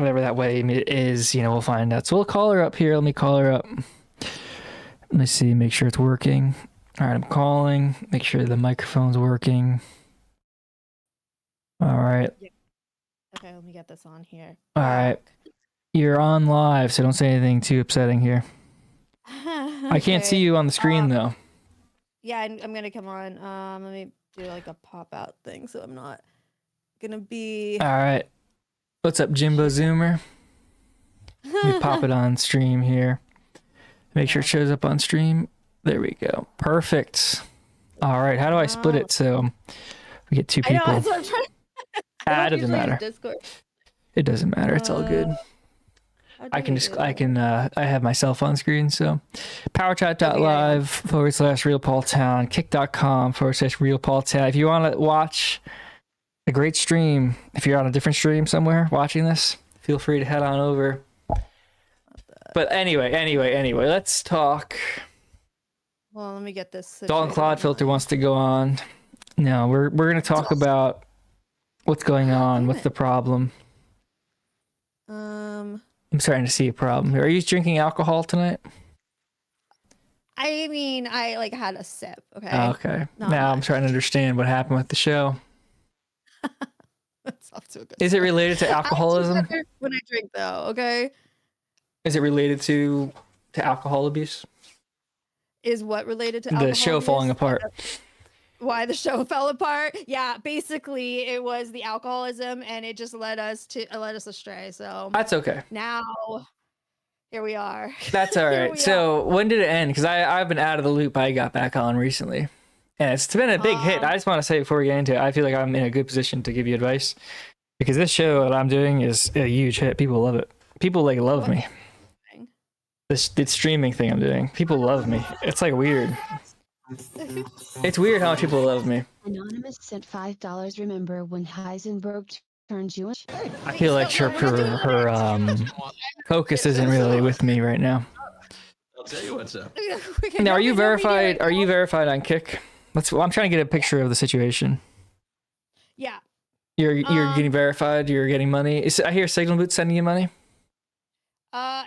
whatever that way is, we'll find out. So we'll call her up here. Let me call her up. Let me see, make sure it's working. All right, I'm calling. Make sure the microphone's working. All right. Okay, let me get this on here. All right. You're on live, so don't say anything too upsetting here. Okay. I can't see you on the screen, though. Yeah, I'm going to come on. Let me do like a pop-out thing, so I'm not going to be... All right. What's up, Jimbo Zoomer? Let me pop it on stream here. Make sure it shows up on stream. There we go. Perfect. All right. How do I split it so we get two people? I know, that's what I'm trying to... It doesn't matter. Discord. It doesn't matter. It's all good. I have myself on screen, so powerchat.live/RealPaulTown, kick.com/RealPaulTown. If you want to watch a great stream, if you're on a different stream somewhere watching this, feel free to head on over. But anyway, let's talk. Well, let me get this. Dalton Claude Filter wants to go on. No, we're going to talk about what's going on, what's the problem. I'm starting to see a problem. Are you drinking alcohol tonight? I mean, I like had a sip. Okay. Okay. Now I'm trying to understand what happened with the show. That's off to a good Is it related to alcoholism? When I drink, though, okay. Is it related to alcohol abuse? Is what related to alcohol the show abuse? Falling apart? Why the show fell apart? Yeah, basically it was the alcoholism, and it just led us astray. So that's okay. Now, here we are. That's all right. So when did it end? Because I've been out of the loop. I got back on recently, and it's been a big hit. I just want to say before we get into it, I feel like I'm in a good position to give you advice because this show that I'm doing is a huge hit. People love it. People love me. This streaming thing I'm doing. People love me. It's like weird. It's weird how much people love me. Anonymous sent $5. Remember when Heisenberg turned Jewish? I feel like her focus isn't really with me right now. I'll tell you what's up. Now, are you verified? Are you verified on Kick? I'm trying to get a picture of the situation. Yeah. You're getting verified. You're getting money. I hear Signal Boot sending you money.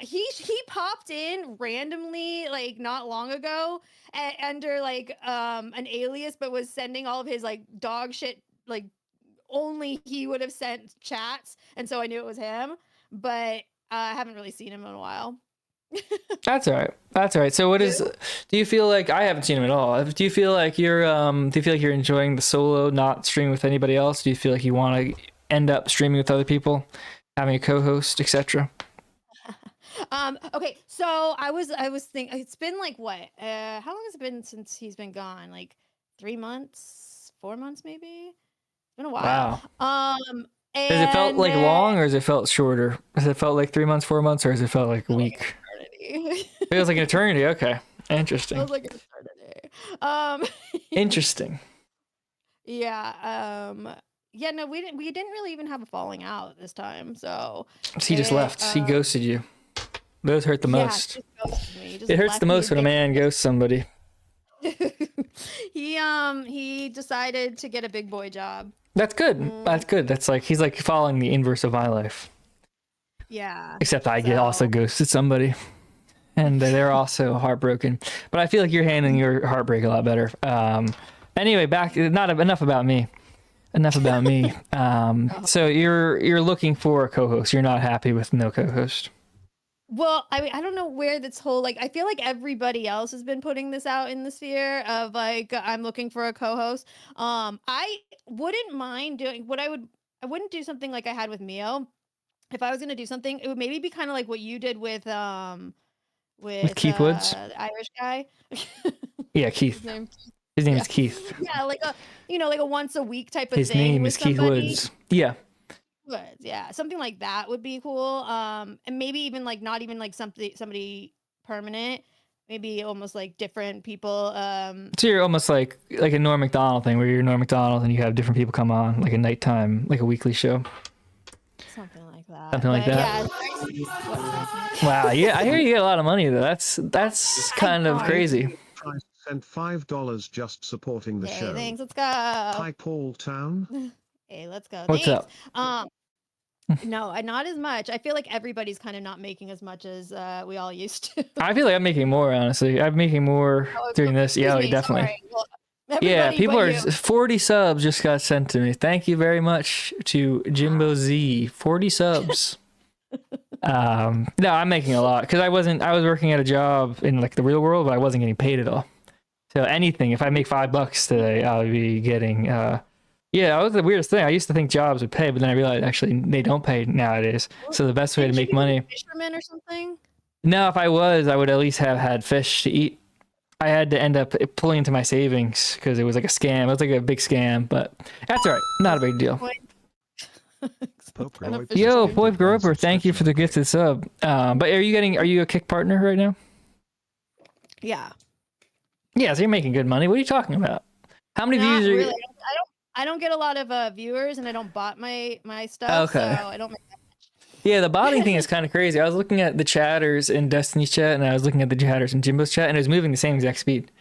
He popped in randomly like not long ago under like an alias, but was sending all of his like dog shit, like only he would have sent chats, and so I knew it was him, but I haven't really seen him in a while. That's all right. So do you feel like I haven't seen him at all? Do you feel like you're enjoying the solo, not streaming with anybody else? Do you feel like you want to end up streaming with other people, having a co-host, etc.? Okay, so I was thinking, it's been like what? How long has it been since he's been gone? Like 3 months, 4 months, maybe. It's been a while. Wow. Has it felt like long, or has it felt shorter? Has it felt like 3 months, 4 months, or has it felt like a week? It feels like an eternity. Okay, interesting. Feels like an eternity. Interesting. Yeah. Yeah. No, we didn't really even have a falling out this time. So he just left. He ghosted you. Those hurt the most. It hurts the most when a man ghosts somebody. He decided to get a big boy job. That's good. That's good. That's like he's like following the inverse of my life. Yeah. Except I get also ghosted somebody, and they're also heartbroken. But I feel like you're handling your heartbreak a lot better. Anyway, enough about me. Enough about me. So you're looking for a co-host. You're not happy with no co-host. Well, I mean, I don't know where this whole, like, I feel like everybody else has been putting this out in the sphere of like, I'm looking for a co-host. I wouldn't mind doing I wouldn't do something like I had with Mio. If I was going to do something, it would maybe be kind of like what you did with Keith Woods, the Irish guy. Yeah, Keith. His name is Keith. Yeah, like a once a week type of thing. His name is Keith Woods. Yeah. Woods, yeah, something like that would be cool. And maybe even like not even like somebody permanent, maybe almost like different people. So you're almost like a Norm Macdonald thing, where you're Norm Macdonald and you have different people come on, like a nighttime, like a weekly show. Something like that. Something like that. Yeah. Wow. Yeah, I hear you get a lot of money though. That's kind of crazy. Sent $5 just supporting the show. Thanks. Let's go. Hi, Paul Town. Hey, let's go. What's Thanks. up? No, not as much. I feel like everybody's kind of not making as much as we all used to. I feel like I'm making more, honestly. I'm making more Oh, doing this. Yeah, excuse like, me, definitely. sorry. Well, Yeah, everybody people but are you. 40 subs just got sent to me. Thank you very much to Jimbo Z. 40 subs. No, I'm making a lot because I was working at a job in like the real world, but I wasn't getting paid at all. So anything, if I make $5 today, I'll be getting yeah, that was the weirdest thing. I used to think jobs would pay, but then I realized actually they don't pay nowadays. So the best way to Didn't you make be like money. a fisherman or something? No, if I was, I would at least have had fish to eat. I had to end up pulling into my savings because it was like a scam. It was like a big scam, but that's all right. Not a big deal. Pope Kind of Roy fishy. Yo, presented Boy one Groper, thank you for the subscription gifted sub. But are you a kick partner right now? Yeah. Yeah, so you're making good money. What are you talking about? How many Not views are you? really. I don't get a lot of viewers, and I don't bot my stuff, Okay. so I don't make that much. Yeah, the botting thing is kind of crazy. I was looking at the chatters in Destiny's chat, and I was looking at the chatters in Jimbo's chat, and it was moving the same exact speed.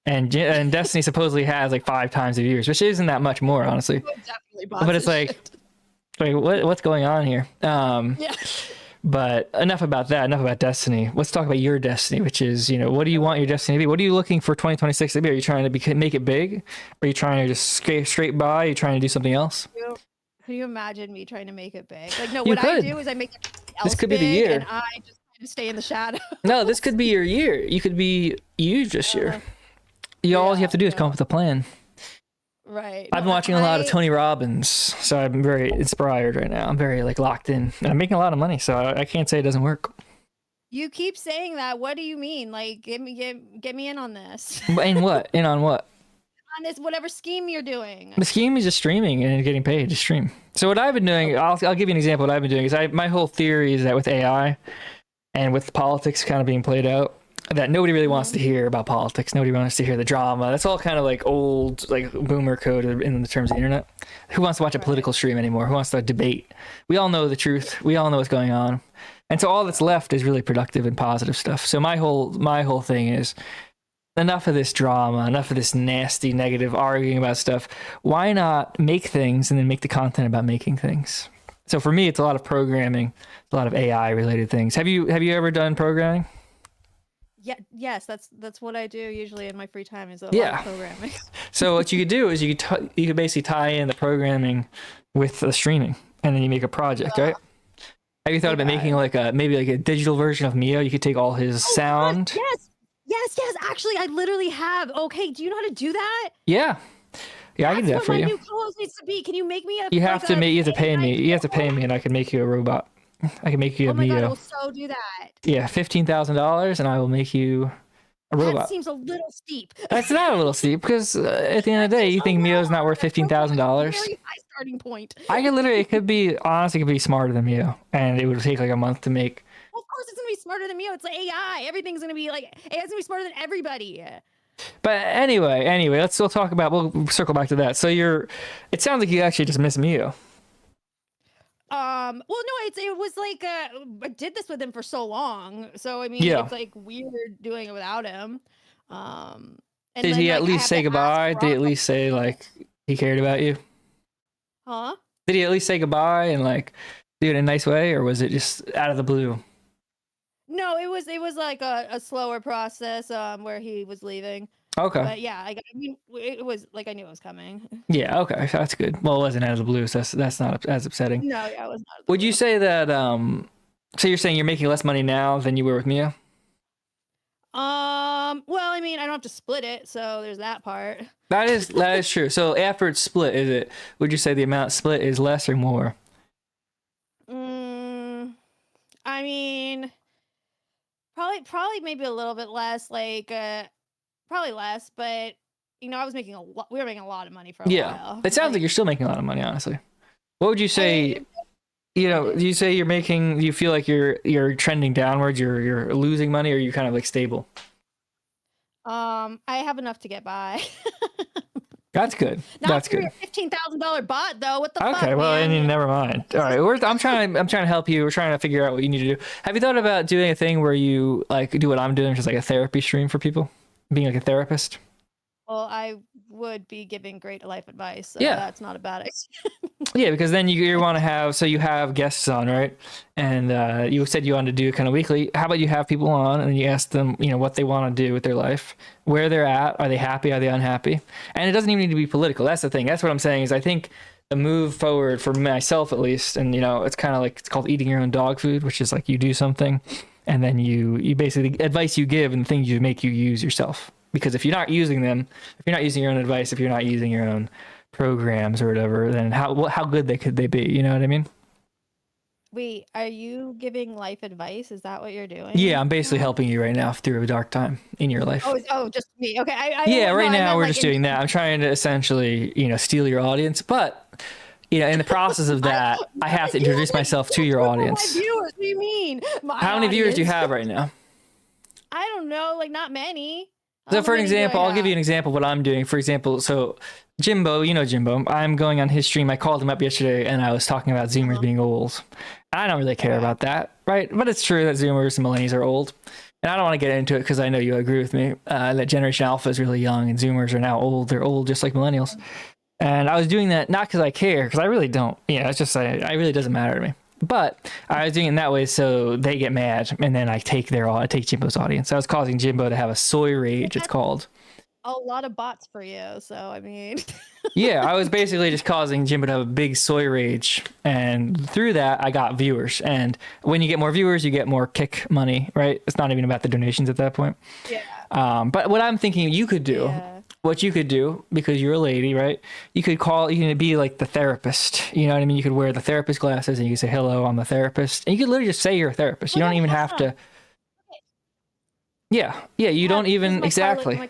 And Destiny supposedly has like 5 times the viewers, which isn't that much more, honestly. Definitely bots But it's and like, shit. what's going on here? Yeah. But enough about that. Enough about Destiny. Let's talk about your Destiny, which is, what do you want your Destiny to be? What are you looking for 2026 to be? Are you trying to make it big? Are you trying to just straight by? Are you trying to do something else? Can you imagine me trying to make it big? Like, no, You what I could. do is I make it else This could be the big, year. and I just kind of stay in the shadow. No, this could be your year. You could be huge this year. All you have to do is come up with a plan. Right. I've been watching a lot of Tony Robbins, so I'm very inspired right now. I'm very locked in, and I'm making a lot of money, so I can't say it doesn't work. You keep saying that. What do you mean? Like, get me in on this. In what? In on what? On this whatever scheme you're doing. The scheme is just streaming and getting paid to stream. So what I've been doing, I'll give you an example. What I've been doing is my whole theory is that with AI and with politics kind of being played out, that nobody really wants to hear about politics. Nobody wants to hear the drama. That's all kind of like old, like boomer code in the terms of the internet. Who wants to watch a political stream anymore? Who wants to debate? We all know the truth. We all know what's going on. And so all that's left is really productive and positive stuff. So my whole thing is enough of this drama, enough of this nasty, negative arguing about stuff. Why not make things and then make the content about making things? So for me, it's a lot of programming, a lot of AI related things. Have you ever done programming? Yeah, yes, that's what I do usually in my free time is a lot Yeah. of programming. So what you could do is you could basically tie in the programming with the streaming, and then you make a project, right? Have you thought about making maybe a digital version of Mio? You could take all his sound. Yes. Actually, I literally have. Okay, do you know how to do that? Yeah, I can do that That's for what my you. new co-host needs to be. Can you make me a? You have to pay me. You have to pay me. me, and I can make you a robot. I can make you a Oh my god, I Mio. will so do that. Yeah, $15,000, and I will make you a That robot. seems a little steep. That's not a little steep because at the end of the day, you think Mio's not worth $15,000. Very high starting point. It could be smarter than Mio, and it would take like a month to make. Well, of course, it's gonna be smarter than me. It's like AI. Everything's gonna be like AI's gonna be smarter than everybody. But anyway, let's still talk about. We'll circle back to that. So it sounds like you actually just miss Mio. Well, no, it was like I did this with him for so long, so I mean, Yeah. it's like weird doing it without him. And Did then, he like, at I least have say to ask goodbye? Did he at Rob- least say like he cared about you? Huh? Did he at least say goodbye and like do it in a nice way, or was it just out of the blue? No, it was like a slower process where he was leaving. Okay. But yeah, I mean, it was like I knew it was coming. Yeah. Okay. That's good. Well, it wasn't out of the blue, so that's not as upsetting. No, yeah, it was not. Would you say that? So you're saying you're making less money now than you were with Mia? Well, I mean, I don't have to split it, so there's that part. That is true. So after it's split, would you say the amount split is less or more? I mean, probably maybe a little bit less, like probably less, but I was making we were making a lot of money for a while. It sounds like you're still making a lot of money, honestly. What would you say? Do you say you're making? Do you feel like you're trending downwards? You're losing money, or are you kind of like stable? I have enough to get by. That's good. That's good. $15,000 bot though. What the fuck? Okay, well, man? never mind. All right, I'm trying to help you. We're trying to figure out what you need to do. Have you thought about doing a thing where you like do what I'm doing, just like a therapy stream for people, being like a therapist? Well, I would be giving great life advice. So Yeah. that's not a bad idea. Yeah, because then you want to have, so you have guests on, right? And you said you wanted to do it kind of weekly. How about you have people on and you ask them, what they want to do with their life, where they're at, are they happy, are they unhappy? And it doesn't even need to be political. That's the thing. That's what I'm saying is I think the move forward for myself at least, and it's kind of like, it's called eating your own dog food, which is like you do something and then you basically, advice you give and things you make you use yourself. Because if you're not using them, if you're not using your own advice, if you're not using your own programs or whatever, then how good could they be? You know what I mean? Wait, are you giving life advice? Is that what you're doing? Yeah, I'm basically helping you right now through a dark time in your life. Oh, just me. Okay. Yeah, right now meant, we're like, just doing that. I'm trying to essentially, steal your audience, but in the process of that, I have to introduce myself to your audience. My viewers, what do you mean? How many viewers do you have right now? I don't know, like not many. So How for an many do I example, I'll give you have? an example of what I'm doing. For example, so Jimbo, Jimbo, I'm going on his stream. I called him up yesterday and I was talking about Zoomers being old. I don't really care about that, right? But it's true that Zoomers and millennials are old. And I don't want to get into it because I know you agree with me that Generation Alpha is really young and Zoomers are now old. They're old just like millennials. And I was doing that not because I care, because I really don't. It's just, it really doesn't matter to me. But I was doing it that way so they get mad, and then I take Jimbo's audience. I was causing Jimbo to have a soy rage, it's called. A lot of bots for you, so I mean. Yeah, I was basically just causing Jimbo to have a big soy rage, and through that I got viewers. And when you get more viewers, you get more kick money, right? It's not even about the donations at that point. Yeah. But what I'm thinking you could do. Yeah. What you could do, because you're a lady, right? You can be like the therapist. You know what I mean? You could wear the therapist glasses and you could say, hello, I'm a therapist. And you could literally just say you're a therapist. You don't even have to. Yeah. You don't even, exactly.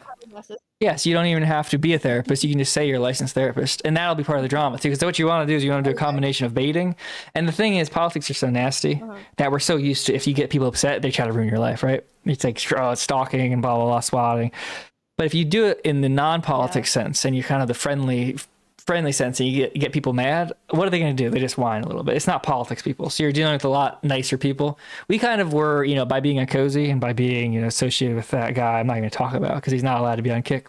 Yes, you don't even have to be a therapist. You can just say you're a licensed therapist. And that'll be part of the drama too. Because what you want to do is you want to do a combination of baiting. And the thing is, politics are so nasty that we're so used to, if you get people upset, they try to ruin your life, right? It's like stalking and blah, blah, blah, swatting. But if you do it in the non-politics sense and you're kind of the friendly sense and you get people mad, what are they going to do? They just whine a little bit. It's not politics people. So you're dealing with a lot nicer people. We kind of were, by being on Cozy and by being, associated with that guy, I'm not going to talk about because he's not allowed to be on Kick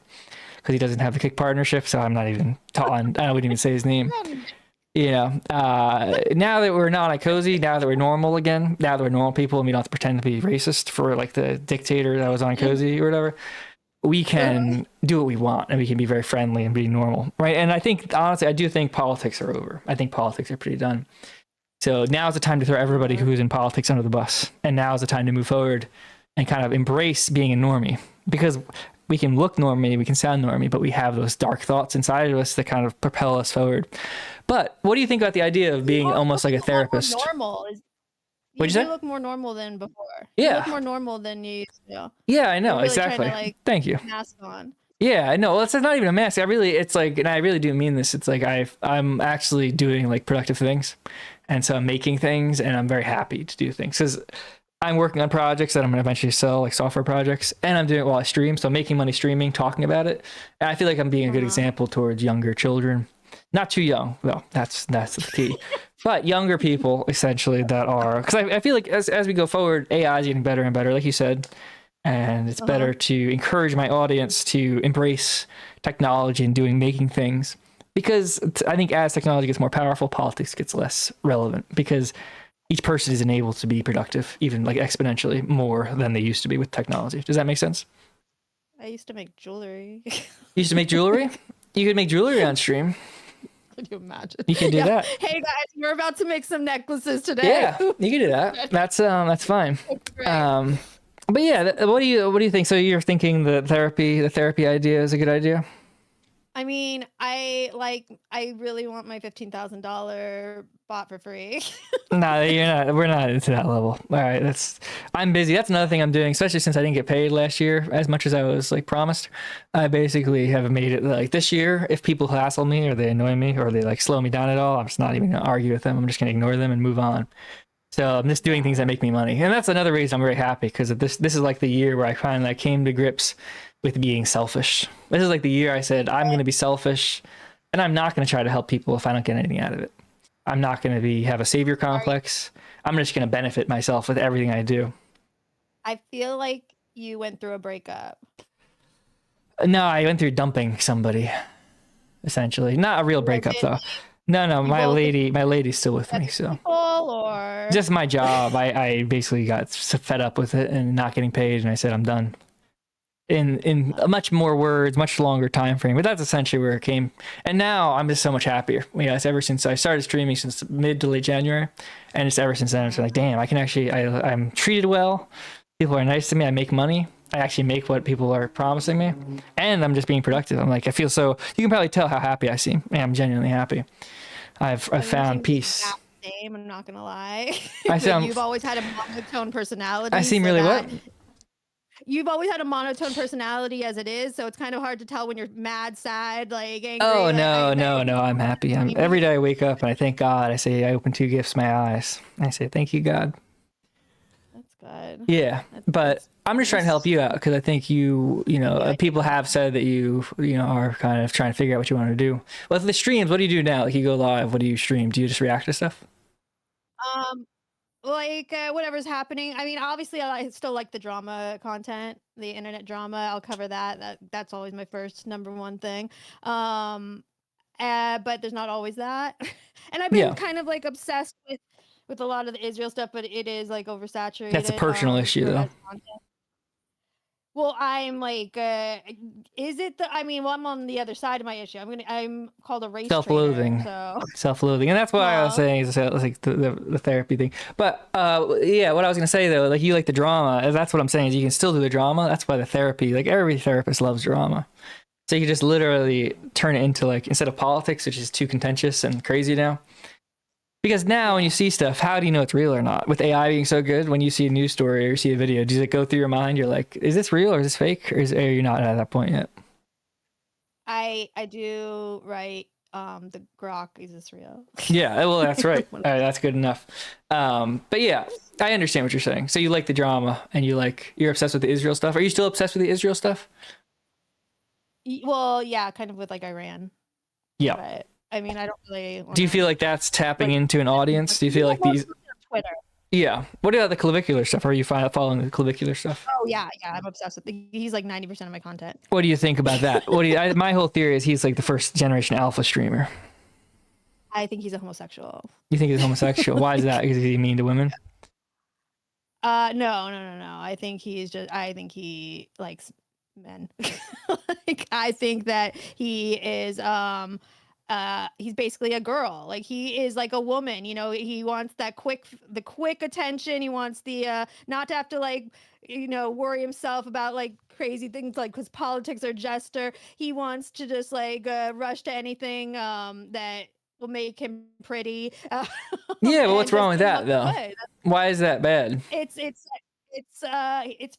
because he doesn't have the Kick partnership. So I'm not even talking, I wouldn't even say his name. Now that we're not on Cozy, now that we're normal again, now that we're normal people and we don't have to pretend to be racist for like the dictator that was on Cozy or whatever, we can do what we want and we can be very friendly and be normal, right? And I think, honestly, I do think politics are over. I think politics are pretty done. So now's the time to throw everybody who's in politics under the bus. And now's the time to move forward and kind of embrace being a normie, because we can look normie, we can sound normie, but we have those dark thoughts inside of us that kind of propel us forward. But what do you think about the idea of being almost like a therapist? Normal. What'd you say? You look more normal than before. Yeah. You look more normal than you used to. Yeah, I know. You're really Exactly. trying to, Thank you. mask on. Yeah, I know. Well, it's not even a mask. It's like, and I really do mean this. It's like I'm actually doing like productive things. And so I'm making things and I'm very happy to do things because I'm working on projects that I'm going to eventually sell, like software projects, and I'm doing it while I stream. So I'm making money streaming, talking about it. And I feel like I'm being a good example towards younger children. Not too young, though. That's the key. But younger people, essentially, that are... Because I feel like as we go forward, AI is getting better and better, like you said. And it's better to encourage my audience to embrace technology and making things. Because I think as technology gets more powerful, politics gets less relevant. Because each person is enabled to be productive, even like exponentially more than they used to be with technology. Does that make sense? I used to make jewelry. You used to make jewelry? You could make jewelry on stream. Could you imagine? You can do that. Hey guys, we're about to make some necklaces today. Yeah, you can do that. That's fine. But yeah, what do you think? So you're thinking the therapy idea is a good idea? I mean, I really want my $15,000 bot for free. No, you're not. We're not into that level. All right, I'm busy. That's another thing I'm doing, especially since I didn't get paid last year as much as I was like promised. I basically have made it like this year, if people hassle me or they annoy me or they like slow me down at all, I'm just not even gonna argue with them. I'm just gonna ignore them and move on. So I'm just doing things that make me money. And that's another reason I'm very happy, because this is like the year where I finally came to grips with being selfish. This is like the year I said, I'm going to be selfish and I'm not going to try to help people if I don't get anything out of it. I'm not going to have a savior complex. I'm just going to benefit myself with everything I do. I feel like you went through a breakup. No, I went through dumping somebody. essentially. Not a real breakup it, though. No, you my both lady's still with me, so. people or Just my job. I basically got fed up with it and not getting paid, and I said I'm done. In a much more words, much longer time frame, but that's essentially where it came. And now I'm just so much happier. It's ever since I started streaming since mid to late January, and it's ever since then. It's like, damn, I can actually, I'm treated well. People are nice to me. I make money. I actually make what people are promising me, and I'm just being productive. I'm like, I feel so. You can probably tell how happy I seem. I'm genuinely happy. I've found peace. Same, I'm not gonna lie. I sound. You've always had a monotone personality. I seem so really what? You've always had a monotone personality as it is, so it's kind of hard to tell when you're mad, sad, like angry. Oh like, no! I'm happy. Every day I wake up and I thank God. I say I open 2 gifts, my eyes. I say thank you, God. That's good. Yeah, but I'm just trying to help you out because I think people have said that you are kind of trying to figure out what you want to do. Well, the streams, what do you do now? Like you go live, what do you stream? Do you just react to stuff? Whatever's happening. I mean, obviously, I still like the drama content, the internet drama. I'll cover that. That's always my first number one thing. But there's not always that. And I've been kind of like obsessed with a lot of the Israel stuff, but it is like oversaturated. That's a personal issue, though. Well, I'm like, is it I'm on the other side of my issue. I'm called a race self-loathing, so. Self-loathing, and that's why I was saying is like the therapy thing. But yeah, what I was gonna say though, like you like the drama, that's what I'm saying is you can still do the drama. That's why the therapy, like every therapist loves drama. So you can just literally turn it into like instead of politics, which is too contentious and crazy now. Because now when you see stuff, how do you know it's real or not? With AI being so good, when you see a news story or you see a video, does it go through your mind? You're like, is this real or is this fake? Or are you not at that point yet? I do write the grok, is this real? Yeah, well, that's right. That's good enough. But yeah, I understand what you're saying. So you like the drama and you're obsessed with the Israel stuff. Are you still obsessed with the Israel stuff? Well, yeah, kind of with like Iran. Yeah. But I mean, I don't really. Do you feel like that's tapping into an audience? Do you feel like these? Twitter. Yeah. What about the clavicular stuff? Are you following the clavicular stuff? Oh yeah, I'm obsessed with. He's like 90% of my content. What do you think about that? My whole theory is he's like the first generation alpha streamer. I think he's a homosexual. You think he's homosexual? Why is that? Because he's mean to women? No. I think he likes men. Like, I think that he is he's basically a girl. Like he is like a woman, he wants the quick attention. He wants the not to have to like worry himself about like crazy things like because politics are jester. He wants to just like rush to anything that will make him pretty. Yeah, but what's wrong with that though? Why is that bad? It's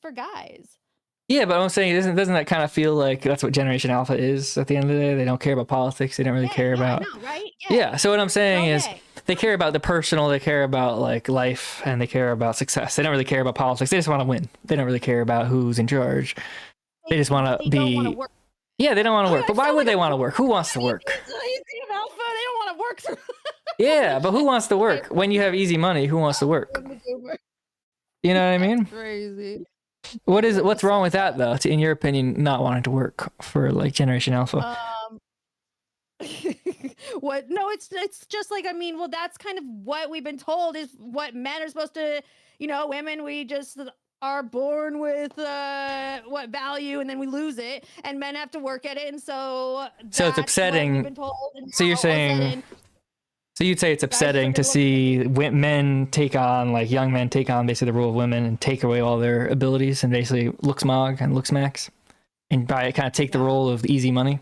for guys. Yeah, but I'm saying, doesn't that kind of feel like that's what Generation Alpha is at the end of the day? They don't care about politics. They don't really care about. I know, right? Yeah. So what I'm saying is they care about the personal. They care about like life, and they care about success. They don't really care about politics. They just want to win. They don't really care about who's in charge. They just want to be. Yeah, they don't want to work. But why would they want to work? Who wants to work? Alpha, they don't want to work through. Yeah, but who wants to work? When you have easy money, who wants to work? You know what I mean? That's crazy. What's wrong with that though? In your opinion, not wanting to work for like Generation Alpha? What? No, it's just like, well, that's kind of what we've been told is what men are supposed to, women, we just are born with what value and then we lose it, and men have to work at it, and so it's upsetting. So you're saying. So you'd say it's upsetting to see men take on, like young men take on basically the role of women and take away all their abilities and basically looks mog and looks max, and by kind of take the role of easy money.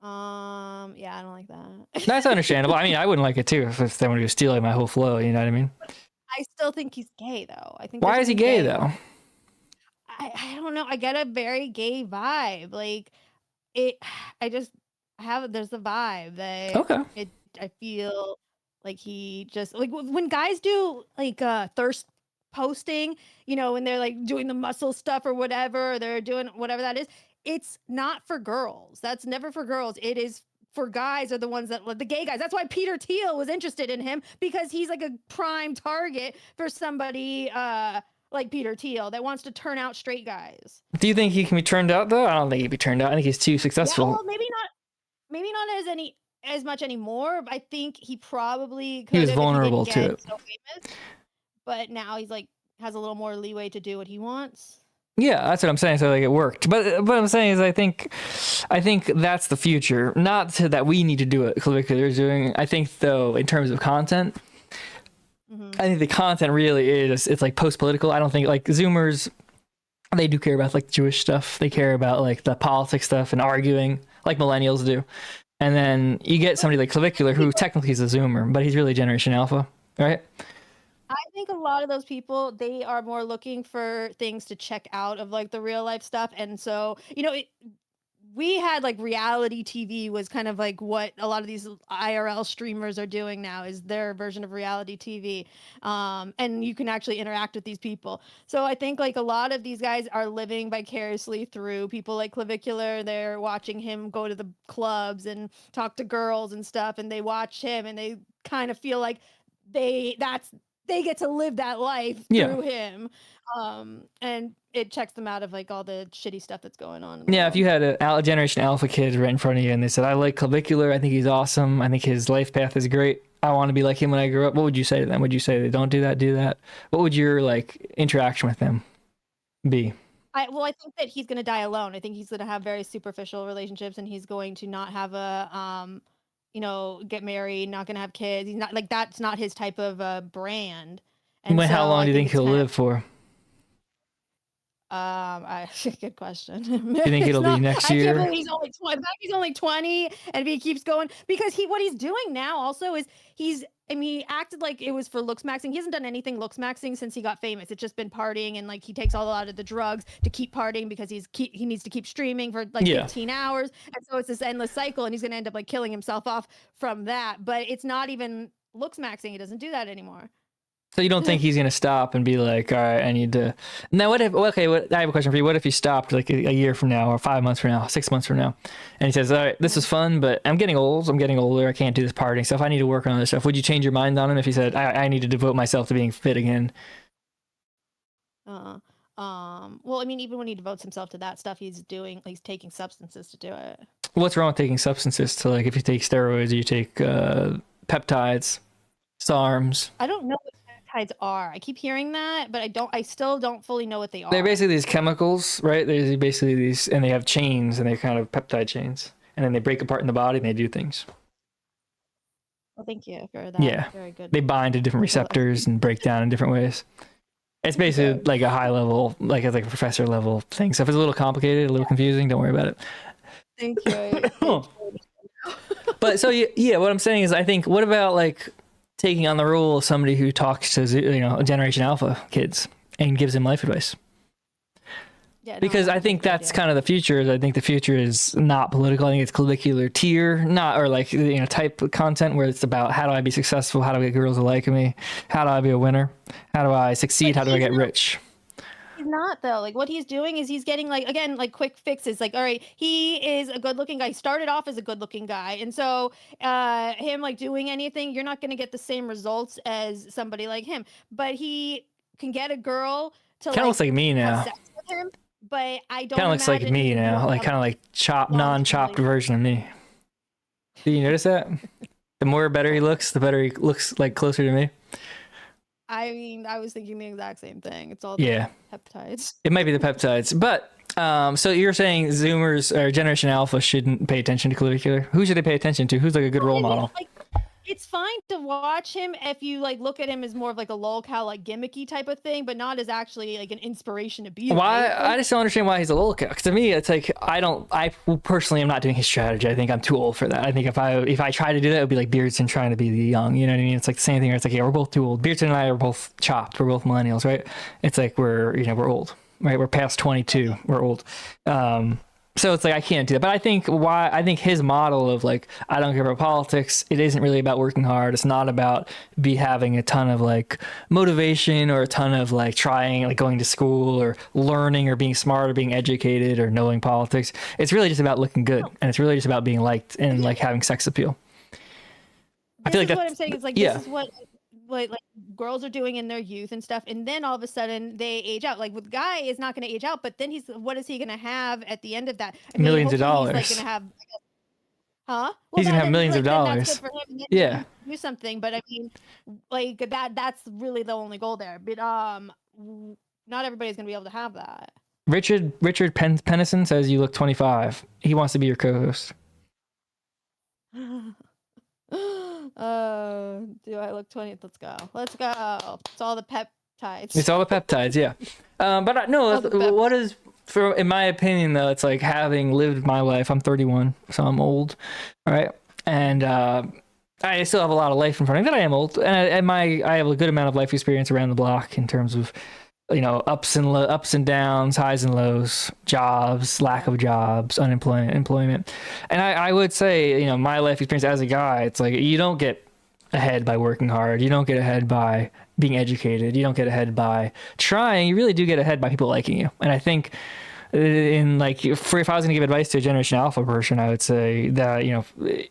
Yeah, I don't like that. That's understandable. I mean, I wouldn't like it too if someone was stealing my whole flow. You know what I mean? I still think he's gay though. I think. Why is he gay though? I don't know. I get a very gay vibe. Like it. I just have. There's a vibe that. Okay. I feel like he just like when guys do like thirst posting, when they're like doing the muscle stuff or whatever, or they're doing whatever that is, it's not for girls. That's never for girls. It is for guys, are the ones that the gay guys. That's why Peter Thiel was interested in him, because he's like a prime target for somebody like Peter Thiel that wants to turn out straight guys. Do you think he can be turned out though? I don't think he'd be turned out. I think he's too successful. Yeah, well, maybe not. maybe not as much anymore. But I think he probably could He was have if he vulnerable didn't to get it. so famous. But now he's like has a little more leeway to do what he wants. Yeah, that's what I'm saying. So like it worked. But what I'm saying is I think that's the future. Not to, that we need to do what Clavicular is doing. I think though, in terms of content, I think the content really is, it's like post-political. I don't think like Zoomers, they do care about like Jewish stuff. They care about like the politics stuff and arguing like millennials do. And then you get somebody like Clavicular who technically is a Zoomer, but he's really Generation Alpha, right? I think a lot of those people, they are more looking for things to check out of like the real life stuff. And so, we had like reality TV was kind of like what a lot of these IRL streamers are doing now is their version of reality TV. And you can actually interact with these people. So I think like a lot of these guys are living vicariously through people like Clavicular. They're watching him go to the clubs and talk to girls and stuff. And they watch him and they kind of feel like they get to live that life through him. And it checks them out of like all the shitty stuff that's going on in the Yeah, world. if you had a Generation Alpha kid right in front of you and they said, I like Clavicular, I think he's awesome, I think his life path is great, I want to be like him when I grow up, what would you say to them? Would you say they don't do that, do that? What would your like interaction with them be? I think that he's going to die alone. I think he's going to have very superficial relationships and he's going to not have a get married, not going to have kids. He's not like, that's not his type of brand. And How long do you think it's he'll kind live for? good question. You think it'll be next year? I can't believe he's only 20. He's only 20, and if he keeps going, because what he's doing now also is he acted like it was for looks maxing. He hasn't done anything looks maxing since he got famous. It's just been partying, and like he takes a lot of the drugs to keep partying because he needs to keep streaming for like 15 hours, and so it's this endless cycle, and he's gonna end up like killing himself off from that. But it's not even looks maxing. He doesn't do that anymore. So you don't think he's gonna stop and be like, all right, I need to. Now, what if? Okay, I have a question for you. What if he stopped like a year from now, or 5 months from now, 6 months from now, and he says, all right, this is fun, but I'm getting old. I'm getting older. I can't do this partying stuff. I need to work on other stuff. Would you change your mind on him if he said, I need to devote myself to being fit again? Well, I mean, even when he devotes himself to that stuff, he's taking substances to do it. What's wrong with taking substances? To like, if you take steroids, or you take peptides, SARMs. I don't know what peptides are. I keep hearing that, but I still don't fully know what they are. They're basically these chemicals, right? They're basically these, and they have chains, and they're kind of peptide chains, and then they break apart in the body and they do things. Well, thank you for that. Yeah, very good. They bind to different receptors and break down in different ways. It's basically like a high level, like a professor level thing. So if it's a little complicated, a little confusing, don't worry about it. Thank you. But so yeah, what I'm saying is, I think, what about like taking on the role of somebody who talks to Generation Alpha kids and gives them life advice? Because I think that's kind of the future. I think the future is not political. I think it's Clavicular tier, not, or like, type of content where it's about how do I be successful? How do I get girls to like me? How do I be a winner? How do I succeed? How do I get rich? He's not though. Like what he's doing is he's getting like quick fixes. Like, all right, he is a good looking guy. He started off as a good looking guy. And so him like doing anything, you're not going to get the same results as somebody like him. But he can get a girl to kind of looks like me now. have sex with him. But I don't. Kind of looks like me now, like kind of like non-chopped version of me. Did you notice that? The more better he looks, the better he looks, like closer to me. I mean, I was thinking the exact same thing. It's all the peptides. It might be the peptides, but so you're saying Zoomers or Generation Alpha shouldn't pay attention to Clavicular? Who should they pay attention to? Who's like a good role model? It's fine to watch him if you like look at him as more of like a lolcow, like gimmicky type of thing, but not as actually like an inspiration to be. Why? Right? I just don't understand why he's a lolcow. Because to me, it's like I personally am not doing his strategy. I think I'm too old for that. I think if I try to do that, it would be like Beardson trying to be the young. You know what I mean? It's like the same thing where it's like, yeah, we're both too old. Beardson and I are both chopped. We're both millennials, right? It's like we're old, right? We're past 22. We're old. So it's like, I can't do that. But I think his model of like, I don't care about politics. It isn't really about working hard. It's not about having a ton of like motivation or a ton of like trying, like going to school or learning or being smart or being educated or knowing politics. It's really just about looking good. And it's really just about being liked and like having sex appeal. I feel like that's what I'm saying. It's like, this is what like girls are doing in their youth and stuff, and then all of a sudden they age out. Like with Guy is not going to age out, but then what is he going to have at the end of that? Millions of dollars. He's like going to have, Huh? He's gonna have then, millions of then that's dollars. good for him. And then Yeah. he can do something, but I mean, like that's really the only goal there. But not everybody's gonna be able to have that. Richard Pennison says you look 25. He wants to be your co-host. Do I look 20? Let's go. Let's go. It's all the peptides. It's all the peptides, yeah. No, All the peptides. what is, for in my opinion though, it's like having lived my life. I'm 31, so I'm old, all right, and I still have a lot of life in front of me. But I am old, and I have a good amount of life experience around the block in terms of, you know, ups and downs, highs and lows, jobs, lack of jobs, unemployment, employment. And I would say, you know, my life experience as a guy, it's like you don't get ahead by working hard. You don't get ahead by being educated. You don't get ahead by trying. You really do get ahead by people liking you. And I think in like, if I was going to give advice to a Generation Alpha person, I would say that, you know,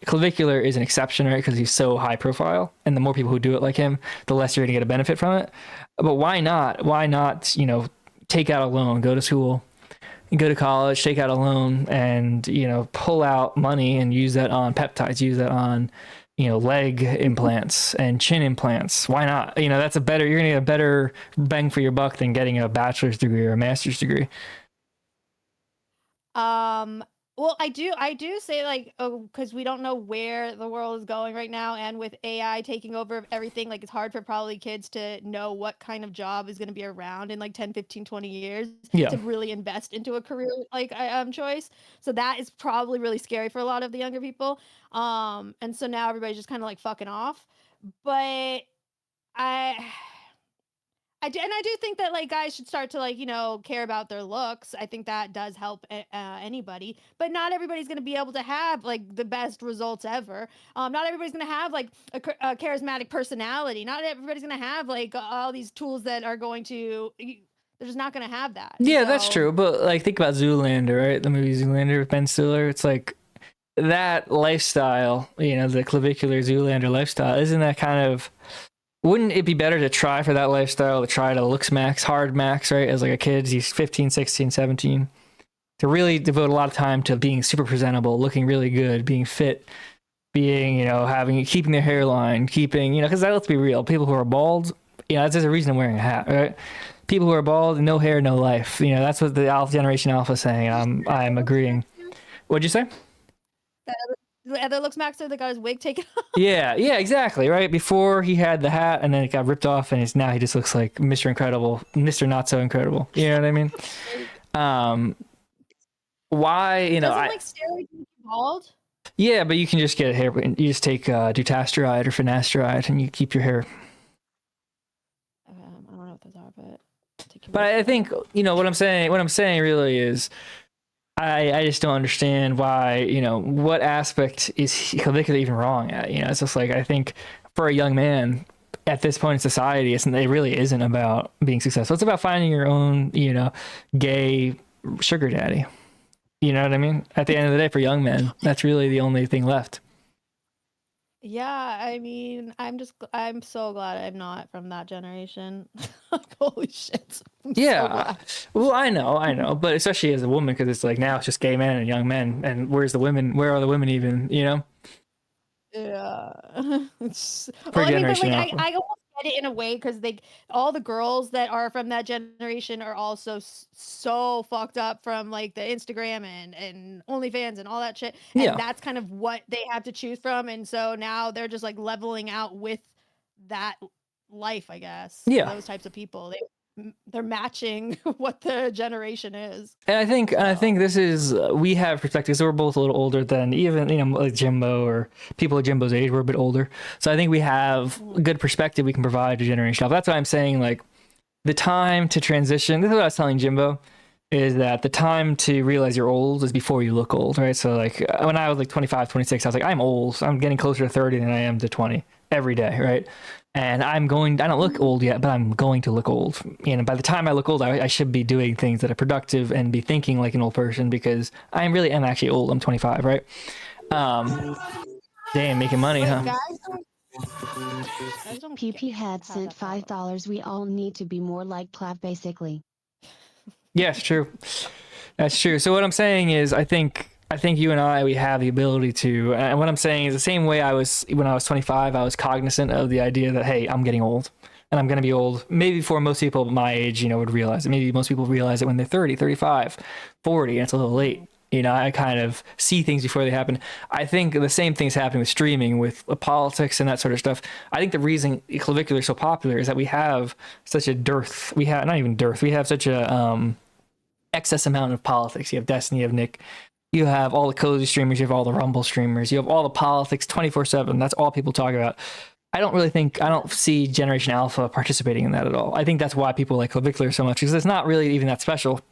Clavicular is an exception, right? Because he's so high profile, and the more people who do it like him, the less you're going to get a benefit from it. But why not? Why not, you know, take out a loan, go to school, go to college, take out a loan, and, you know, pull out money and use that on peptides, use that on, you know, leg implants and chin implants. Why not? You know, that's you're going to get a better bang for your buck than getting a bachelor's degree or a master's degree. Well, I do say, like, because we don't know where the world is going right now, and with AI taking over everything, like, it's hard for probably kids to know what kind of job is going to be around in like 10, 15, 20 years Yeah. to really invest into a career like choice. So that is probably really scary for a lot of the younger people. And so now everybody's just kind of like fucking off. But I do think that, like, guys should start to, like, you know, care about their looks. I think that does help anybody, but not everybody's going to be able to have like the best results ever. Not everybody's going to have like a charismatic personality. Not everybody's going to have like all these tools that are going to. They're just not going to have that. Yeah, that's true. But like, think about Zoolander, right? The movie Zoolander with Ben Stiller. It's like that lifestyle, you know, the clavicular Zoolander lifestyle. Isn't that kind of? Wouldn't it be better to try for that lifestyle, to try to looks max, hard max, right? As like a kid, he's 15, 16, 17. To really devote a lot of time to being super presentable, looking really good, being fit, being, you know, keeping their hairline, keeping, you know, because let's be real, people who are bald, you know, there's a reason I'm wearing a hat, right? People who are bald, no hair, no life. You know, that's what the Generation Alpha is saying. I'm agreeing. What'd you say? The other looks max that got his wig taken off. Yeah, exactly, right? Before he had the hat and then it got ripped off, and now he just looks like Mr. Incredible, Mr. Not So Incredible. You know what I mean? Why, you know, Doesn't like steroids make you bald? Yeah, but you can just get a hair. You just take dutasteride or finasteride, and you keep your hair. I don't know what those are, but I think, you know, what I'm saying really is, I just don't understand why, you know, what aspect is Clavicular even wrong at? You know, it's just like, I think for a young man at this point in society, it really isn't about being successful. It's about finding your own, you know, gay sugar daddy. You know what I mean? At the end of the day, for young men, that's really the only thing left. Yeah, I mean, I'm so glad I'm not from that generation. Holy shit. Yeah. Well, I know, but especially as a woman, because it's like now it's just gay men and young men, and where are the women even, you know? Yeah. For generation I almost get it in a way, because all the girls that are from that generation are also so fucked up from like the Instagram and OnlyFans and all that shit. And that's kind of what they have to choose from. And so now they're just like leveling out with that life, I guess. Yeah. Those types of people. They're matching what the generation is. And I think this is, we have perspectives. So we're both a little older than even, you know, like Jimbo or people at Jimbo's age. We're a bit older. So I think we have a good perspective we can provide to Generation Alpha. That's why I'm saying, like, the time to transition, this is what I was telling Jimbo, is that the time to realize you're old is before you look old, right? So like when I was like 25, 26, I was like, I'm old. I'm getting closer to 30 than I am to 20 every day, right? And I don't look old yet, but I'm going to look old. And by the time I look old, I should be doing things that are productive and be thinking like an old person, because I really am actually old. I'm 25, right? Damn, making money, huh? PP had sent $5. We all need to be more like Clav, basically. Yes, true. That's true. So what I'm saying is, I think I think you and I, we have the ability to, and what I'm saying is the same way I was when I was 25, I was cognizant of the idea that, hey, I'm getting old and I'm going to be old. Maybe before most people my age, would realize it. Maybe most people realize it when they're 30, 35, 40, and it's a little late. I kind of see things before they happen. I think the same thing's happening with streaming, with politics and that sort of stuff. I think the reason Clavicular is so popular is that we have such a dearth. We have, not even dearth, we have such a excess amount of politics. You have Destiny, you have Nick, you have all the cozy streamers, you have all the Rumble streamers, you have all the politics 24/7. That's all people talk about. I don't see Generation Alpha participating in that at all. I think that's why people like Clavicular so much, because it's not really even that special.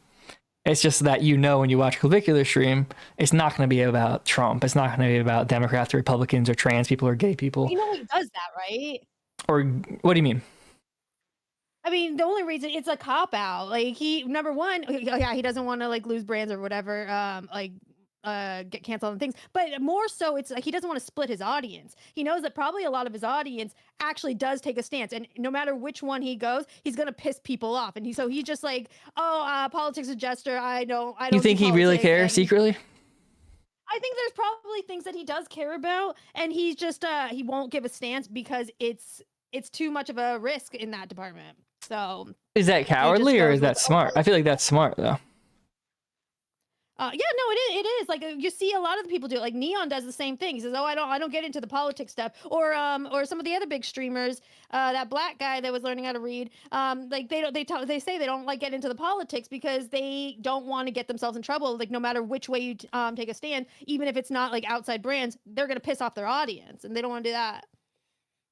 It's just that when you watch Clavicular stream, it's not going to be about Trump. It's not going to be about Democrats or Republicans or trans people or gay people. He does that, right? Or what do you mean? I mean, the only reason it's a cop out. Like he, number one, yeah, he doesn't want to like lose brands or whatever. Get canceled and things, but more so it's like he doesn't want to split his audience. He knows that probably a lot of his audience actually does take a stance, and no matter which one he goes, he's gonna piss people off. And he's just like, politics is a jester. I don't. You think he really cares secretly? I think there's probably things that he does care about, and he's just he won't give a stance because it's too much of a risk in that department. So is that cowardly or is that smart? I feel like that's smart though. Yeah, no, it is. Like you see a lot of the people do it. Like Neon does the same thing. He says, "Oh, I don't get into the politics stuff." Or some of the other big streamers, that black guy that was learning how to read, like they say they don't like get into the politics because they don't want to get themselves in trouble. Like no matter which way you take a stand, even if it's not like outside brands, they're gonna piss off their audience, and they don't want to do that.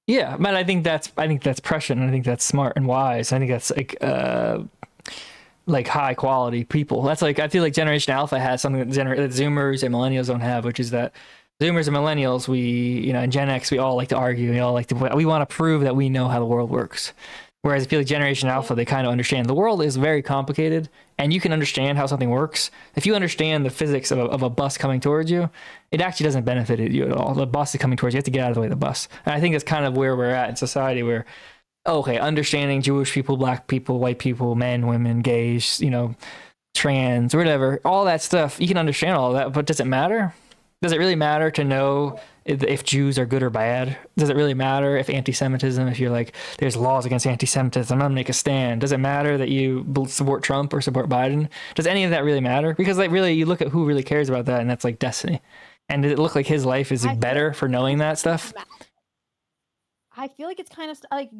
Yeah, but I think that's prescient, and I think that's smart and wise. I think that's like high quality people. That's like, I feel like Generation Alpha has something that Zoomers and Millennials don't have, which is that Zoomers and Millennials, we, and Gen X, we all like to argue. We want to prove that we know how the world works. Whereas I feel like Generation Alpha, they kind of understand the world is very complicated, and you can understand how something works. If you understand the physics of a bus coming towards you, it actually doesn't benefit you at all. The bus is coming towards you. You have to get out of the way of the bus. And I think that's kind of where we're at in society, where okay, understanding Jewish people, black people, white people, men, women, gays, trans, whatever, all that stuff, you can understand all that, but does it matter? Does it really matter to know if Jews are good or bad? Does it really matter if anti-Semitism, if you're like, there's laws against anti-Semitism, I'm gonna make a stand? Does it matter that you support Trump or support Biden? Does any of that really matter? Because like really, you look at who really cares about that, and that's like Destiny. And does it look like his life is better for knowing that stuff? I feel like it's kind of like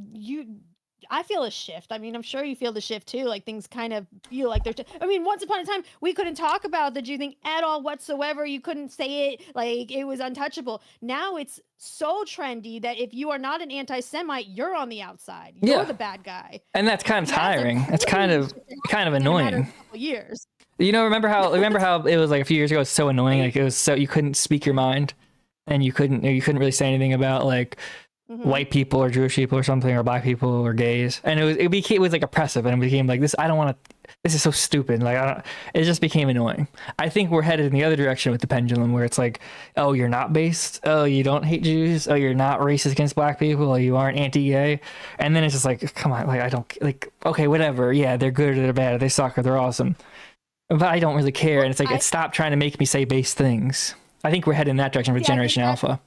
I feel a shift. I mean, I'm sure you feel the shift too. Like things kind of feel like they're. I mean, once upon a time, we couldn't talk about the Jew thing at all whatsoever. You couldn't say it. Like it was untouchable. Now it's so trendy that if you are not an anti-Semite, you're on the outside. You're the bad guy. And that's kind of tiring. It's kind of annoying. A couple years. Remember how it was like a few years ago? It was so annoying. Like it was so you couldn't speak your mind, and you couldn't really say anything about like. Mm-hmm. White people or Jewish people or something, or black people or gays, and it was like oppressive, and it became like this. I don't want to. This is so stupid. Like it just became annoying. I think we're headed in the other direction with the pendulum, where it's like, oh, you're not based. Oh, you don't hate Jews. Oh, you're not racist against black people. Oh, you aren't anti-gay. And then it's just like, come on, like I don't like. Okay, whatever. Yeah, they're good or they're bad. Or they suck or they're awesome. But I don't really care. And it's like, stop trying to make me say base things. I think we're heading in that direction with Generation Alpha.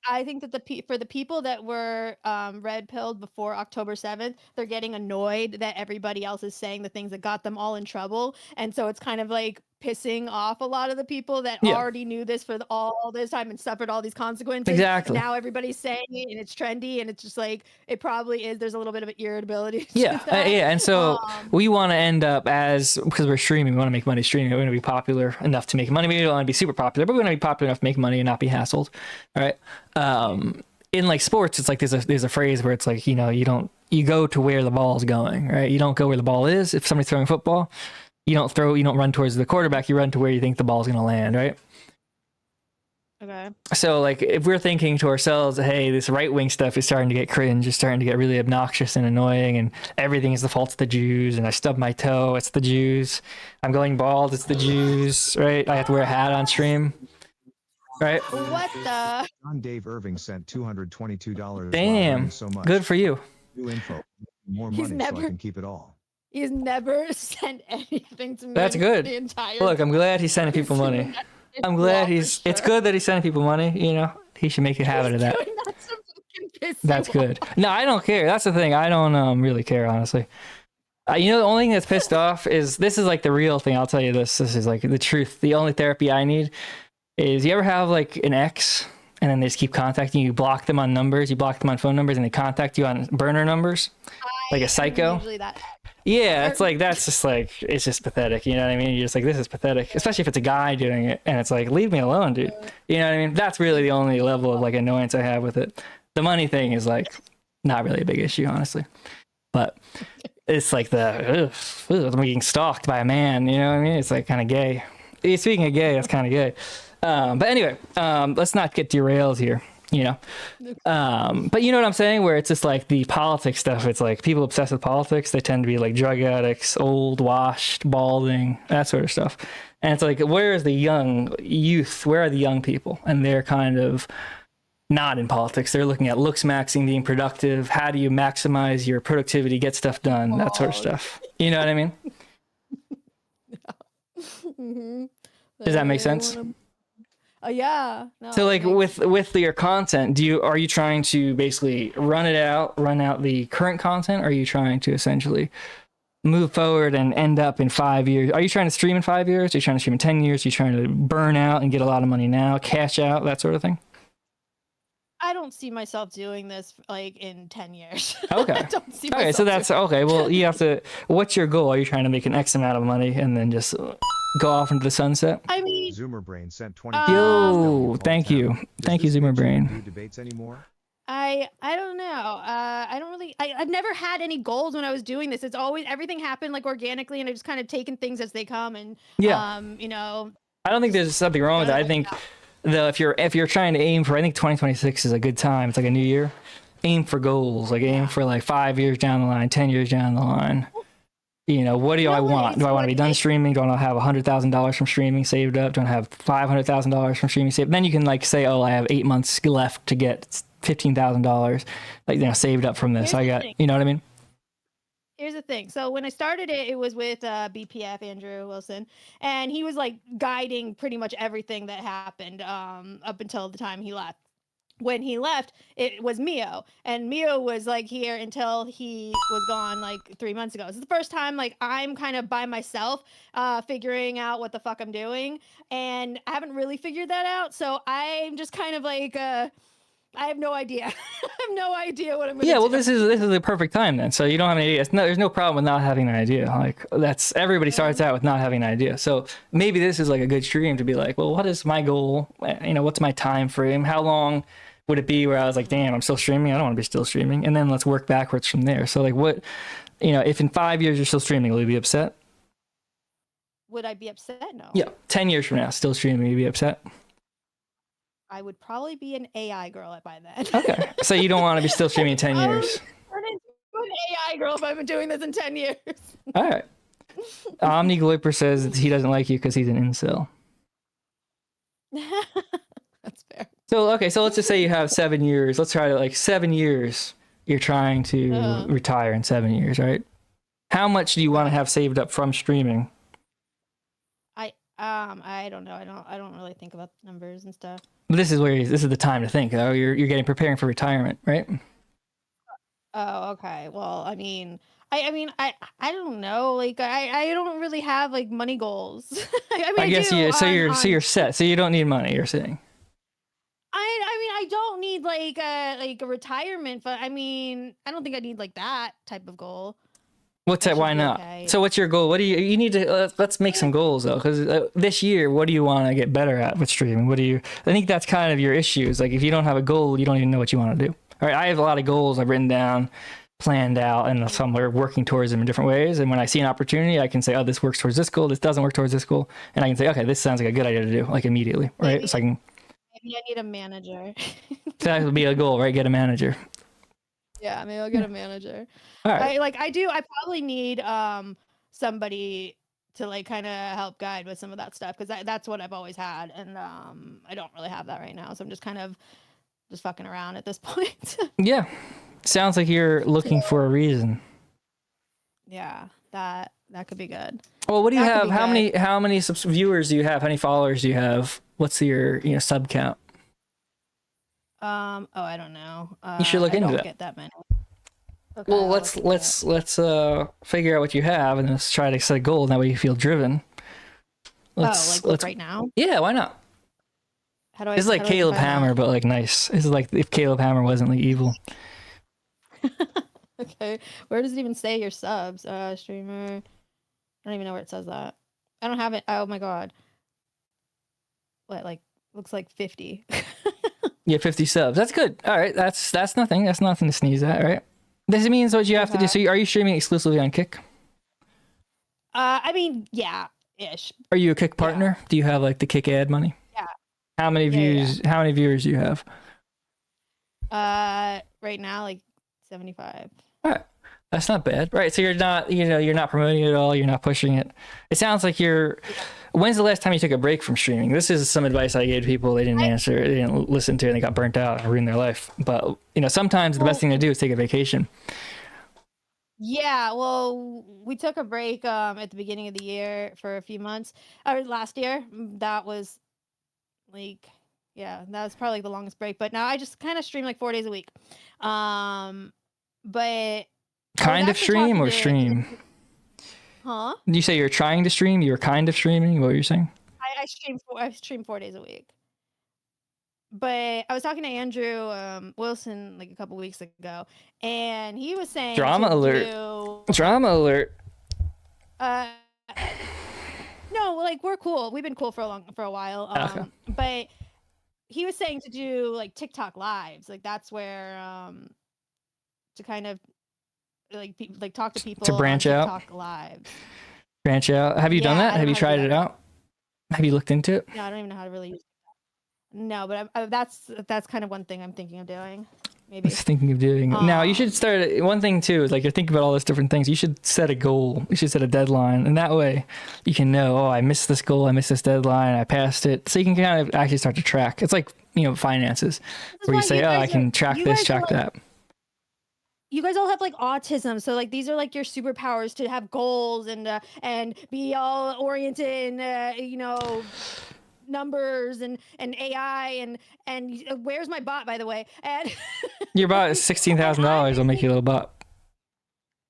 I think that for the people that were red pilled before October 7th, they're getting annoyed that everybody else is saying the things that got them all in trouble. And so it's kind of like pissing off a lot of the people that already knew this for all this time and suffered all these consequences. Exactly. Now everybody's saying it and it's trendy, and it's just like, it probably is. There's a little bit of irritability. And so we want to end up because we're streaming, we want to make money streaming. We want to be popular enough to make money. We don't want to be super popular, but we want to be popular enough to make money and not be hassled. All right. In like sports, it's like there's a phrase where it's like, you go to where the ball is going, right? You don't go where the ball is. If somebody's throwing football, you don't run towards the quarterback, you run to where you think the ball's going to land, right? Okay. So like if we're thinking to ourselves, hey, this right-wing stuff is starting to get cringe, it's starting to get really obnoxious and annoying, and everything is the fault of the Jews, and I stubbed my toe, it's the Jews. I'm going bald, it's the Jews, right? I have to wear a hat on stream. Right? What the? John Dave Irving sent $222. Damn. So much. Good for you. New info. More He's money so I can keep it all. He's never sent anything to me. That's good. The entire Look, I'm glad he's sending people money. I'm glad he's. it's good that he's sending people money, you know. He should make a habit of that. That's good. No, I don't care. That's the thing. I don't really care, honestly. You know, the only thing that's pissed off is this is like the real thing. I'll tell you this. This is like the truth. The only therapy I need is you ever have like an ex and then they just keep contacting you. You block them on numbers. You block them on phone numbers and they contact you on burner numbers like a psycho. Usually that. Yeah, it's like that's just like it's just pathetic. You know what I mean? You're just like this is pathetic, especially if it's a guy doing it and it's like leave me alone, dude. You know what I mean? That's really the only level of like annoyance I have with it. The money thing is like not really a big issue, honestly. But it's like I'm being stalked by a man. You know what I mean? It's like kind of gay. Speaking of gay, that's kind of gay. But anyway, let's not get derailed here. You know, but you know what I'm saying? Where it's just like the politics stuff. It's like people obsessed with politics. They tend to be like drug addicts, old, washed, balding, that sort of stuff. And it's like, where is the young youth? Where are the young people? And they're kind of not in politics. They're looking at looks maxing, being productive. How do you maximize your productivity, get stuff done, that sort of stuff. You know what I mean? Mm-hmm. Does that make sense? Yeah. No, So like with your content, are you trying to basically run out the current content? Or are you trying to essentially move forward and end up in 5 years? Are you trying to stream in 5 years? Are you trying to stream in 10 years? Are you trying to burn out and get a lot of money now, cash out, that sort of thing? I don't see myself doing this like in 10 years. Okay. I don't see Okay, so that's okay. Well, you have to. What's your goal? Are you trying to make an X amount of money and then just go off into the sunset? I mean, Zoomer Brain sent 20. Yo, thank you, Zoomer Brain. Do debates anymore? I don't know. I don't really. I've never had any goals when I was doing this. It's always everything happened like organically, and I just kind of taken things as they come. And you know. I don't think there's something wrong with that. I think though if you're trying to aim for, I think 2026 is a good time. It's like a new year. Aim for goals. Like aim for like 5 years down the line, 10 years down the line. You know, what do I want? Do I want to be done streaming? Do I want to have $100,000 from streaming saved up? Do I want to have $500,000 from streaming saved? Then you can like say, oh, I have 8 months left to get $15,000, like saved up from this. You know what I mean? Here's the thing. So when I started it was with BPF Andrew Wilson, and he was like guiding pretty much everything that happened up until the time he left. When he left, it was Mio, and Mio was like here until he was gone like 3 months ago. This is the first time like I'm kind of by myself figuring out what the fuck I'm doing, and I haven't really figured that out. So I'm just kind of like I have no idea. I have no idea what I'm going to do. Yeah, well, this is the perfect time then. So you don't have an idea. There's no problem with not having an idea. Like everybody starts out with not having an idea. So maybe this is like a good stream to be like, well, what is my goal? You know, what's my time frame? How long would it be where I was like, damn, I'm still streaming. I don't want to be still streaming. And then let's work backwards from there. So like what, you know, if in 5 years you're still streaming, will you be upset? Would I be upset? No. Yeah. 10 years from now, still streaming, will you be upset? I would probably be an AI girl by then. Okay. So you don't want to be still streaming in 10 years. Turn into an AI girl if I've been doing this in 10 years. All right. Omni Gloiper says he doesn't like you because he's an incel. That's fair. So, okay. So let's just say you have 7 years. Let's try to like 7 years. You're trying to retire in 7 years, right? How much do you want to have saved up from streaming? I don't know. I don't really think about numbers and stuff. But this is the time to think, though. You're preparing for retirement, right? Oh, okay. Well, I mean, I don't know. Like, I don't really have like money goals. I guess you're set. So you don't need money. You're saying. I mean, I don't need like a retirement, but I mean, I don't think I need like that type of goal. What's that? Why not? Okay. So what's your goal? What do you need to, let's make some goals though. Cause this year, what do you want to get better at with streaming? I think that's kind of your issues. Like if you don't have a goal, you don't even know what you want to do. All right. I have a lot of goals I've written down, planned out, and some are working towards them in different ways. And when I see an opportunity, I can say, oh, this works towards this goal. This doesn't work towards this goal. And I can say, okay, this sounds like a good idea to do, like immediately. Right. Maybe, so I can. Maybe I need a manager. That would be a goal, right? Get a manager. Yeah, maybe I'll get a manager. All right. I probably need somebody to like kind of help guide with some of that stuff because that's what I've always had, and I don't really have that right now. So I'm just kind of just fucking around at this point. Yeah, sounds like you're looking for a reason. Yeah, that could be good. Well, what do you That could have? be How many viewers do you have? How many followers do you have? What's your sub count? Oh, I don't know. You should look I into don't that. get that many. Okay, Well, I'll let's look into it. figure out what you have and let's try to set a goal. And that way you feel driven. Like look right now. Yeah, why not? How do I? It's like how do I Caleb define that? Hammer, but like nice. It's like if Caleb Hammer wasn't like evil. Okay, where does it even say your subs? Streamer. I don't even know where it says that. I don't have it. Oh my god. What, like, looks like 50. Yeah, 50 subs. That's good. All right, that's nothing. That's nothing to sneeze at, right? This means what you have to do. So, are you streaming exclusively on Kick? I mean, yeah, ish. Are you a Kick partner? Do you have like the Kick ad money? Yeah. How many views? How many viewers do you have? Right now, like 75. All right. That's not bad. Right. So you're not, you're not promoting it at all. You're not pushing it. It sounds like when's the last time you took a break from streaming? This is some advice I gave to people. They didn't answer. They didn't listen to it. And they got burnt out and ruined their life. But, sometimes the best thing to do is take a vacation. Yeah, well, we took a break at the beginning of the year for a few months. Or last year. That was like, yeah, that was probably the longest break. But now I just kind of stream like 4 days a week. But Kind of stream or stream? Huh? Did you say you're trying to stream? You were kind of streaming? What were you saying? I stream 4 days a week. But I was talking to Andrew Wilson like a couple weeks ago, and he was saying Drama alert. Drama alert. No, like we're cool. We've been cool for a while. Okay. But he was saying to do like TikTok lives. Like that's where to kind of like talk to people To branch on out? TikTok lives. Branch out. Have you done Yeah, that? I Have don't you know how to tried do it that. out? Have you looked into it? No, I don't even know how to really use it. No, but that's kind of one thing I'm thinking of doing. Maybe. Just thinking of doing. Now, you should start. One thing too is like you're thinking about all those different things. You should set a goal. You should set a deadline, and that way you can know. Oh, I missed this goal. I missed this deadline. I passed it. So you can kind of actually start to track. It's like finances, where you say, "Oh, I can track this, track that." You guys all have like autism, so like these are like your superpowers to have goals and be all oriented in numbers and AI and where's my bot, by the way? And Your bot is $16,000. I'll make you a little bot.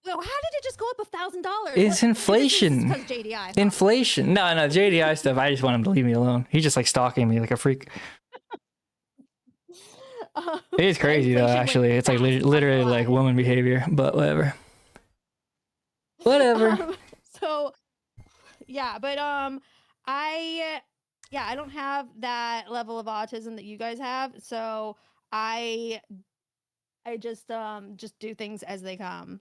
well, how did it just go up $1,000? It's inflation. Because JDI. Inflation. No, JDI stuff. I just want him to leave me alone. He's just like stalking me like a freak. It is crazy though. Actually, it's like literally like woman behavior, but whatever. So, yeah, but I don't have that level of autism that you guys have, so I just do things as they come.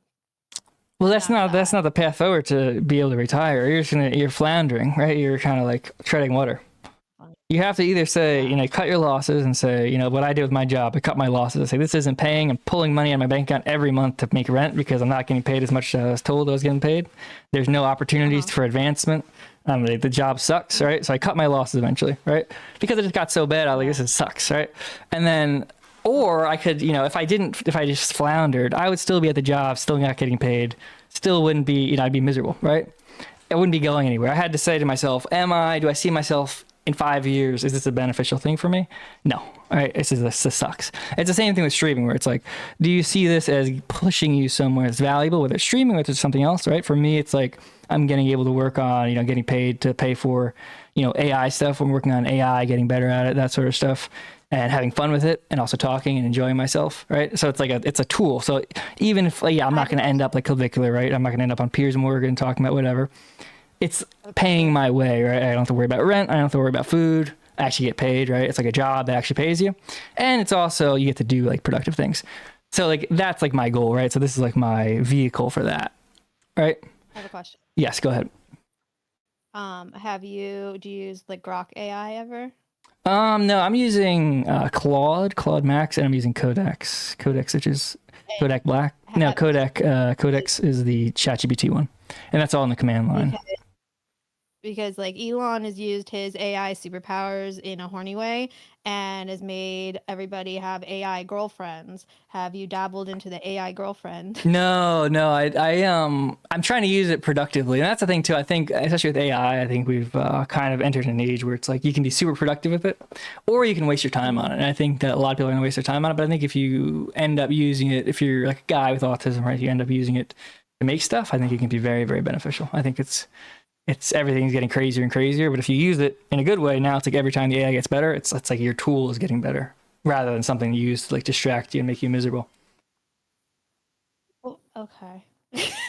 Well, that's not the path forward to be able to retire. You're floundering, right? You're kind of like treading water. You have to either say, cut your losses and say, what I did with my job, I cut my losses. I say, this isn't paying. I'm pulling money out of my bank account every month to make rent because I'm not getting paid as much as I was told I was getting paid. There's no opportunities for advancement. The job sucks, right? So I cut my losses eventually, right? Because it just got so bad, I was like, this sucks, right? And then, or I could, if I just floundered, I would still be at the job, still not getting paid, still wouldn't be, I'd be miserable, right? I wouldn't be going anywhere. I had to say to myself, do I see myself in 5 years? Is this a beneficial thing for me? No. All right. This sucks. It's the same thing with streaming where it's like, do you see this as pushing you somewhere that's valuable, whether it's streaming, whether it's something else, right? For me, it's like, I'm getting able to work on, getting paid to pay for, AI stuff. I'm working on AI, getting better at it, that sort of stuff, and having fun with it, and also talking and enjoying myself, right? So it's like it's a tool. So even if, I'm not going to end up like clavicular, right? I'm not going to end up on Piers Morgan talking about whatever. It's paying my way, right? I don't have to worry about rent. I don't have to worry about food. I actually get paid, right? It's like a job that actually pays you. And it's also, you get to do like productive things. So like, that's like my goal, right? So this is like my vehicle for that, right? I have a question. Yes, go ahead. Do you use like Grok AI ever? No, I'm using Claude Max, and I'm using Codex, which is Kodak Black. No, Codex is the ChatGPT one. And that's all in the command line. because like Elon has used his AI superpowers in a horny way and has made everybody have AI girlfriends. Have you dabbled into the AI girlfriend? No, I'm trying to use it productively, and that's the thing too. I think, especially with AI, I think we've kind of entered an age where it's like you can be super productive with it, or you can waste your time on it. And I think that a lot of people are going to waste their time on it. But I think if you end up using it, if you're like a guy with autism, right, you end up using it to make stuff. I think it can be very, very beneficial. I think it's everything's getting crazier and crazier. But if you use it in a good way, now it's like every time the AI gets better, it's like your tool is getting better rather than something you use to like distract you and make you miserable. Oh, okay.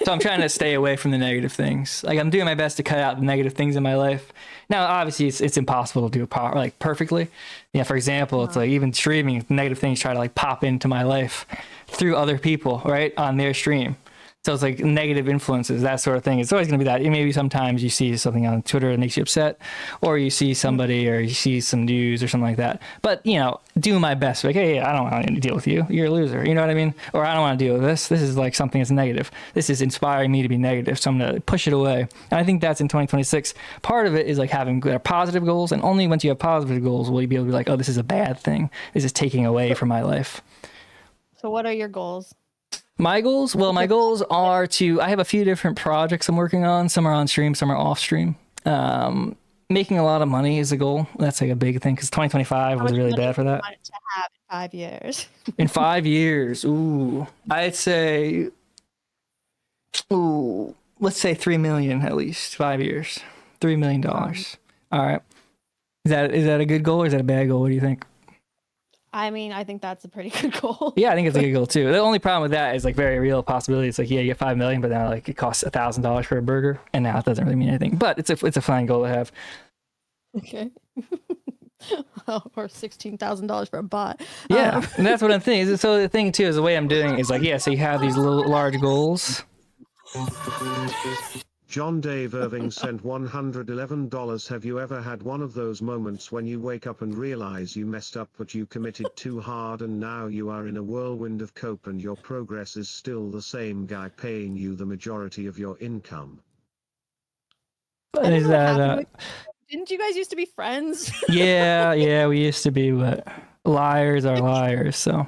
So I'm trying to stay away from the negative things. Like I'm doing my best to cut out the negative things in my life. Now, obviously, it's impossible to do it like perfectly. Yeah, for example, it's like even streaming, negative things try to like pop into my life through other people, right, on their stream. So it's like negative influences, that sort of thing. It's always going to be that. Maybe sometimes you see something on Twitter that makes you upset, or you see somebody, or you see some news or something like that. But, you know, do my best. Like, hey, I don't want to deal with you. You're a loser. You know what I mean? Or I don't want to deal with this. This is like something that's negative. This is inspiring me to be negative. So I'm going to push it away. And I think that's in 2026. Part of it is like having positive goals. And only once you have positive goals will you be able to be like, oh, this is a bad thing. This is taking away from my life. So what are your goals? My goals? Well, my goals are I have a few different projects I'm working on. Some are on stream, some are off stream. Making a lot of money is a goal. That's like a big thing because 2025 was really bad for that. Want it to have in 5 years. In 5 years, I'd say, let's say 3 million at least. 5 years, $3 million. All right. Is that a good goal or is that a bad goal? What do you think? I mean, I think that's a pretty good goal. Yeah, I think it's a good goal too. The only problem with that is like very real possibility. It's like, yeah, you get 5 million, but now like it costs $1,000 for a burger, and now it doesn't really mean anything. But it's a fine goal to have. Okay. Or $16,000 for a bot. Yeah, and that's what I'm thinking. So the thing too is the way I'm doing is like, yeah, so you have these little large goals. John Dave Irving sent $111. Have you ever had one of those moments when you wake up and realize you messed up but you committed too hard and now you are in a whirlwind of cope and your progress is still the same guy paying you the majority of your income? I don't Is know what happened that with- Didn't you guys used to be friends? yeah, we used to be, but liars are liars. So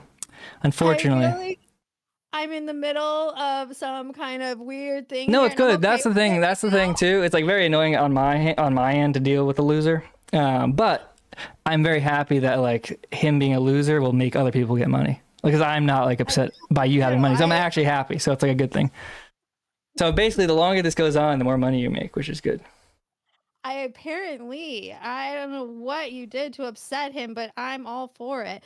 unfortunately. I feel like I'm in the middle of some kind of weird thing. No, here, it's and I'm good. okay That's the with thing. it That's the now. thing too. It's like very annoying on my end to deal with a loser. But I'm very happy that like him being a loser will make other people get money because I'm not like upset by you having money. So I'm actually happy. So it's like a good thing. So basically, the longer this goes on, the more money you make, which is good. I don't know what you did to upset him, but I'm all for it.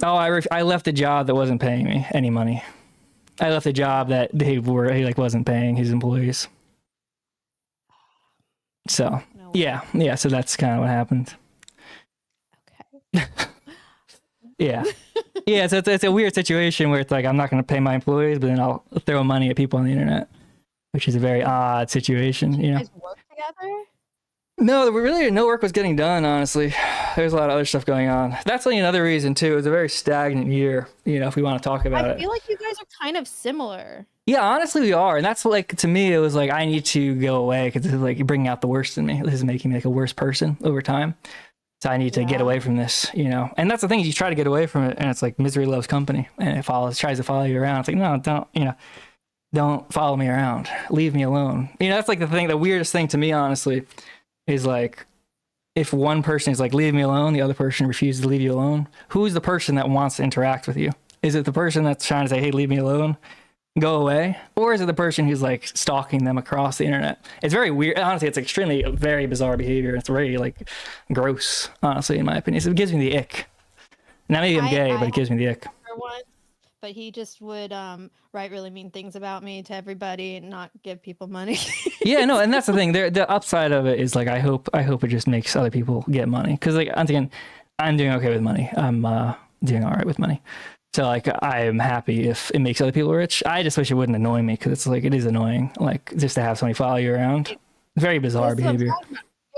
Oh, I left a job that wasn't paying me any money. I left a job that he like wasn't paying his employees. So No way. yeah. So that's kind of what happened. Okay. Yeah. Yeah. So it's a weird situation where it's like I'm not going to pay my employees, but then I'll throw money at people on the internet, which is a very odd situation. You know. guys work together? No, really no work was getting done, honestly. There's a lot of other stuff going on. That's like another reason too. It was a very stagnant year, you know, if we want to talk about it. I feel like you guys are kind of similar. Yeah, honestly we are. And that's like, to me, it was like, I need to go away because this is like bringing out the worst in me. This is making me like a worse person over time. So I need to get away from this, you know. And that's the thing, you try to get away from it and it's like misery loves company. And it tries to follow you around. It's like, no, don't follow me around. Leave me alone. You know, that's like the weirdest thing to me, honestly, is like, if one person is like, leave me alone, the other person refuses to leave you alone, who's the person that wants to interact with you? Is it the person that's trying to say, hey, leave me alone, go away? Or is it the person who's like stalking them across the internet? It's very weird. Honestly, it's extremely very bizarre behavior. It's very like gross, honestly, in my opinion. So it gives me the ick. Now maybe I'm gay, but it gives me the ick. But he just would write really mean things about me to everybody and not give people money. Yeah, no, and that's the thing. The upside of it is like I hope it just makes other people get money because like once again, I'm doing okay with money. I'm doing all right with money. So like I am happy if it makes other people rich. I just wish it wouldn't annoy me because it's like it is annoying like just to have somebody follow you around. Very bizarre behavior.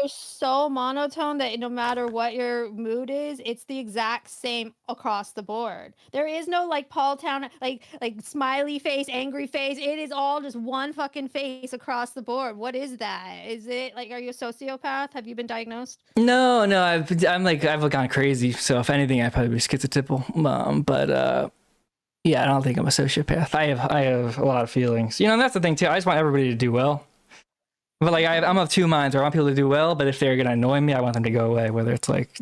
are so monotone that no matter what your mood is, it's the exact same across the board. There is no like Paul Town, like smiley face, angry face. It is all just one fucking face across the board. What is that? Is it like, are you a sociopath? Have you been diagnosed? No, I've gone crazy. So if anything, I'd probably be schizotypal. But yeah, I don't think I'm a sociopath. I have a lot of feelings. You know, and that's the thing too. I just want everybody to do well. But like I'm of two minds. I want people to do well, but if they're gonna annoy me, I want them to go away, whether it's like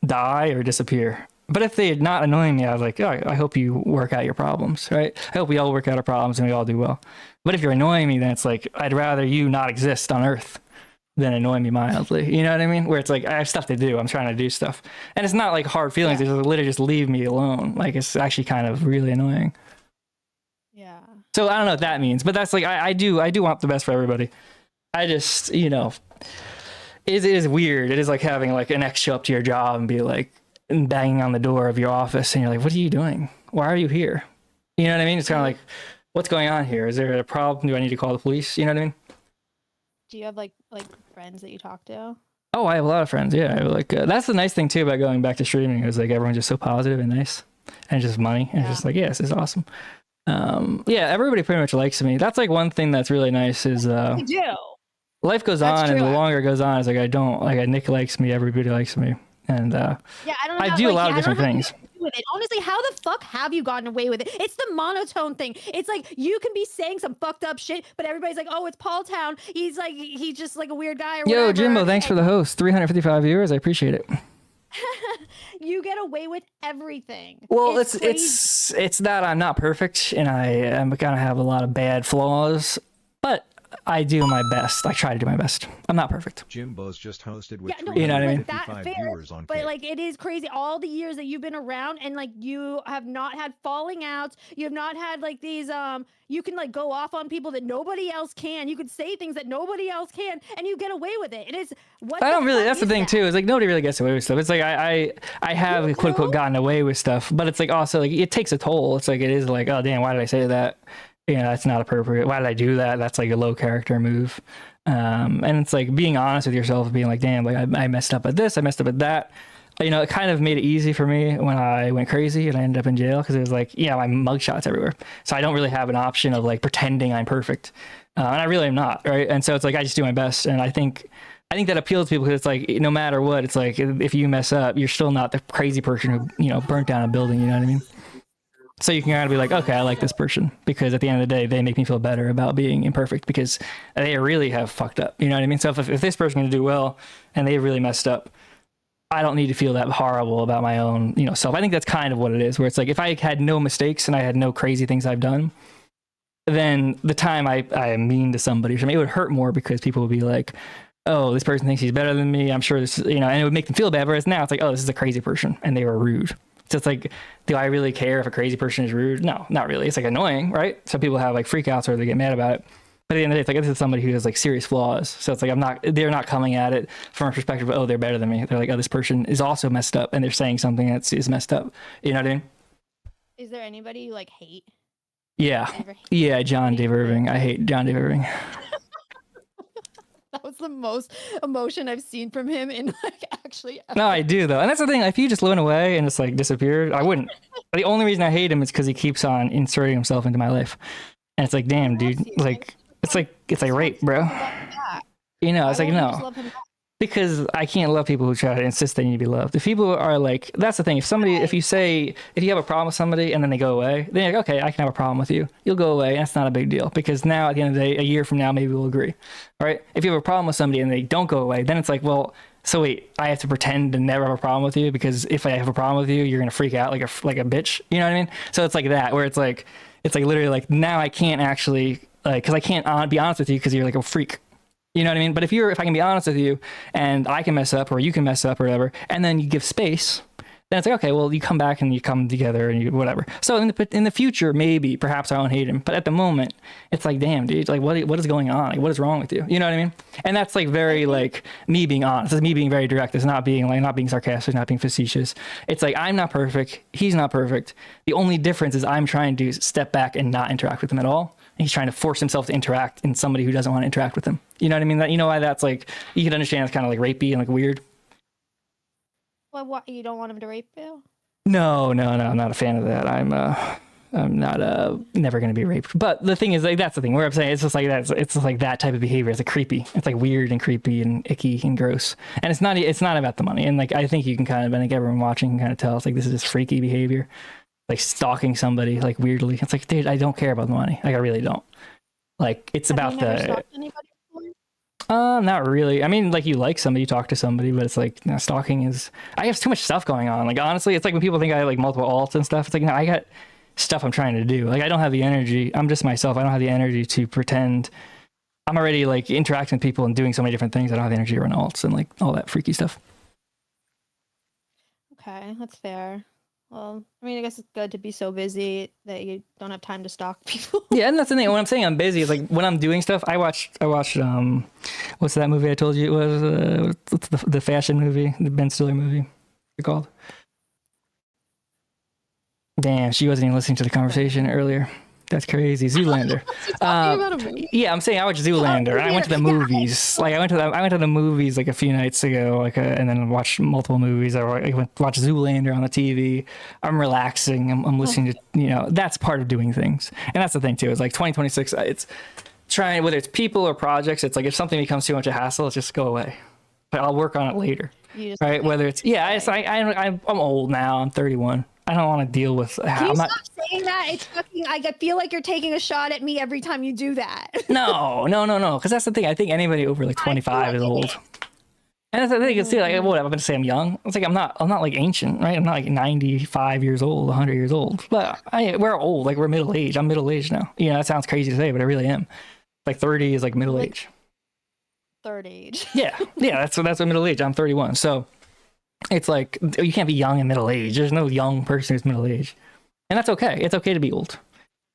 die or disappear. But if they're not annoying me, I was like, oh, I hope you work out your problems, right? I hope we all work out our problems and we all do well. But if you're annoying me, then it's like I'd rather you not exist on Earth than annoy me mildly. You know what I mean? Where it's like I have stuff to do. I'm trying to do stuff, and it's not like hard feelings. It's literally just leave me alone. Like it's actually kind of really annoying. Yeah. So I don't know what that means, but that's like I do want the best for everybody. I just, you know, it is weird. It is like having like an ex show up to your job and be like banging on the door of your office and you're like, what are you doing? Why are you here? You know what I mean? It's kind of like, what's going on here? Is there a problem? Do I need to call the police? You know what I mean? Do you have like friends that you talk to? Oh, I have a lot of friends. Yeah. I have like, that's the nice thing too about going back to streaming is like everyone's just so positive and nice and just money. And it's just like, yeah, this is awesome. Yeah, everybody pretty much likes me. That's like one thing that's really nice is, I do. life goes That's on, true. and the longer it goes on, it's like Nick likes me, everybody likes me, and Yeah, I don't know. I do a lot of I don't different know how you things. get away with it. Honestly, how the fuck have you gotten away with it? It's the monotone thing. It's like you can be saying some fucked up shit, but everybody's like, "Oh, it's Paul Town. He's just like a weird guy or whatever." Yo, Jimbo, thanks for the host. 355 viewers, I appreciate it. You get away with everything. Well, crazy. it's that I'm not perfect, and I am gonna have a lot of bad flaws, but I do my best. I try to do my best. I'm not perfect. Jimbo's just hosted with You know what I mean? 355 viewers on But Kick. like it is crazy all the years that you've been around and like you have not had falling outs. You have not had like these you can like go off on people that nobody else can. You could say things that nobody else can and you get away with it. It is what I the don't really. fuck That's the is thing that? too. Is like nobody really gets away with stuff. It's like I have quote unquote gotten away with stuff, but it's like also like it takes a toll. It's like it is like, oh damn, why did I say that? Yeah, that's not appropriate. Why did I do that? That's like a low character move. And it's like being honest with yourself, being like, damn, like I messed up at this, I messed up at that. You know, it kind of made it easy for me when I went crazy and I ended up in jail because it was like, yeah, my mugshots everywhere. So I don't really have an option of like pretending I'm perfect. And I really am not, right? And so it's like I just do my best. And I think that appeals to people because it's like no matter what, it's like if you mess up, you're still not the crazy person who, you know, burnt down a building, you know what I mean? So you can kind of be like, okay, I like this person because at the end of the day, they make me feel better about being imperfect because they really have fucked up. You know what I mean? So if this person can do well and they really messed up, I don't need to feel that horrible about my own, you know, self. I think that's kind of what it is, where it's like if I had no mistakes and I had no crazy things I've done, then the time I am mean to somebody or something, it would hurt more because people would be like, oh, this person thinks he's better than me. I'm sure this, you know, and it would make them feel bad. Whereas now it's like, oh, this is a crazy person and they were rude. So it's like, do I really care if a crazy person is rude? No, not really. It's like annoying, right? Some people have like freakouts or they get mad about it. But at the end of the day, it's like this is somebody who has like serious flaws. So it's like they're not coming at it from a perspective of, oh, they're better than me. They're like, oh, this person is also messed up and they're saying something is messed up. You know what I mean? Is there anybody you like hate? Yeah. Ever hate? Yeah, John Dave Irving. I hate John Dave Irving. That was the most emotion I've seen from him in like actually ever. No, I do though. And that's the thing. If he just went away and just like disappeared, I wouldn't. The only reason I hate him is because he keeps on inserting himself into my life. And it's like, damn, dude, like it's like rape, bro. You know, it's like, no. Because I can't love people who try to insist they need to be loved. If people are like, that's the thing. If you have a problem with somebody and then they go away, then you're like, okay, I can have a problem with you. You'll go away. And that's not a big deal because now at the end of the day, a year from now, maybe we'll agree. All right. If you have a problem with somebody and they don't go away, then it's like, well, so wait, I have to pretend to never have a problem with you because if I have a problem with you, you're going to freak out like a bitch. You know what I mean? So it's like that, where it's like literally like now I can't actually like, cause I can't be honest with you because you're like a freak. You know what I mean? But if I can be honest with you and I can mess up or you can mess up or whatever, and then you give space, then it's like, okay, well, you come back and you come together and you whatever. So in the future, maybe, perhaps I won't hate him. But at the moment, it's like, damn, dude, like what is going on? Like, what is wrong with you? You know what I mean? And that's like very like me being honest. It's me being very direct. It's not being sarcastic, not being facetious. It's like, I'm not perfect. He's not perfect. The only difference is I'm trying to step back and not interact with him at all. He's trying to force himself to interact in somebody who doesn't want to interact with him. You know what I mean? That, you know why that's like, you can understand it's kind of like rapey and like weird. Well, what, you don't want him to rape you? No, I'm not a fan of that. I'm not never gonna be raped. But the thing is, like, that's the thing. Where I'm saying it's just like that. It's just like that type of behavior. It's like creepy. It's like weird and creepy and icky and gross. And it's not about the money. And like I think you can kind of, I think everyone watching can kind of tell it's like this is just freaky behavior, like stalking somebody like weirdly. It's like, dude, I don't care about the money. Like I really don't. Like it's Have about you never the. stalked anybody before? Not really. I mean, like you like somebody, you talk to somebody, but it's like, you know, stalking is. I have too much stuff going on. Like honestly, it's like when people think I have like multiple alts and stuff. It's like no, I got stuff I'm trying to do. Like I don't have the energy. I'm just myself. I don't have the energy to pretend. I'm already like interacting with people and doing so many different things. I don't have the energy to run alts and like all that freaky stuff. Okay, that's fair. Well, I mean, I guess it's good to be so busy that you don't have time to stalk people. Yeah, and that's the thing. When I'm saying I'm busy, it's like when I'm doing stuff. I watched what's that movie I told you it was? What's the fashion movie, the Ben Stiller movie? What's it called? Damn, she wasn't even listening to the conversation earlier. That's crazy. Zoolander. Talking about a movie. Yeah, I'm saying I watched Zoolander. I went to the movies. Like I went to the movies like a few nights ago. And then watched multiple movies. I watched Zoolander on the TV. I'm relaxing. I'm listening to, you know, that's part of doing things. And that's the thing too. It's like 2026. It's trying, whether it's people or projects. It's like if something becomes too much a hassle, it's just go away. But I'll work on it later. Right? Whether it's I'm old now. I'm 31. I don't want to deal with. Can you stop saying that? It's fucking. I feel like you're taking a shot at me every time you do that. No. Because that's the thing. I think anybody over like 25 is old. And that's the thing. It's like, what? I'm going to say I'm young. It's like I'm not like ancient, right? I'm not like 95 years old, 100 years old. But we're old. Like we're middle aged. I'm middle aged now. You know, that sounds crazy to say, but I really am. Like 30 is like middle age. Third age. Yeah. That's what middle age. I'm 31. So. It's like you can't be young and middle aged. There's no young person who's middle aged, and that's okay. It's okay to be old,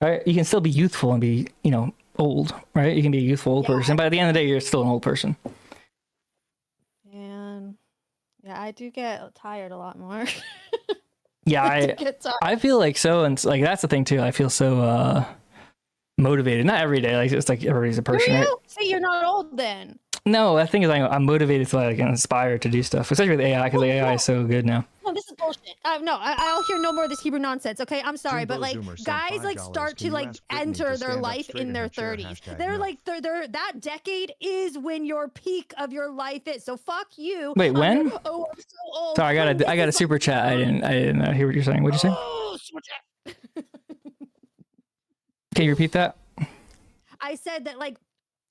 right? You can still be youthful and be, you know, old, right? You can be a youthful old person, but at the end of the day, you're still an old person. And yeah, I do get tired a lot more. Yeah, I feel like so, and like that's the thing too. I feel so motivated. Not every day. Like it's like everybody's a person. Right? See, you're not old then. No, the thing is, I'm motivated to like inspire to do stuff, especially with AI, because AI is so good now. No, this is bullshit. I'll hear no more of this Hebrew nonsense. Okay, I'm sorry, but like guys like start to like enter their life in their 30s. They're like they're that decade is when your peak of your life is. So fuck you. Wait, when? Oh, I'm so old. Sorry, I got a super chat. I didn't hear what you're saying. What'd you say? Oh, super chat. Can you repeat that? I said that like.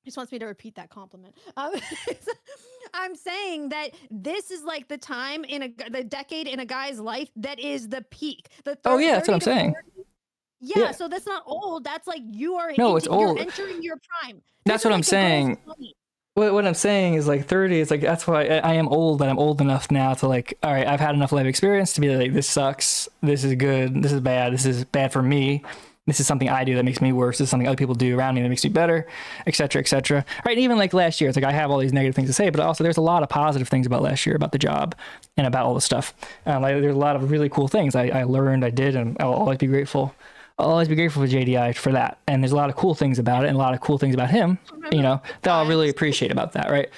He just wants me to repeat that compliment. I'm saying that this is like the time in the decade in a guy's life that is the peak. Oh yeah, that's what I'm saying. Yeah, so that's not old. That's like you are. No, it's old. You're entering your prime. That's what I'm saying. What I'm saying is like 30. It's like that's why I am old, but I'm old enough now to like, all right, I've had enough life experience to be like, this sucks. This is good. This is bad. This is bad for me. This is something I do that makes me worse. This is something other people do around me that makes me better, et cetera, et cetera. Right? Even like last year, it's like I have all these negative things to say, but also there's a lot of positive things about last year, about the job and about all the stuff. Like, there's a lot of really cool things I learned, I did, and I'll always be grateful. I'll always be grateful for JDI for that. And there's a lot of cool things about it and a lot of cool things about him, you know, that I'll really appreciate about that, right?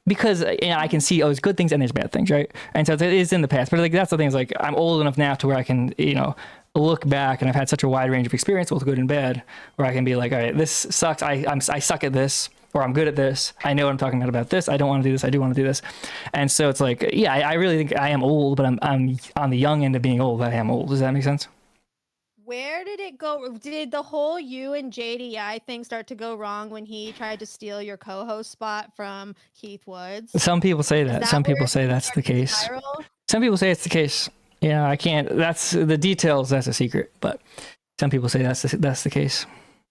Because you know, I can see, there's good things and there's bad things, right? And so it is in the past. But like that's the thing is like I'm old enough now to where I can, you know, look back and I've had such a wide range of experience, both good and bad, where I can be like, all right, this sucks. I suck at this, or I'm good at this. I know what I'm talking about this. I don't want to do this. I do want to do this. And so it's like, yeah, I really think I am old, but I'm on the young end of being old. I am old. Does that make sense? Where did it go? Did the whole you and JDI thing start to go wrong when he tried to steal your co-host spot from Keith Woods? Some people say that. Some people say that's the case. Some people say it's the case. Yeah, I can't. That's the details. That's a secret. But some people say that's the case.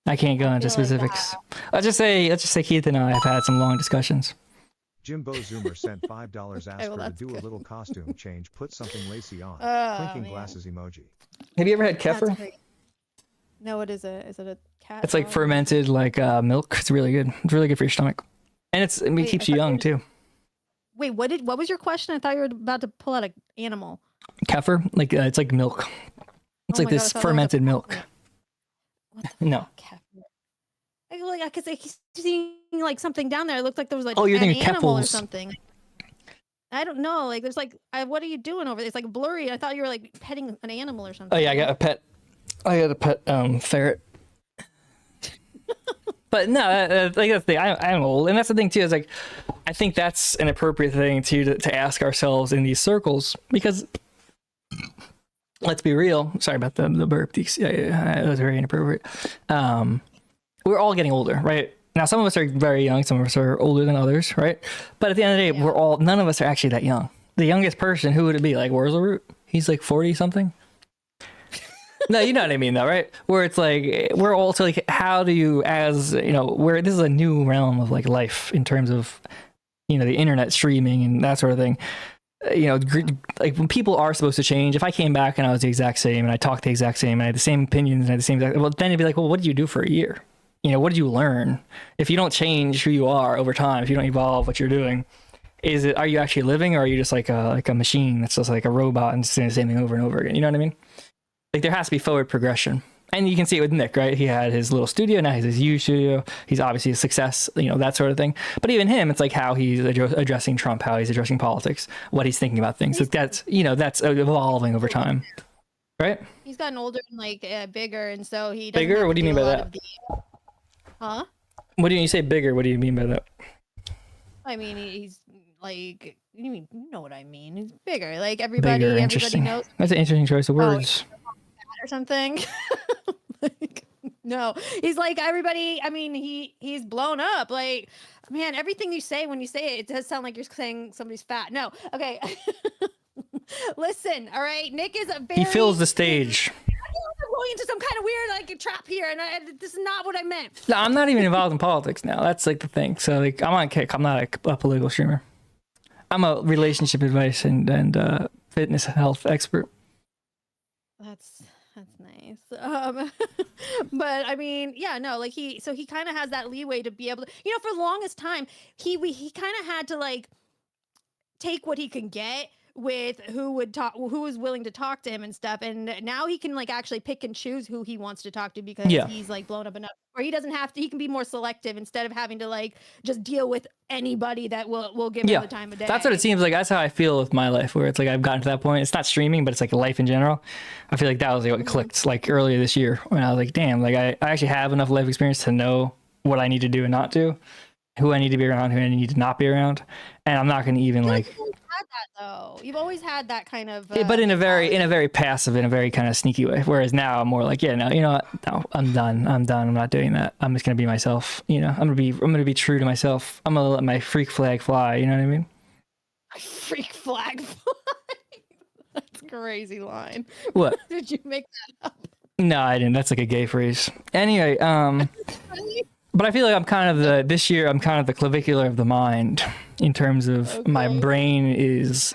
I can't go into specifics. Let's just say Keith and I have had some long discussions. Jimbo Zoomer sent $5. Asked her to do a little costume change. Put something lacy on. Clinking glasses emoji. Have you ever had kefir? No, what is it? Is it a cat? It's like fermented like milk. It's really good. It's really good for your stomach, and it keeps you young too. Wait, what was your question? I thought you were about to pull out an animal. Kefir, like it's like milk. It's like this fermented milk. What the no. Kefir? because I keep seeing like something down there. It looked like there was like Oh, you're an thinking animal or Keppels. something. I don't know. Like there's like, what are you doing over there? It's like blurry. I thought you were like petting an animal or something. Oh yeah, I got a pet ferret. But no, like that's the thing. I'm old, and that's the thing too. Is like, I think that's an appropriate thing to ask ourselves in these circles, because let's be real. Sorry about the burp. Yeah, it was very inappropriate. We're all getting older, right? Now, some of us are very young, some of us are older than others, right? But at the end of the day, none of us are actually that young. The youngest person, who would it be? Like Wurzelroot? He's like 40 something. No, you know what I mean, though, right? Where it's like, we're also like, how do you, as you know, where this is a new realm of like life in terms of, you know, the internet streaming and that sort of thing. You know, like when people are supposed to change, if I came back and I was the exact same and I talked the exact same and I had the same opinions and I had the same, well, then it'd be like, well, what did you do for a year? You know, what did you learn? If you don't change who you are over time, if you don't evolve what you're doing, are you actually living, or are you just like a machine that's just like a robot and just saying the same thing over and over again? You know what I mean? Like there has to be forward progression. And you can see it with Nick, right? He had his little studio, now he's his huge studio. He's obviously a success, you know, that sort of thing. But even him, it's like how he's addressing Trump, how he's addressing politics, what he's thinking about things. Like that's, you know, that's evolving over time, right? He's gotten older and like bigger, and so he doesn't bigger. have What to do you mean a by lot that? Huh? What do you say bigger? What do you mean by that? I mean, he's like, you know what I mean? He's bigger. Like everybody knows. That's an interesting choice of words. Or something. Like, no, he's like everybody. I mean, he's blown up. Like, man, everything you say when you say it, it does sound like you're saying somebody's fat. No, okay. Listen, all right. Nick is a very. He fills the stage. I'm going into some kind of weird like trap here, and this is not what I meant. No, I'm not even involved in politics now. That's like the thing. So like, I'm on Kick. I'm not a political streamer. I'm a relationship advice and fitness health expert. That's nice. But I mean, yeah, no, like he kind of has that leeway to be able to, you know, for the longest time, he kind of had to like take what he can get with who was willing to talk to him and stuff, and now he can like actually pick and choose who he wants to talk to, because he's like blown up enough, or he doesn't have to. He can be more selective instead of having to like just deal with anybody that will give him the time of day. That's what it seems like. That's how I feel with my life, where it's like I've gotten to that point. It's not streaming, but it's like life in general. I feel like that was like what clicked like earlier this year, when I was like, damn, like I actually have enough life experience to know what I need to do and not do, who I need to be around, who I need to not be around, and I'm not going to even like. That though, you've always had that kind of but in a very passive, in a very kind of sneaky way, whereas now I'm more like, yeah, no, you know what, no, I'm done, I'm not doing that. I'm just gonna be myself, you know. I'm gonna be true to myself. I'm gonna let my freak flag fly, you know what I mean? Freak flag fly. That's a crazy line. What? Did you make that up? No, I didn't. That's like a gay phrase. Anyway, but I feel like this year I'm kind of the clavicular of the mind, in terms of my brain is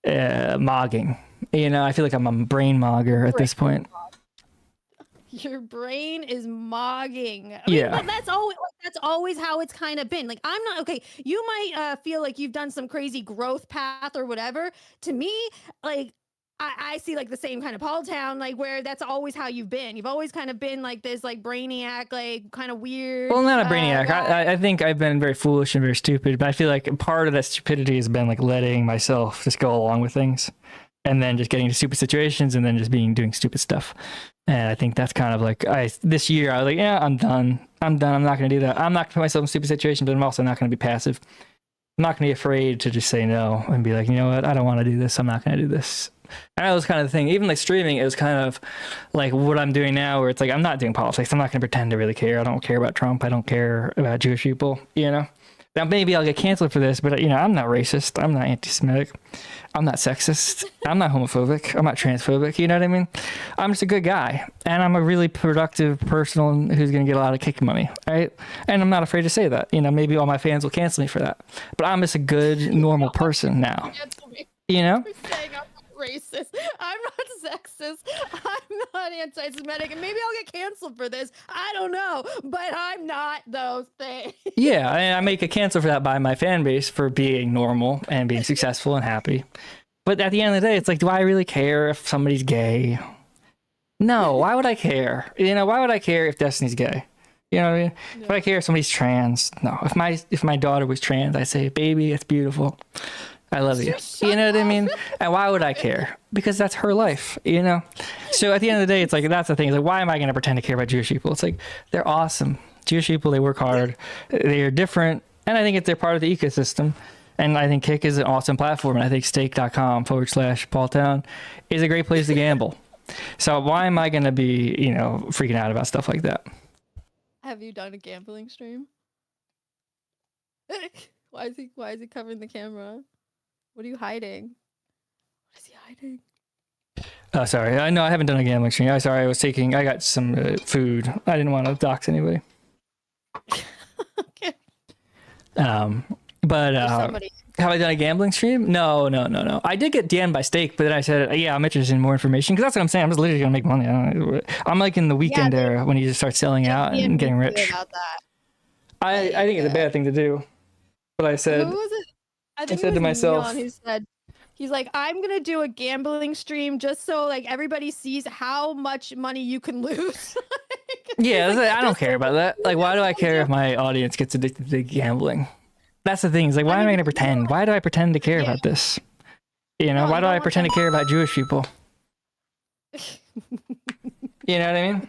mogging. You know, I feel like I'm a brain mogger at this point. Your brain is mogging. I mean, but that's always how it's kind of been. Like, I'm not okay. You might feel like you've done some crazy growth path or whatever. To me, like, I see like the same kind of Paul Town, like where that's always how you've been. You've always kind of been like this, like brainiac, like kind of weird. Well, not a brainiac. I think I've been very foolish and very stupid, but I feel like part of that stupidity has been like letting myself just go along with things, and then just getting into stupid situations, and then just doing stupid stuff. And I think that's kind of like this year I was like, yeah, I'm done. I'm not going to do that. I'm not going to put myself in stupid situations, but I'm also not going to be passive. I'm not going to be afraid to just say no and be like, you know what, I don't want to do this. I'm not going to do this. And that was kind of the thing. Even like streaming, it was kind of like what I'm doing now, where it's like, I'm not doing politics. I'm not going to pretend to really care. I don't care about Trump. I don't care about Jewish people, you know? Now, maybe I'll get canceled for this, but, you know, I'm not racist. I'm not anti-Semitic. I'm not sexist. I'm not homophobic. I'm not transphobic. You know what I mean? I'm just a good guy. And I'm a really productive person who's going to get a lot of kick money, right? And I'm not afraid to say that. You know, maybe all my fans will cancel me for that. But I'm just a good, normal person now. You know? Racist. I'm not sexist. I'm not anti-Semitic, and maybe I'll get canceled for this. I don't know, but I'm not those things. Yeah, I may get canceled for that by my fan base for being normal and being successful and happy. But at the end of the day, it's like, do I really care if somebody's gay? No, why would I care? You know, why would I care if Destiny's gay? You know what I mean? If I care if somebody's trans, no. If my daughter was trans, I say, baby, it's beautiful. I love you. You know what I mean? And why would I care? Because that's her life, you know? So at the end of the day, it's like, that's the thing. It's like, why am I going to pretend to care about Jewish people? It's like, they're awesome. Jewish people, they work hard. They are different. And I think they're part of the ecosystem. And I think Kick is an awesome platform. And I think stake.com/Paul Town is a great place to gamble. So why am I going to be, you know, freaking out about stuff like that? Have you done a gambling stream? Why is he covering the camera? What are you hiding? What is he hiding? Oh, sorry. No, I haven't done a gambling stream. I got some food. I didn't want to dox anybody. Okay. But have I done a gambling stream? No. I did get DM'd by Stake, but then I said, yeah, I'm interested in more information, because that's what I'm saying. I'm just literally gonna make money. I'm like in the weekend era when you just start selling out and getting rich. About that. I think it's a bad thing to do. But I said, who was it? I think said to myself, Neon who said, he's like, I'm gonna do a gambling stream just so like everybody sees how much money you can lose. yeah, like, I don't care about that. Like, why do I care if my audience gets addicted to gambling? That's the thing. It's like, why am I gonna pretend? Why do I pretend to care about this? You know, why do I pretend to care about Jewish people? You know what I mean?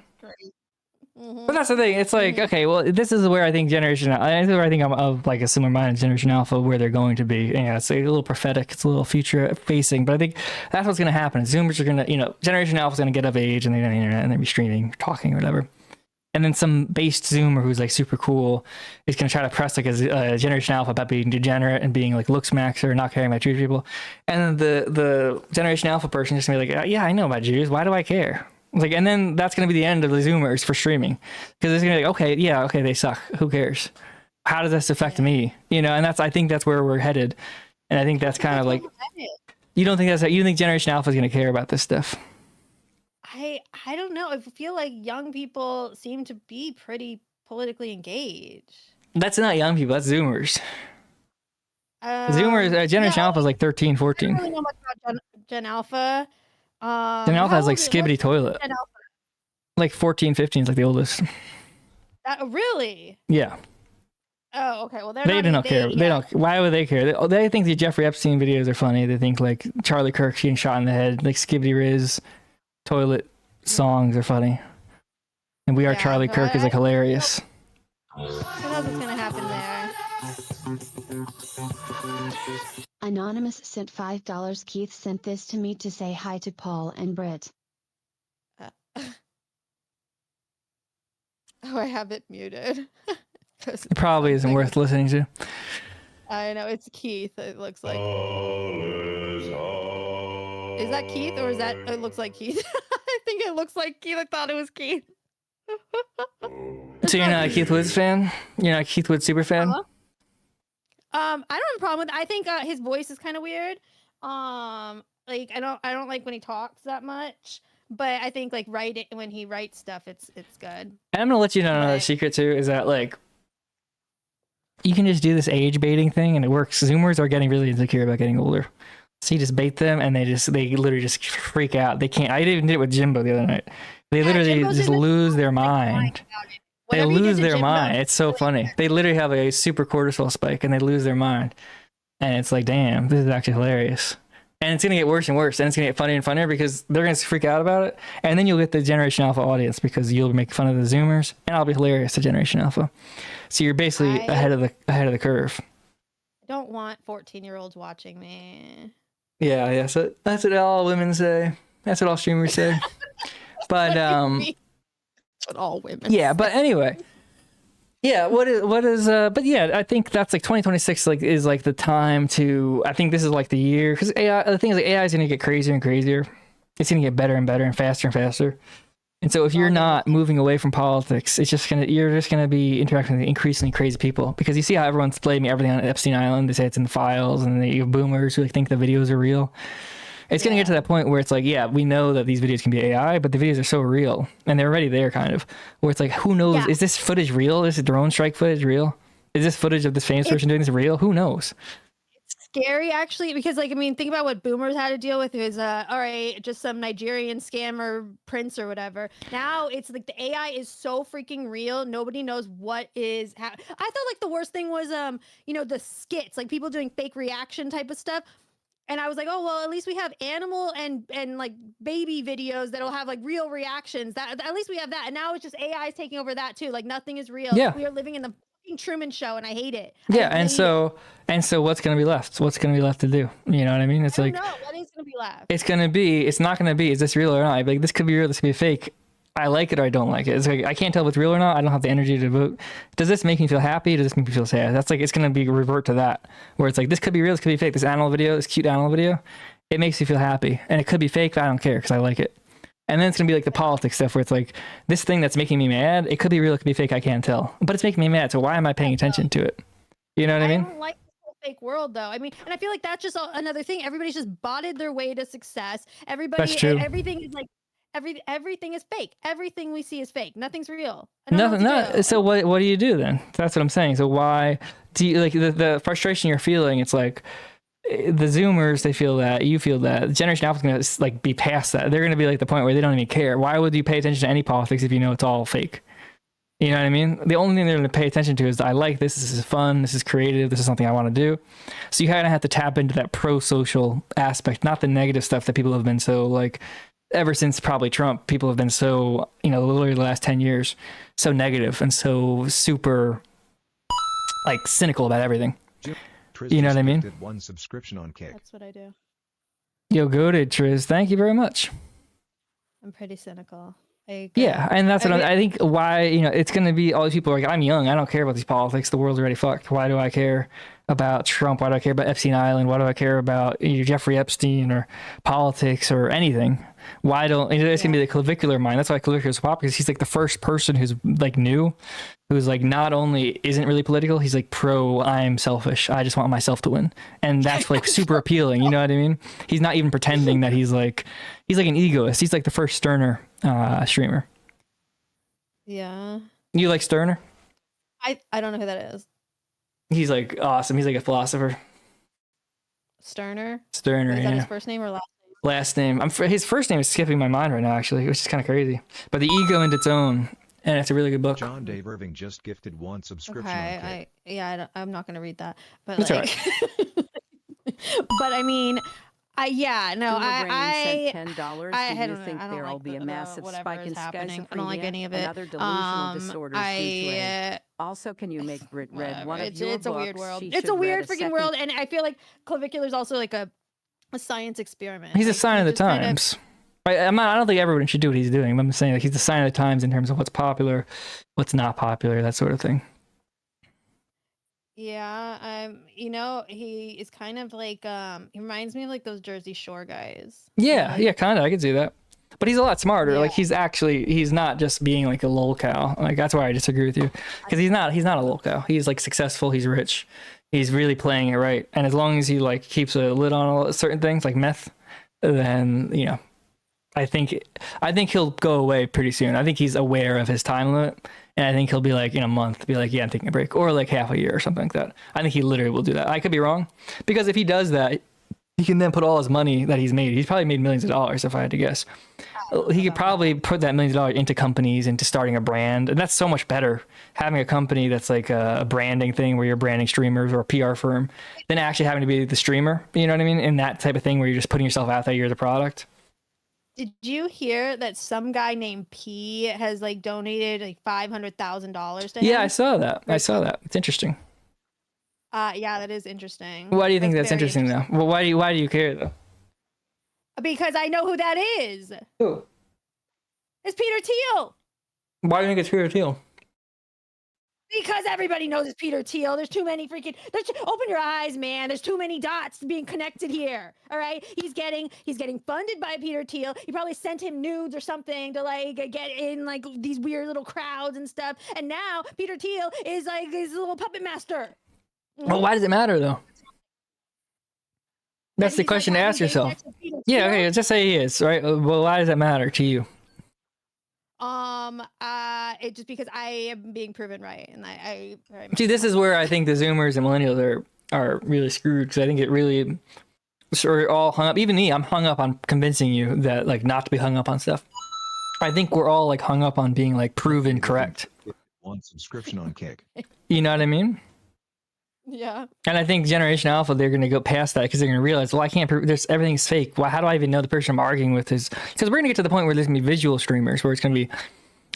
But that's the thing. It's like, okay, well, this is where I think I'm of like a similar mind to Generation Alpha, where they're going to be. You know, it's a little prophetic, it's a little future facing, but I think that's what's going to happen. Zoomers are going to, you know, Generation Alpha is going to get of age and they're on the internet and they'll be streaming, talking, or whatever. And then some based Zoomer who's like super cool is going to try to press like a Generation Alpha about being degenerate and being like looks maxer or not caring about Jewish people. And then the Generation Alpha person is just going to be like, yeah, I know about Jews. Why do I care? Like, and then that's going to be the end of the Zoomers for streaming, because it's going to be like, okay, they suck. Who cares? How does this affect me? You know, and I think that's where we're headed. And I think that's kind of like, you don't think Generation Alpha is going to care about this stuff? I don't know. I feel like young people seem to be pretty politically engaged. That's not young people. That's Zoomers. Generation Alpha is like 13, 14. I don't really know much about Gen Alpha. Gen Alpha has like Skibbity Toilet. Like 14, 15 is like the oldest. Really? Yeah. Oh, okay. Well, they don't care. Yeah. They don't. Why would they care? They think the Jeffrey Epstein videos are funny. They think like Charlie Kirk getting shot in the head, like Skibbity Riz toilet songs are funny. And We Are Charlie Kirk is like hilarious. What else is gonna happen there? Anonymous sent $5. Keith sent this to me to say hi to Paul and Britt. Oh, I have it muted. It probably isn't worth listening to. I know, it's Keith. It looks like. Is that Keith or is that? It looks like Keith. I think it looks like Keith. I thought it was Keith. So you're not a Keith Woods fan? You're not a Keith Woods super fan? I don't have a problem with. I think his voice is kind of weird. Like I don't like when he talks that much. But I think like when he writes stuff, it's good. And I'm gonna let you know another secret too, is that like you can just do this age baiting thing and it works. Zoomers are getting really insecure about getting older. So you just bait them and they literally just freak out. They can't. I even did it with Jimbo the other night. They literally just lose their mind. They lose their mind. It's so funny. They literally have a super cortisol spike and they lose their mind. And it's like, damn, this is actually hilarious. And it's going to get worse and worse. And it's going to get funnier and funnier because they're going to freak out about it. And then you'll get the Generation Alpha audience because you'll make fun of the Zoomers and I'll be hilarious to Generation Alpha. So you're basically ahead of the curve. I don't want 14-year-olds watching me. Yeah. So that's what all women say. That's what all streamers say. But what all women. Yeah, but anyway. Yeah, what is but yeah, I think that's like 2026 like is like the time to, I think this is like the year, because AI, the thing is like AI is going to get crazier and crazier. It's going to get better and better and faster. And so if you're not moving away from politics, you're just going to be interacting with increasingly crazy people, because you see how everyone's blaming everything on Epstein Island. They say it's in the files, and you have boomers who like think the videos are real. It's going to get to that point where it's like, yeah, we know that these videos can be AI, but the videos are so real and they're already there kind of, where it's like, who knows? Yeah. Is this footage real? Is the drone strike footage real? Is this footage of this famous person doing this real? Who knows? scary actually, because like I mean, think about what boomers had to deal with. Is all right, just some Nigerian scammer prince or whatever. Now it's like the AI is so freaking real. Nobody knows what is. I thought like the worst thing was the skits, like people doing fake reaction type of stuff. And I was like, oh well, at least we have animal and like baby videos that'll have like real reactions. That at least we have that. And now it's just AI is taking over that too. Like nothing is real. Yeah. We are living in the fucking Truman Show, and I hate it. Yeah, and so what's gonna be left? What's gonna be left to do? You know what I mean? It's like no, what is gonna be left? It's not gonna be. Is this real or not? I'd be like, this could be real. This could be fake. I like it or I don't like it. It's like I can't tell if it's real or not. I don't have the energy to vote. Does this make me feel happy? Does this make me feel sad? That's like it's gonna be revert to that, where it's like this could be real. This could be fake. This animal video, this cute animal video, it makes me feel happy, and it could be fake. But I don't care because I like it. And then it's gonna be like the politics stuff, where it's like this thing that's making me mad. It could be real. It could be fake. I can't tell, but it's making me mad. So why am I paying attention to it? You know what I mean? I don't like this whole fake world though. I mean, and I feel like that's just another thing. Everybody's just botted their way to success. That's true. Everything is like. Everything is fake. Everything we see is fake. Nothing's real. Nothing. No. So what do you do then? That's what I'm saying. So why do you like the frustration you're feeling? It's like the Zoomers, they feel that, you feel that. The Generation Alpha is gonna like be past that. They're gonna be like the point where they don't even care. Why would you pay attention to any politics if you know it's all fake? You know what I mean? The only thing they're gonna pay attention to is I like this. This is fun. This is creative. This is something I want to do. So you kind of have to tap into that pro-social aspect, not the negative stuff that people have been so like. Ever since probably Trump, people have been so, literally the last 10 years, so negative and so super, like, cynical about everything. You know what I mean? One subscription on Kick. That's what I do. Yo, goated, Triz. Thank you very much. I'm pretty cynical. Yeah, and that's what I think why, it's going to be all these people are like, I'm young. I don't care about these politics. The world's already fucked. Why do I care about Trump? Why do I care about Epstein Island? Why do I care about Jeffrey Epstein or politics or anything? Why don't it's gonna be the clavicular mind? That's why clavicular is popular, because he's like the first person who's like new, who's like not only isn't really political, he's like pro I'm selfish. I just want myself to win. And that's like super appealing, you know what I mean? He's not even pretending that he's like an egoist. He's like the first Sterner streamer. Yeah. You like Sterner? I don't know who that is. He's like awesome. He's like a philosopher. Sterner, is that yeah. his first name or last name? Last name. His first name is skipping my mind right now, actually, which is kind of crazy. But The Ego and Its Own, and it's a really good book. John Dave Irving just gifted one subscription. Okay, I'm not gonna read that, but that's like, right. but I mean, I $10. Do you think there will be a massive spike in schizophrenia? I don't like any of it. And other delusional disorders due to age? Also, can you make Brit read one of your books? It's a weird world. She It's should a read weird freaking second- world, and I feel like clavicular is also like a science experiment. He's a Like, sign of the just kind times. I don't think everyone should do what he's doing. I'm saying like he's the sign of the times in terms of what's popular, what's not popular, that sort of thing. Yeah, he is kind of like he reminds me of like those Jersey Shore guys. Yeah, kind of. I could see that. But he's a lot smarter. Yeah. Like he's not just being like a lolcow. Like that's why I disagree with you, because he's not a lolcow. He's like successful. He's rich. He's really playing it right. And as long as he like keeps a lid on certain things like meth, then I think he'll go away pretty soon. I think he's aware of his time limit, and I think he'll be like in a month, be like, yeah, I'm taking a break, or like half a year or something like that. I think he literally will do that. I could be wrong, because if he does that, he can then put all his money that he's made. He's probably made millions of dollars, if I had to guess. He could probably put that millions of dollars into companies, into starting a brand, and that's so much better having a company that's like a branding thing where you're branding streamers, or a PR firm, than actually having to be the streamer. You know what I mean? And that type of thing where you're just putting yourself out there, you're the product. Did you hear that some guy named P has like donated like $500,000 to him? Yeah, I saw that. It's interesting. Yeah, that is interesting. Why do you think that's very interesting though? Well, why do you care though? Because I know who that is. Who? It's Peter Thiel. Why do you think it's Peter Thiel? Because everybody knows it's Peter Thiel. There's too many freaking. Open your eyes, man. There's too many dots being connected here. All right, he's getting funded by Peter Thiel. He probably sent him nudes or something to like get in like these weird little crowds and stuff. And now Peter Thiel is like his little puppet master. Well, why does it matter though? That's the question to ask yourself. Yeah, okay, just say he is, right? Well, why does that matter to you? It just because I am being proven right, and I see. This is where I think the Zoomers and millennials are really screwed, because I think it really we're all hung up. Even me, I'm hung up on convincing you that like not to be hung up on stuff. I think we're all like hung up on being like proven correct. One subscription on Kick. You know what I mean? Yeah. And I think Generation Alpha, they're going to go past that because they're going to realize, well, I can't prove there's everything's fake. Well, how do I even know the person I'm arguing with is? Because we're going to get to the point where there's going to be visual streamers, where it's going to be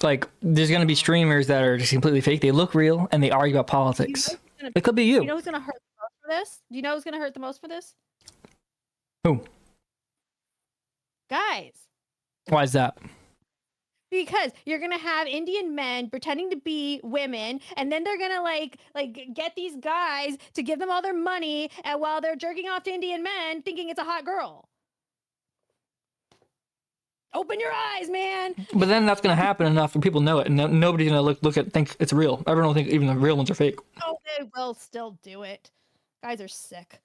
like there's going to be streamers that are just completely fake. They look real and they argue about politics. It could be you. You know who's going to hurt the most for this? Do you know who's going to hurt the most for this? Who? Guys. Why is that? Because you're gonna have Indian men pretending to be women, and then they're gonna like get these guys to give them all their money, and while they're jerking off to Indian men, thinking it's a hot girl. Open your eyes, man. But then that's gonna happen enough, and people know it, and nobody's gonna think it's real. Everyone will think even the real ones are fake. Oh, they will still do it. Guys are sick.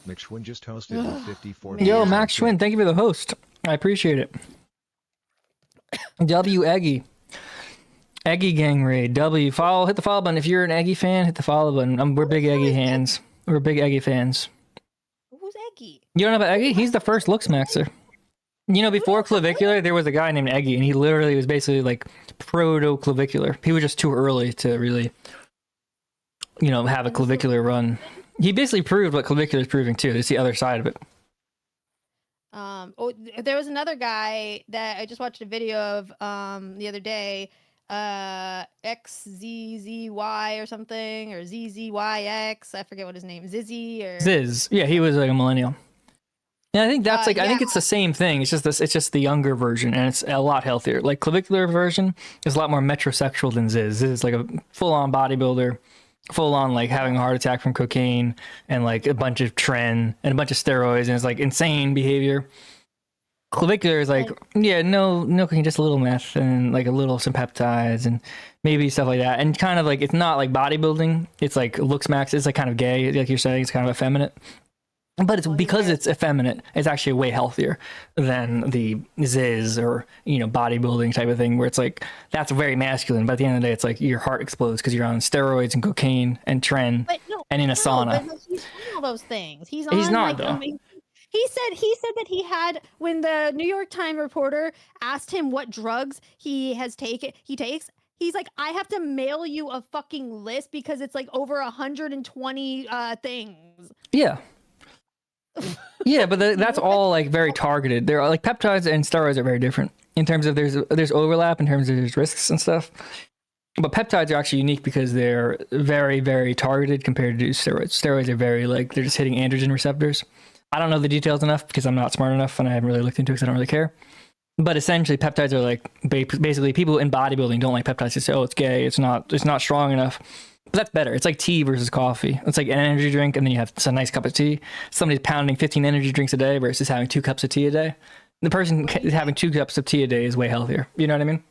Mick Schwinn just hosted with 54. Yo, Max Schwinn, thank you for the host. I appreciate it. W Eggy. Eggy Gang Raid. W. Hit the follow button. If you're an Eggy fan, hit the follow button. We're big Eggy hands. We're big Eggy fans. Who's Eggy? You don't know about Eggy? He's the first looks maxer. You know, before Clavicular, there was a guy named Eggy, and he literally was basically like proto-Clavicular. He was just too early to really, have a Clavicular run. He basically proved what Clavicular is proving too. It's the other side of it. There was another guy that I just watched a video of the other day, XZZY or something, or ZZYX. I forget what his name is. Zizzy or Ziz. Yeah, he was like a millennial. Yeah, I think that's I think it's the same thing. It's just the younger version, and it's a lot healthier. Like Clavicular version is a lot more metrosexual than Ziz. Ziz is like a full-on bodybuilder. Full on like having a heart attack from cocaine and like a bunch of tren and a bunch of steroids, and it's like insane behavior. Clavicular is like, no cocaine, just a little meth and like some peptides and maybe stuff like that. And kind of like, it's not like bodybuilding. It's like looks max. It's like kind of gay, like you're saying. It's kind of effeminate. But it's because it's effeminate, it's actually way healthier than the Ziz or, bodybuilding type of thing, where it's like, that's very masculine. But at the end of the day, it's like your heart explodes because you're on steroids and cocaine and tren and in a sauna. But he's on all those things. He's not, though. He said that he had, when the New York Times reporter asked him what drugs he takes, he's like, I have to mail you a fucking list because it's like over 120 things. Yeah. Yeah, but that's all like very targeted. They're like peptides and steroids are very different in terms of there's overlap in terms of there's risks and stuff. But peptides are actually unique because they're very, very targeted compared to steroids. Steroids are very they're just hitting androgen receptors. I don't know the details enough because I'm not smart enough and I haven't really looked into it because I don't really care. But essentially, peptides are like basically people in bodybuilding don't like peptides. They say, oh, it's gay. It's not strong enough. But that's better. It's like tea versus coffee. It's like an energy drink, and then you have a nice cup of tea. Somebody's pounding 15 energy drinks a day versus having 2 cups of tea a day. The person having 2 cups of tea a day is way healthier. You know what I mean?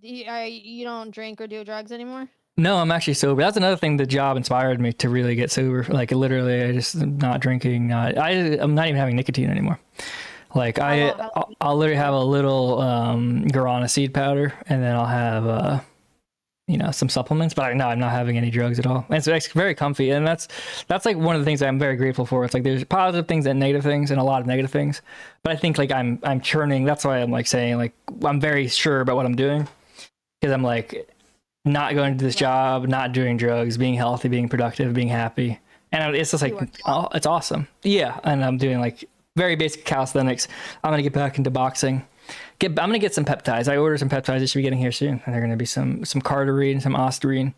You don't drink or do drugs anymore? No, I'm actually sober. That's another thing. The job inspired me to really get sober. Like literally, I just not drinking. I'm not even having nicotine anymore. Like I'll literally have a little guarana seed powder, and then I'll have some supplements, but I'm not having any drugs at all. And so it's very comfy, and that's like one of the things that I'm very grateful for. It's like there's positive things and negative things, and a lot of negative things. But I think like I'm churning. That's why I'm like saying like I'm very sure about what I'm doing, because I'm like not going to this job, not doing drugs, being healthy, being productive, being happy, and it's just like it's awesome. Yeah, and I'm doing like very basic calisthenics. I'm gonna get back into boxing. I'm gonna get some peptides. I ordered some peptides. They should be getting here soon. And they're gonna be some cardarine, some ostarine,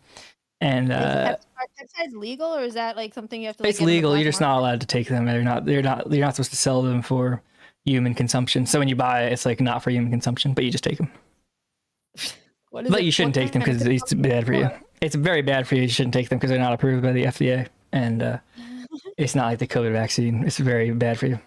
and are peptides legal, or is that like something you have to? It's legal. You're just not allowed to take them. You're not supposed to sell them for human consumption. So when you buy it, it's like not for human consumption, but you just take them. But you shouldn't take them because it's bad for you. It's very bad for you. You shouldn't take them because they're not approved by the FDA, and it's not like the COVID vaccine. It's very bad for you.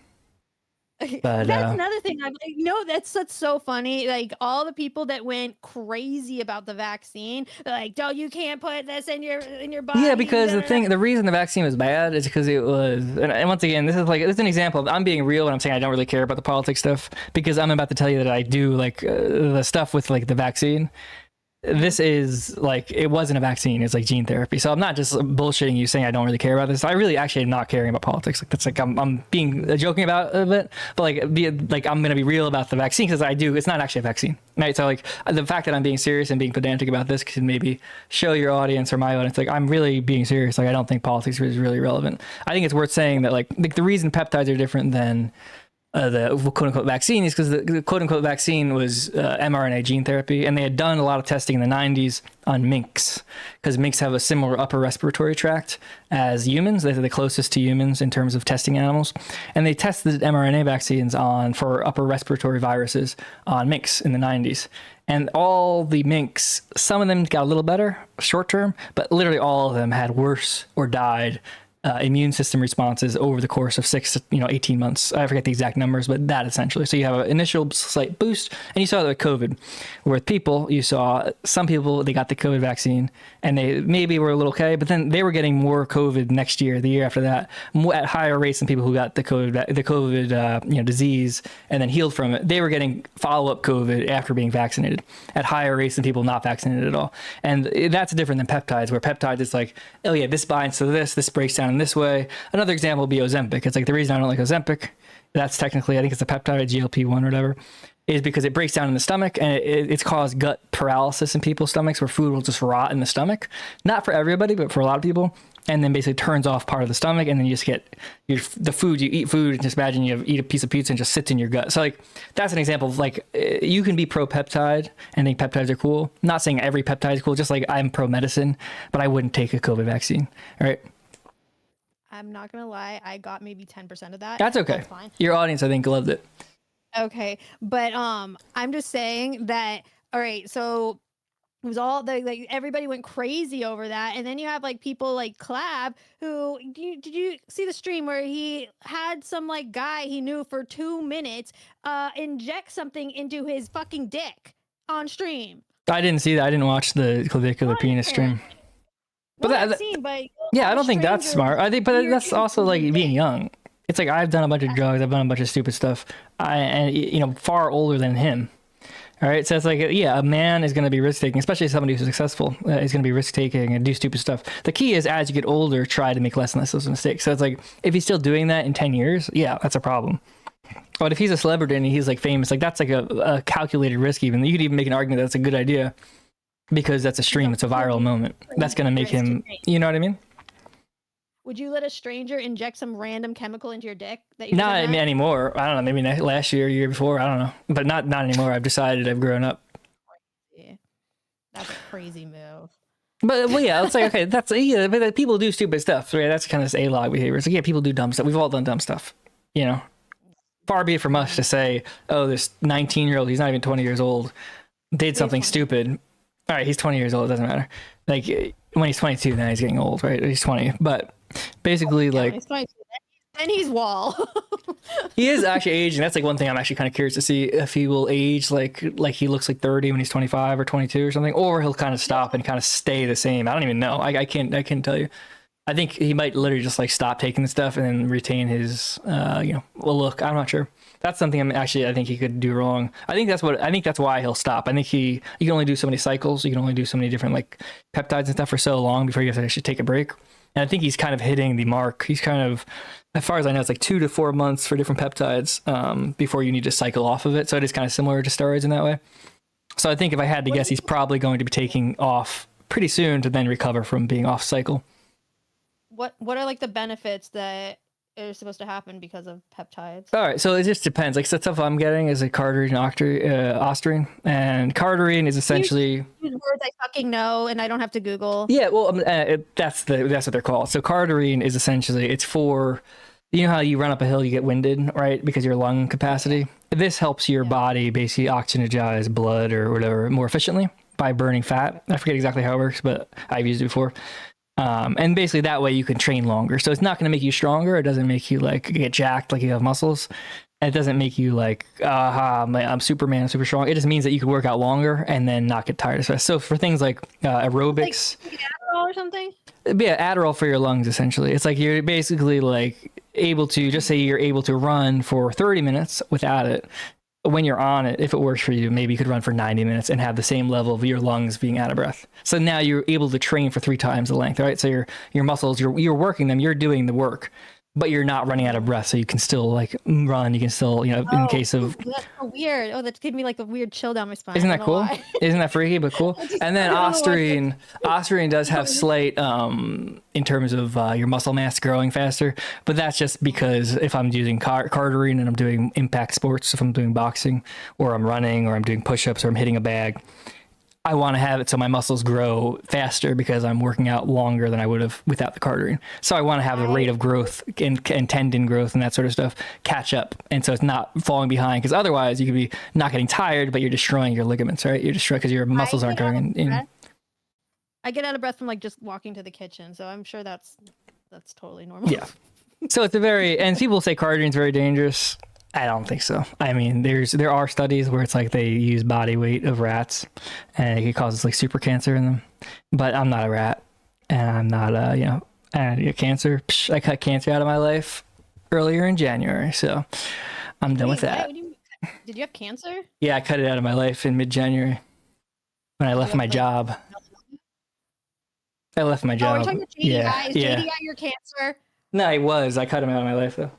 But that's another thing. I'm like, that's so funny. Like all the people that went crazy about the vaccine, like, "Oh, you can't put this in your body." Yeah, because the reason the vaccine was bad is because it was, and once again, this is an example. I'm being real when I'm saying I don't really care about the politics stuff, because I'm about to tell you that I do like the stuff with like the vaccine. this is like, it wasn't a vaccine, it's like gene therapy. So I'm not just bullshitting you saying I don't really care about this. I really actually am not caring about politics. Like that's like I'm being joking about it, but like I'm gonna be real about the vaccine because it's not actually a vaccine, right? So like the fact that I'm being serious and being pedantic about this can maybe show your audience or my audience like I'm really being serious. Like I don't think politics is really relevant. I think it's worth saying that like the reason peptides are different than the quote-unquote vaccine is because the quote-unquote vaccine was mRNA gene therapy, and they had done a lot of testing in the 90s on minks, because minks have a similar upper respiratory tract as humans. They're the closest to humans in terms of testing animals, and they tested mRNA vaccines for upper respiratory viruses on minks in the 90s. And all the minks, some of them got a little better short term, but literally all of them had worse or died immune system responses over the course of 6 to 18 months. I forget the exact numbers, but that essentially. So you have an initial slight boost, and you saw that with COVID. With people, you saw some people, they got the COVID vaccine, and they maybe were a little okay, but then they were getting more COVID next year, the year after that, at higher rates than people who got the COVID disease and then healed from it. They were getting follow-up COVID after being vaccinated at higher rates than people not vaccinated at all. And that's different than peptides, where peptides is like, oh yeah, this binds to this breaks down in this way. Another example would be Ozempic. It's like the reason I don't like Ozempic, that's technically, I think it's a peptide, GLP-1 or whatever, is because it breaks down in the stomach, and it's caused gut paralysis in people's stomachs where food will just rot in the stomach. Not for everybody, but for a lot of people. And then basically turns off part of the stomach, and then you just get you eat food, and just imagine you eat a piece of pizza and just sits in your gut. So like that's an example of like you can be pro peptide and think peptides are cool. I'm not saying every peptide is cool, just like I'm pro medicine, but I wouldn't take a COVID vaccine. All right. I'm not gonna lie, I got maybe 10% of that. That's okay. That's fine. Your audience, I think, loved it. Okay, but I'm just saying that. All right, so it was all like everybody went crazy over that, and then you have like people like Clab who did you see the stream where he had some like guy he knew for 2 minutes inject something into his fucking dick on stream. I didn't see that. I didn't watch the clavicular penis stream. But yeah, I don't think that's smart. I think, but that's also like being young. It's like I've done a bunch of drugs, I've done a bunch of stupid stuff, and far older than him. All right, so it's like, yeah, a man is going to be risk taking, especially somebody who's successful is going to be risk taking and do stupid stuff. The key is as you get older, try to make less and less of those mistakes. So it's like if he's still doing that in 10 years, yeah, that's a problem. But if he's a celebrity and he's like famous, like that's like a calculated risk. Even you could even make an argument that that's a good idea. Because that's a stream, it's a viral moment. That's going to make him, you know what I mean? Would you let a stranger inject some random chemical into your dick? Not anymore. I don't know, maybe last year, year before, I don't know. But not anymore. I've decided I've grown up. Yeah. That's a crazy move. But well, yeah, it's like, okay, that's, yeah, but people do stupid stuff, right? That's kind of this A-log behavior. It's like, yeah, people do dumb stuff. We've all done dumb stuff, Far be it from us to say, oh, this 19-year-old, he's not even 20 years old, did something stupid. All right, he's 20 years old. It doesn't matter. Like when he's 22, then he's getting old, right? He's 20, but basically, like, he's 22, then he's wall. He is actually aging. That's like one thing I'm actually kind of curious to see if he will age like he looks like 30 when he's 25 or 22 or something, or he'll kind of stop and kind of stay the same. I don't even know. I can't tell you. I think he might literally just like stop taking the stuff and then retain his, look. I'm not sure. That's something I think he could do wrong. I think that's why he'll stop. I think you can only do so many cycles. You can only do so many different like peptides and stuff for so long before you have to actually take a break. And I think he's kind of hitting the mark. He's kind of, as far as I know, it's like 2 to 4 months for different peptides before you need to cycle off of it. So it is kind of similar to steroids in that way. So I think if I had to guess, he's probably going to be taking off pretty soon to then recover from being off cycle. What are like the benefits that are supposed to happen because of peptides? All right, so it just depends. Like the stuff I'm getting is like cardarine and ostarine, and cardarine is essentially use words I fucking know and I don't have to Google. Yeah, well, that's what they're called. So cardarine is essentially, it's for, how you run up a hill, you get winded, right? Because of your lung capacity. This helps your body basically oxygenize blood or whatever more efficiently by burning fat. I forget exactly how it works, but I've used it before. And basically that way you can train longer. So it's not going to make you stronger. It doesn't make you like get jacked like you have muscles. And it doesn't make you like, I'm Superman, I'm super strong. It just means that you can work out longer and then not get tired as fast. So for things like aerobics, like Adderall or something. Yeah, Adderall for your lungs essentially. It's like you're basically like able to just say you're able to run for 30 minutes without it. when you're on it, if it works for you, maybe you could run for 90 minutes and have the same level of your lungs being out of breath. So now you're able to train for 3 times the length, right? So your muscles, you're working them, you're doing the work, but you're not running out of breath. So you can still like run. You can still, in case of. That's so weird. Oh, that's giving me like a weird chill down my spine. Isn't that cool? Isn't that freaky, but cool? And then ostarine does have slight, in terms of your muscle mass growing faster, but that's just because if I'm using cardarine and I'm doing impact sports, if I'm doing boxing or I'm running or I'm doing push-ups or I'm hitting a bag, I want to have it so my muscles grow faster because I'm working out longer than I would have without the cardarine. So I want to have the rate of growth and tendon growth and that sort of stuff catch up. And so it's not falling behind, because otherwise you could be not getting tired, but you're destroying your ligaments, right? You're destroying because your muscles aren't going in. I get out of breath from like just walking to the kitchen. So I'm sure that's totally normal. Yeah. So it's and people say cardarine is very dangerous. I don't think so. I mean, there are studies where it's like they use body weight of rats and it causes like super cancer in them. But I'm not a rat, and I'm not cancer. I cut cancer out of my life earlier in January, so I'm done with that. Did you have cancer? Yeah, I cut it out of my life in mid-January when I left my job. I left my job. Oh, we're talking about JDI. Yeah. Is JDI your cancer? No, I cut him out of my life though.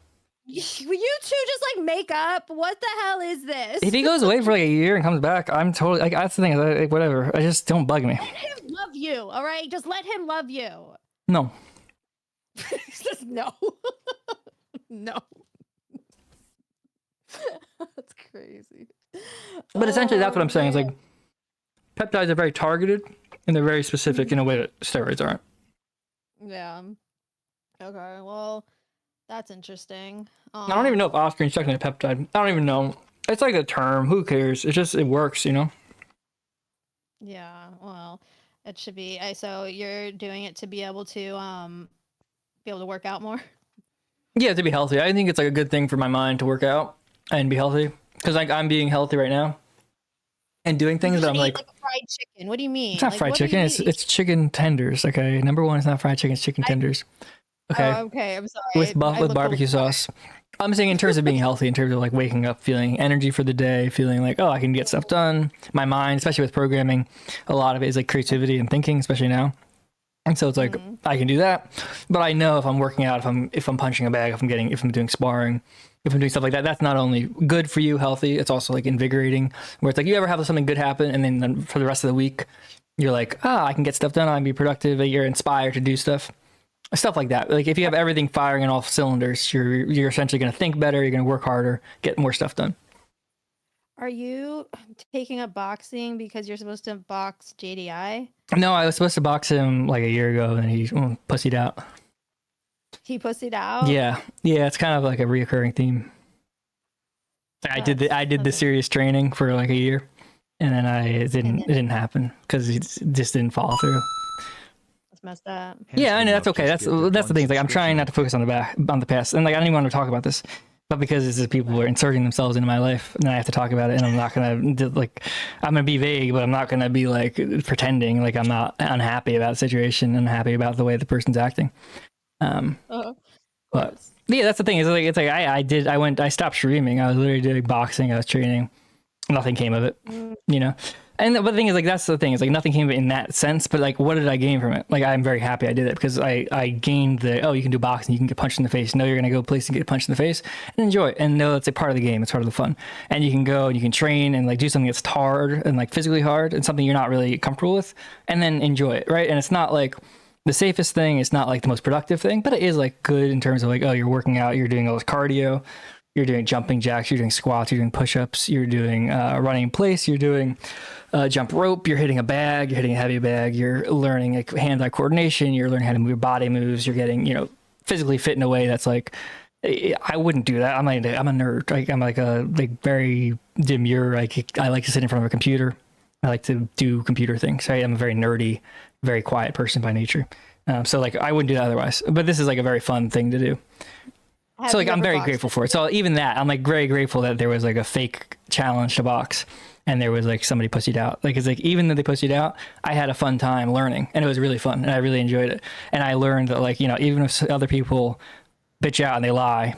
You two just like make up? What the hell is this? If he goes away for like a year and comes back, I'm totally like, that's the thing. Like, whatever. I just don't bug me. Let him love you, all right? Just let him love you. No. Just no. No. That's crazy. But essentially, that's what I'm saying. It's like peptides are very targeted and they're very specific in a way that steroids aren't. Yeah. Okay. Well, that's interesting. I don't even know if ostarine is technically a peptide. I don't even know. It's like a term. Who cares? It works, Yeah. Well, it should be. So you're doing it to be able to work out more. Yeah, to be healthy. I think it's like a good thing for my mind to work out and be healthy, because like I'm being healthy right now and doing things that I'm like fried chicken. What do you mean? It's not fried chicken. It's chicken tenders. Okay, number one, it's not fried chicken. It's chicken tenders. Okay. Oh, okay, I'm sorry. With barbecue sauce. I'm saying in terms of being healthy, in terms of like waking up, feeling energy for the day, feeling like, oh, I can get stuff done. My mind, especially with programming, a lot of it is like creativity and thinking, especially now. And so it's like, I can do that. But I know if I'm working out, if I'm punching a bag, if I'm doing sparring, if I'm doing stuff like that, that's not only good for you, healthy, it's also like invigorating, where it's like, you ever have something good happen and then for the rest of the week, you're like, I can get stuff done. I can be productive. You're inspired to do stuff like that. Like if you have everything firing on all cylinders, you're essentially going to think better. You're going to work harder, get more stuff done. Are you taking up boxing because you're supposed to box JDI? No, I was supposed to box him like a year ago and he pussied out. He pussied out? Yeah. It's kind of like a reoccurring theme. I did the serious training for like a year, and then it didn't happen because it just didn't follow through. That's messed up. Yeah, I know, that's okay. That's the thing. Like I'm trying not to focus on the past, and like I don't even want to talk about this, but because it's just people who are inserting themselves into my life, and I have to talk about it, and I'm not gonna like, I'm gonna be vague, but I'm not gonna be like pretending like I'm not unhappy about the situation, unhappy about the way the person's acting. But yeah, that's the thing. It's like I stopped streaming. I was literally doing boxing. I was training. Nothing came of it, And but the thing is, like, that's the thing. Is like nothing came of it in that sense. But like, what did I gain from it? Like, I'm very happy I did it because I gained you can do boxing. You can get punched in the face. Know you're gonna go place and get punched in the face and enjoy it. And know it's a part of the game. It's part of the fun. And you can go and you can train and like do something that's hard and like physically hard and something you're not really comfortable with, and then enjoy it, right? And it's not like the safest thing. It's not like the most productive thing, but it is like good in terms of like, oh, you're working out, you're doing all this cardio, you're doing jumping jacks, you're doing squats, you're doing push-ups, you're doing running in place, you're doing jump rope, you're hitting a bag, you're hitting a heavy bag, you're learning like hand-eye coordination, you're learning how to move your body moves, you're getting, physically fit in a way that's like, I wouldn't do that. I'm a nerd. Like, I'm like a very demure. Like, I like to sit in front of a computer. I like to do computer things. I'm a very nerdy, very quiet person by nature. So like I wouldn't do that otherwise, but this is like a very fun thing to do. So like I'm very grateful for it. So even that, I'm like very grateful that there was like a fake challenge to box and there was like somebody pussied out. Like it's like even though they pussied out, I had a fun time learning and it was really fun and I really enjoyed it. And I learned that like, even if other people bitch out and they lie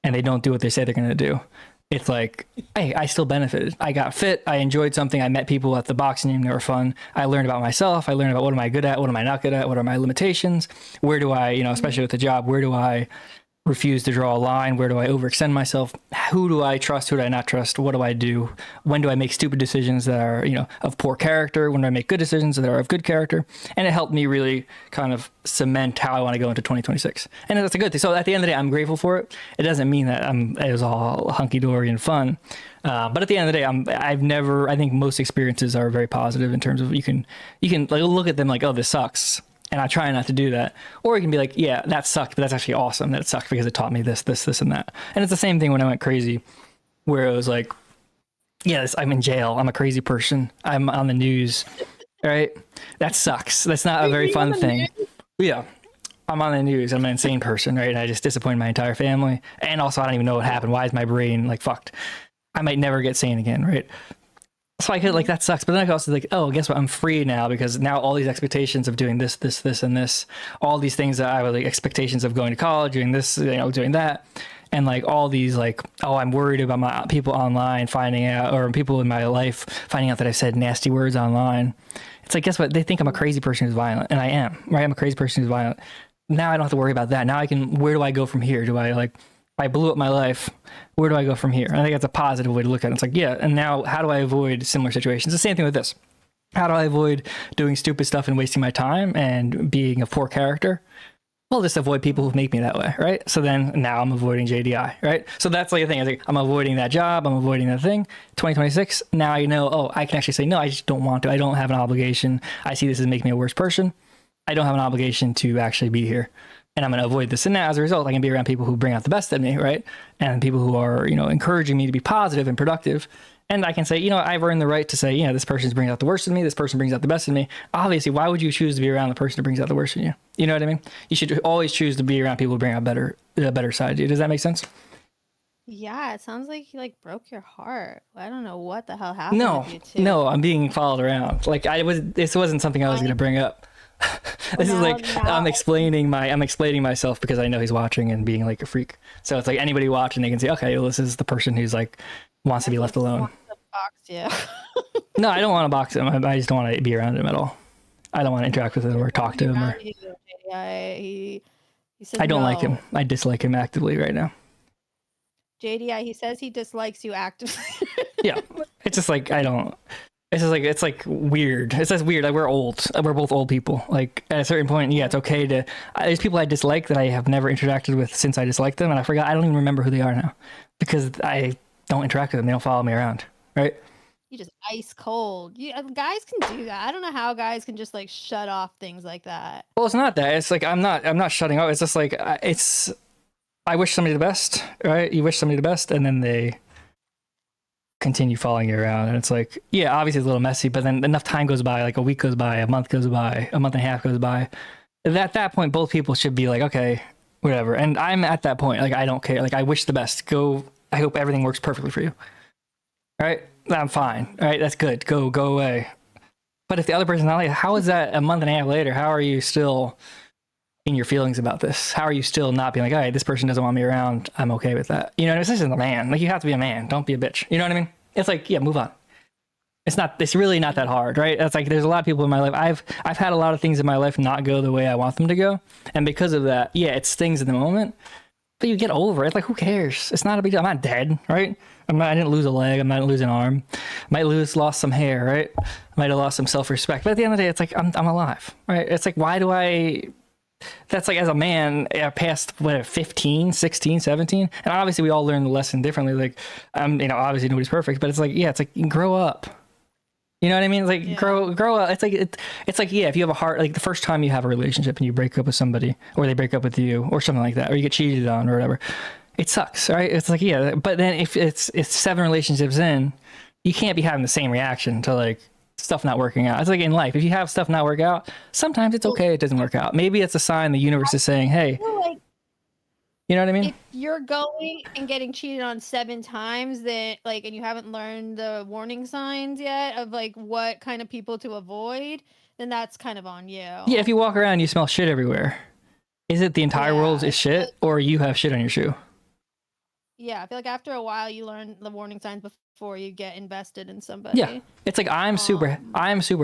and they don't do what they say they're going to do, it's like, hey, I still benefited. I got fit. I enjoyed something. I met people at the boxing gym that were fun. I learned about myself. I learned about what am I good at? What am I not good at? What are my limitations? Where do I, especially with the job, where do I refuse to draw a line? Where do I overextend myself? Who do I trust? Who do I not trust? What do I do? When do I make stupid decisions that are, of poor character? When do I make good decisions that are of good character? And it helped me really kind of cement how I want to go into 2026. And that's a good thing. So at the end of the day, I'm grateful for it. It doesn't mean that it was all hunky dory and fun. But at the end of the day, I think most experiences are very positive in terms of you can like, look at them like, oh, this sucks. And I try not to do that. Or you can be like, yeah, that sucked, but that's actually awesome that it sucked because it taught me this, and that. And it's the same thing when I went crazy, where it was like, yes, I'm in jail. I'm a crazy person. I'm on the news, right? That sucks. That's not a very fun thing. Yeah. I'm on the news. I'm an insane person, right? And I just disappointed my entire family. And also, I don't even know what happened. Why is my brain like fucked? I might never get sane again, right? So I could like, that sucks. But then I could also like, oh, guess what? I'm free now because now all these expectations of doing this, and this, all these things that I was like expectations of going to college, doing this, doing that. And like all these like, oh, I'm worried about my people online finding out, or people in my life finding out that I said nasty words online. It's like, guess what? They think I'm a crazy person who's violent. And I am, right? I'm a crazy person who's violent. Now I don't have to worry about that. Now where do I go from here? I blew up my life. Where do I go from here? I think that's a positive way to look at it. It's like, yeah, and now how do I avoid similar situations? The same thing with this. How do I avoid doing stupid stuff and wasting my time and being a poor character? Well, just avoid people who make me that way, right? So then now I'm avoiding JDI, right? So that's like the thing. I think I'm avoiding that job. I'm avoiding that thing. 2026, now I know, oh, I can actually say, no, I just don't want to. I don't have an obligation. I see this as making me a worse person. I don't have an obligation to actually be here. And I'm going to avoid this. And now, as a result, I can be around people who bring out the best in me, right? And people who are, encouraging me to be positive and productive. And I can say, I've earned the right to say, this person brings out the worst in me. This person brings out the best in me. Obviously, why would you choose to be around the person who brings out the worst in you? You know what I mean? You should always choose to be around people who bring out a better side of you. Does that make sense? Yeah, it sounds like you like broke your heart. I don't know what the hell happened with you two. No, I'm being followed around. Like this wasn't something I was going to bring up. This is like I'm explaining myself because I know he's watching and being like a freak. So it's like anybody watching, they can say, okay, well, this is the person who's like wants to be left alone. Box you. No, I don't want to box him. I just don't want to be around him at all. I don't want to interact with him or talk to him. He says I don't like no. him. I dislike him actively right now. JDI, he says he dislikes you actively. Yeah, it's just like it's like weird. It's just weird. Like we're old. We're both old people. Like at a certain point, yeah, it's okay to. There's people I dislike that I have never interacted with since I disliked them, and I forgot. I don't even remember who they are now because I don't interact with them. They don't follow me around, right? You just ice cold. Guys can do that. I don't know how guys can just like shut off things like that. Well, it's not that. It's like I'm not shutting off. It's just like I wish somebody the best, right? You wish somebody the best, and then they continue following you around, and it's like, yeah, obviously it's a little messy, but then enough time goes by, like a week goes by, a month goes by, a month and a half goes by. At that point, both people should be like, okay, whatever. And I'm at that point, like I don't care. Like I wish the best. Go. I hope everything works perfectly for you. All right, I'm fine. All right, that's good. Go away. But if the other person's not like, how is that a month and a half later? How are you still in your feelings about this? How are you still not being like, all right, this person doesn't want me around, I'm okay with that? This isn't a man. Like you have to be a man. Don't be a bitch. You know what I mean? It's like, yeah, move on. It's really not that hard, right? It's like there's a lot of people in my life. I've had a lot of things in my life not go the way I want them to go. And because of that, yeah, it stings in the moment. But you get over it. Like, who cares? It's not a big deal. I'm not dead, right? I didn't lose a leg. I'm not losing an arm. Might lost some hair, right? Might have lost some self-respect. But at the end of the day, it's like, I'm alive, right? It's like, why do I... That's like, as a man, past 15, 16, 17, and obviously we all learn the lesson differently. Like, obviously nobody's perfect, but it's like, yeah, it's like, grow up. You know what I mean? It's like, grow up. It's like, yeah, if you have a heart, like the first time you have a relationship and you break up with somebody, or they break up with you, or something like that, or you get cheated on, or whatever, it sucks, right? It's like, yeah, but then if it's 7 relationships in, you can't be having the same reaction to like stuff not working out. It's like in life, if you have stuff not work out, sometimes it's okay it doesn't work out. Maybe it's a sign the universe is saying, hey, you know what I mean? If you're going and getting cheated on 7 times, then like, and you haven't learned the warning signs yet of like what kind of people to avoid, then that's kind of on you. Yeah, if you walk around and you smell shit everywhere, is it the entire world is shit, or you have shit on your shoe? Yeah, I feel like after a while you learn the warning signs before you get invested in somebody. Yeah, it's like I'm super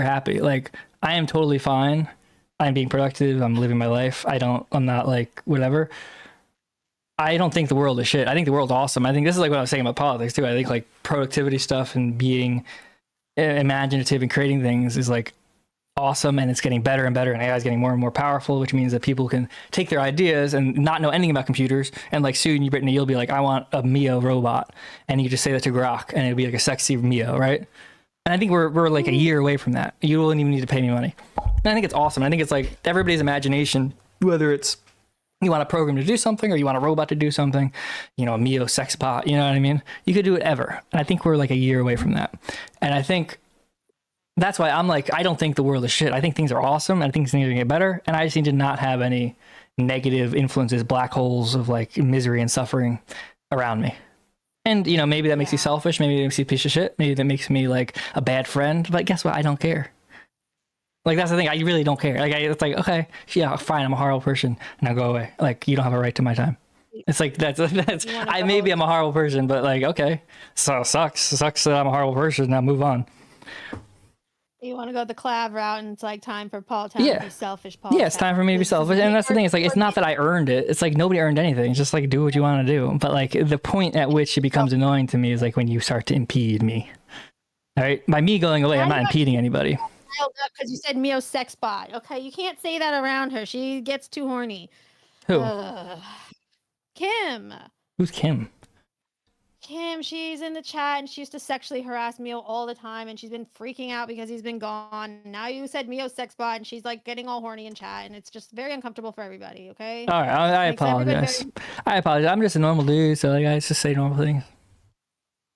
happy. Like I am totally fine. I'm being productive. I'm living my life. I'm not like whatever. I don't think the world is shit. I think the world's awesome. I think this is like what I was saying about politics too. I think like productivity stuff and being imaginative and creating things is like awesome, and it's getting better and better, and AI is getting more and more powerful, which means that people can take their ideas and not know anything about computers, and like soon, Brittany, you'll be like, I want a Mio robot, and you just say that to Grok, and it'll be like a sexy Mio, right? And I think we're like a year away from that. You won't even need to pay me money. And I think it's awesome. I think it's like everybody's imagination, whether it's you want a program to do something or you want a robot to do something, you know, a Mio sex bot, you know what I mean? You could do it ever. And I think we're like a year away from that. And I think that's why I'm like, I don't think the world is shit. I think things are awesome. I think things are going to get better. And I just need to not have any negative influences, black holes of like misery and suffering around me. And, you know, maybe that makes you selfish. Maybe that makes you a piece of shit. Maybe that makes me like a bad friend. But guess what? I don't care. Like, that's the thing. I really don't care. Like, it's like, okay, yeah, fine. I'm a horrible person. Now go away. Like, you don't have a right to my time. It's like, that's maybe I'm a horrible person, but like, okay. So sucks that I'm a horrible person. Now move on. You want to go the collab route, and it's like time for Paul Town to be selfish. Paul Yeah, it's time for me to be selfish. And that's the thing. It's like, it's not that I earned it. It's like nobody earned anything. It's just like, do what you want to do. But like the point at which it becomes annoying to me is like when you start to impede me. All right. By me going away, I'm not impeding anybody. Because you said Mio sex bot. Okay, you can't say that around her. She gets too horny. Who? Kim. Who's Kim? Kim, she's in the chat, and she used to sexually harass Mio all the time, and she's been freaking out because he's been gone. Now you said Mio sex bot, and she's like getting all horny in chat, and it's just very uncomfortable for everybody. Okay. All right, I apologize. I apologize. I'm just a normal dude, so like I just say normal things.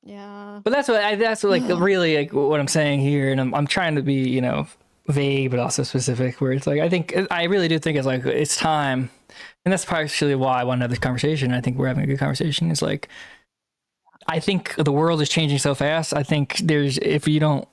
Yeah. But that's what like really like what I'm saying here, and I'm trying to be, you know, vague but also specific. Where it's like I really do think it's like it's time, and that's partially why I want to have this conversation. I think we're having a good conversation. It's like I think the world is changing so fast. I think if you don't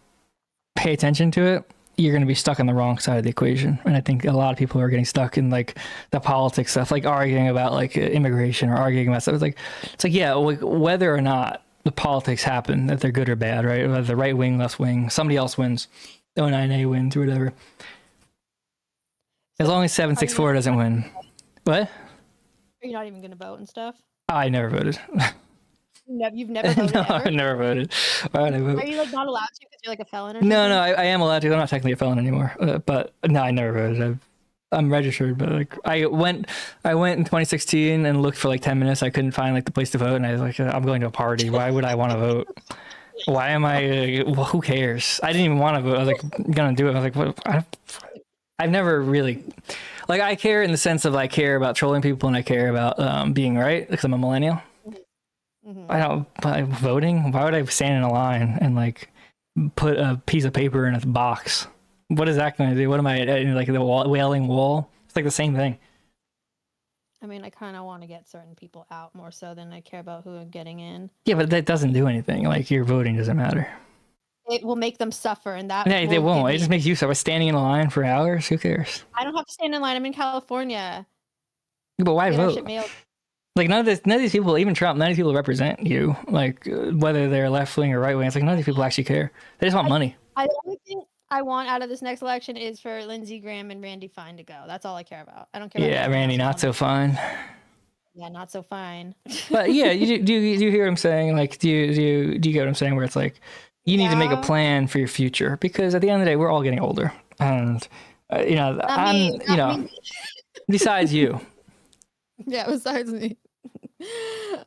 pay attention to it, you're going to be stuck on the wrong side of the equation. And I think a lot of people are getting stuck in like the politics stuff, like arguing about like immigration or arguing about stuff. It's like yeah, like, whether or not the politics happen, that they're good or bad, right? Whether the right wing, left wing, somebody else wins, 09A wins or whatever. As long as 764 doesn't win. What? Are you not even going to vote and stuff? I never voted. You've never voted? No, ever? I've never voted. Why would I vote? Are you like not allowed to because you're like a felon or something? No, I am allowed to. I'm not technically a felon anymore. But no, I never voted. I'm registered, but like I went in 2016 and looked for like 10 minutes. I couldn't find like the place to vote, and I was like, I'm going to a party. Why would I want to vote? Why am I? Well, who cares? I didn't even want to vote. I was like, gonna do it. I was like, what? I've never really, like, I care in the sense of I care about trolling people and I care about being right because I'm a millennial. Mm-hmm. I don't. By voting, why would I stand in a line and like put a piece of paper in a box? What is that going to do? What am I in like the wailing wall? It's like the same thing. I mean, I kind of want to get certain people out more so than I care about who I'm getting in. Yeah, but that doesn't do anything. Like your voting doesn't matter. It will make them suffer, and that. Yeah, they won't. It just makes you suffer. Standing in a line for hours. Who cares? I don't have to stand in line. I'm in California. But why vote? Like none of these people, even Trump, none of these people represent you. Like whether they're left wing or right wing, it's like none of these people actually care. They just want money. The only thing I want out of this next election is for Lindsey Graham and Randy Fine to go. That's all I care about. I don't care. Yeah, Randy, not so fine. Yeah, not so fine. But yeah, do you hear what I'm saying? Like, do you get what I'm saying? Where it's like, you need to make a plan for your future, because at the end of the day, we're all getting older, and you know, besides you. Yeah, besides me.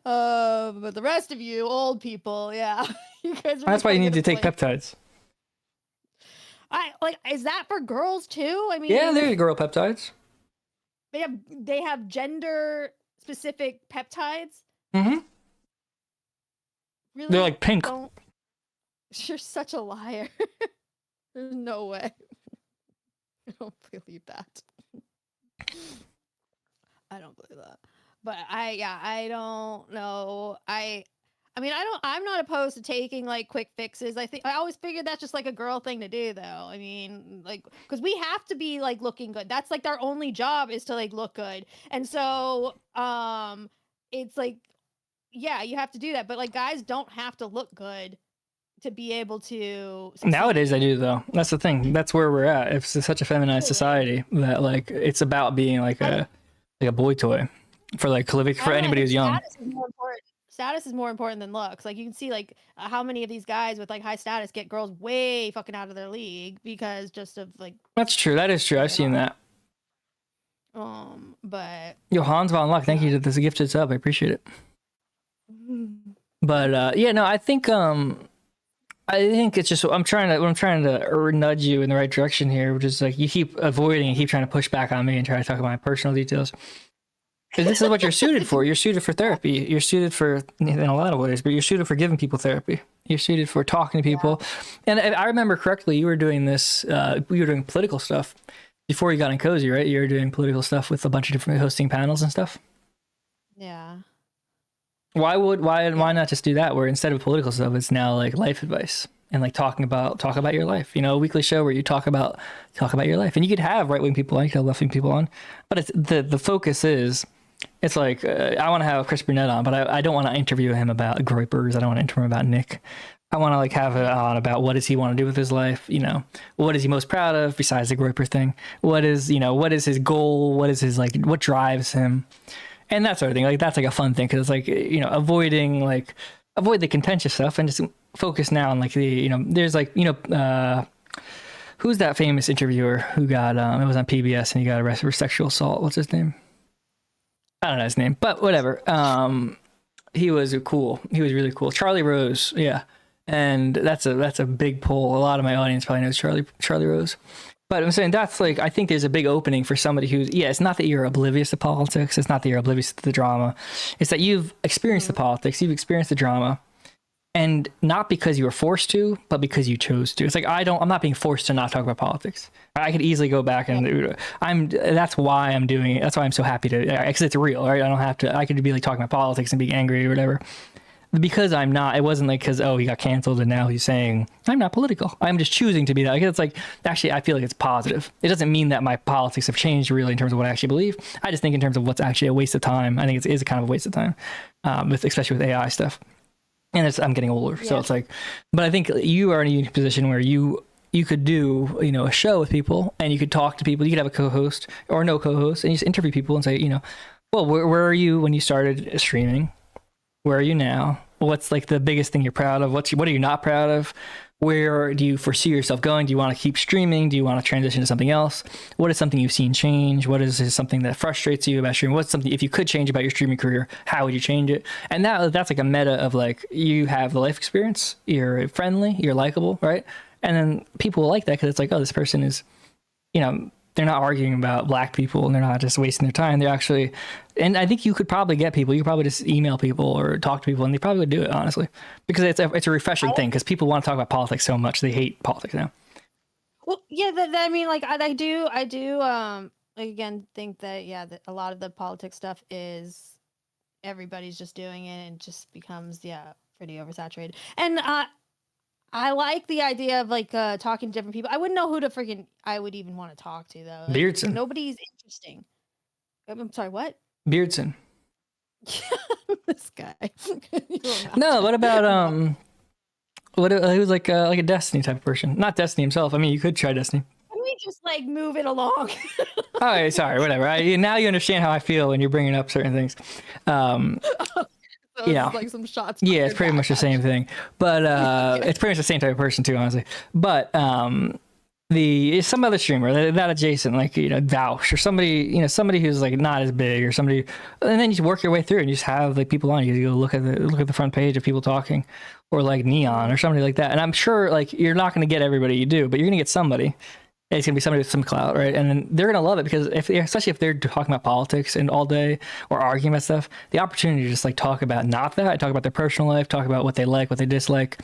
But the rest of you old people, yeah. You guys. That's why you need to take peptides. Is that for girls too? I mean, yeah, there's girl peptides. They have gender specific peptides. Mm-hmm. Really? They're like pink. You're such a liar. There's no way. I don't believe that. I don't believe that. But I don't know. I mean, I'm not opposed to taking like quick fixes. I always figured that's just like a girl thing to do, though. I mean, like, because we have to be like looking good. That's like our only job is to like look good. And so, it's like yeah, you have to do that. But like, guys don't have to look good to be able to succeed. Nowadays they do, though. That's the thing. That's where we're at. It's such a feminized society that like it's about being like a boy toy for like for anybody who's young. Status is more important. Status is more important than looks. Like you can see like how many of these guys with like high status get girls way fucking out of their league because just of like. That's true. That is true. I've seen that. But yo, Hans von Luck, thank you to this gifted sub. I appreciate it. But yeah, no, I think it's just I'm trying to nudge you in the right direction here, which is like you keep avoiding and keep trying to push back on me and try to talk about my personal details. Because this is what you're suited for. You're suited for therapy. You're suited for in a lot of ways, but you're suited for giving people therapy. You're suited for talking to people. Yeah. And I remember correctly, you were doing this. You were doing political stuff before you got in Cozy, right? You were doing political stuff with a bunch of different hosting panels and stuff. Yeah. Why not just do that? Where instead of political stuff, it's now like life advice and like talk about your life. You know, a weekly show where you talk about your life, and you could have right wing people on, you could have left wing people on, but it's the focus is. It's like, I want to have Chris Burnett on, but I don't want to interview him about Groypers. I don't want to interview him about Nick. I want to like have it on about what does he want to do with his life? You know, what is he most proud of besides the Groyper thing? What is his goal? What is his, like, what drives him? And that sort of thing. Like, that's like a fun thing. Cause it's like, you know, avoid the contentious stuff and just focus now on like there's like, who's that famous interviewer who got, it was on PBS and he got arrested for sexual assault. What's his name? I don't know his name, but whatever. He was cool. He was really cool. Charlie Rose, yeah. And that's a big pull. A lot of my audience probably knows Charlie Rose. But I'm saying that's like, I think there's a big opening for somebody who's, it's not that you're oblivious to politics. It's not that you're oblivious to the drama. It's that you've experienced the politics, you've experienced the drama. And not because you were forced to, but because you chose to. It's like, I'm not being forced to not talk about politics. I could easily go back and that's why I'm doing it. That's why I'm so happy to, because it's real, right? I don't have to, I could be like talking about politics and being angry or whatever. Because I'm not, it wasn't like, because, he got canceled and now he's saying, I'm not political. I'm just choosing to be that. Like, it's like, actually, I feel like it's positive. It doesn't mean that my politics have changed really in terms of what I actually believe. I just think in terms of what's actually a waste of time. I think it is a kind of a waste of time, especially with AI stuff. And I'm getting older, so it's like, but I think you are in a unique position where you could do, a show with people and you could talk to people. You could have a co-host or no co-host and you just interview people and say, well, where are you when you started streaming? Where are you now? What's like the biggest thing you're proud of? What are you not proud of? Where do you foresee yourself going? Do you want to keep streaming? Do you want to transition to something else? What is something you've seen change? What is something that frustrates you about streaming? What's something, if you could change about your streaming career, how would you change it? And that's like a meta of like, you have the life experience, you're friendly, you're likable, right? And then people will like that because it's like, this person is, they're not arguing about black people and they're not just wasting their time. They're actually, and I think you could probably get people, you could probably just email people or talk to people and they probably would do it, honestly, because it's a refreshing thing because people want to talk about politics so much. They hate politics now. Well, yeah, I mean, like I do, again, think that, that a lot of the politics stuff is everybody's just doing it and it just becomes, pretty oversaturated. And, I like the idea of like talking to different people. I wouldn't know who I would even want to talk to though. Like, Beardson. Nobody's interesting. I'm sorry, what? Beardson. This guy. No, what about he was like a Destiny type of person. Not Destiny himself. I mean, you could try Destiny. Can we just like move it along? All right, sorry, whatever. Now you understand how I feel when you're bringing up certain things. So it's like some shots. Yeah, it's pretty much the same thing, but it's pretty much the same type of person too, honestly. But some other streamer that adjacent, like Vouch or somebody who's like not as big or somebody, and then you just work your way through and you just have like people on. You go look at the front page of people talking, or like Neon or somebody like that. And I'm sure like you're not going to get everybody you do, but you're going to get somebody. It's going to be somebody with some clout, right? And then they're going to love it because especially if they're talking about politics and all day or arguing about stuff, the opportunity to just like talk about talk about their personal life, talk about what they like, what they dislike,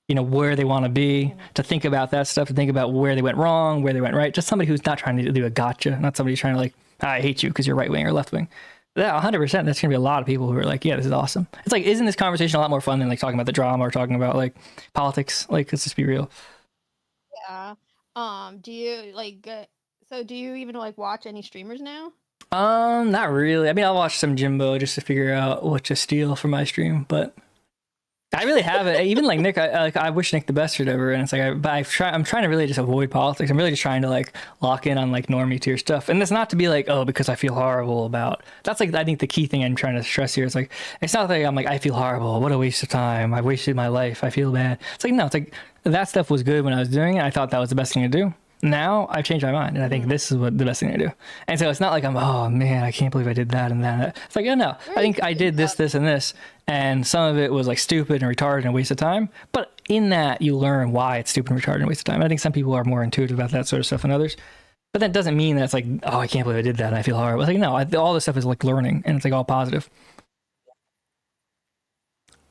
where they want to be, to think about that stuff, to think about where they went wrong, where they went right. Just somebody who's not trying to do a gotcha, not somebody trying to like, I hate you because you're right wing or left wing. That 100%, that's going to be a lot of people who are like, yeah, this is awesome. It's like, isn't this conversation a lot more fun than like talking about the drama or talking about like politics? Like, let's just be real. Yeah. Do you like? So do you even like watch any streamers now? Not really. I mean, I'll watch some Jimbo just to figure out what to steal from my stream, but I really haven't. Even like Nick, I wish Nick the best or whatever. And it's like, I'm trying to really just avoid politics. I'm really just trying to like lock in on like normie tier stuff. And it's not to be like, oh, because I feel horrible about. That's like, I think the key thing I'm trying to stress here is like, it's not like I'm like, I feel horrible. What a waste of time. I wasted my life. I feel bad. It's like, no, it's like that stuff was good when I was doing it. I thought that was the best thing to do. Now I've changed my mind, and I think this is what the best thing to do. And so it's not like I'm, oh man, I can't believe I did that and that. It's like, oh no, I think I did this, this, and this, and some of it was like stupid and retarded and a waste of time. But in that, you learn why it's stupid and retarded and a waste of time. I think some people are more intuitive about that sort of stuff than others. But that doesn't mean that it's like, oh, I can't believe I did that and I feel horrible. It's like, no, all this stuff is like learning, and it's like all positive.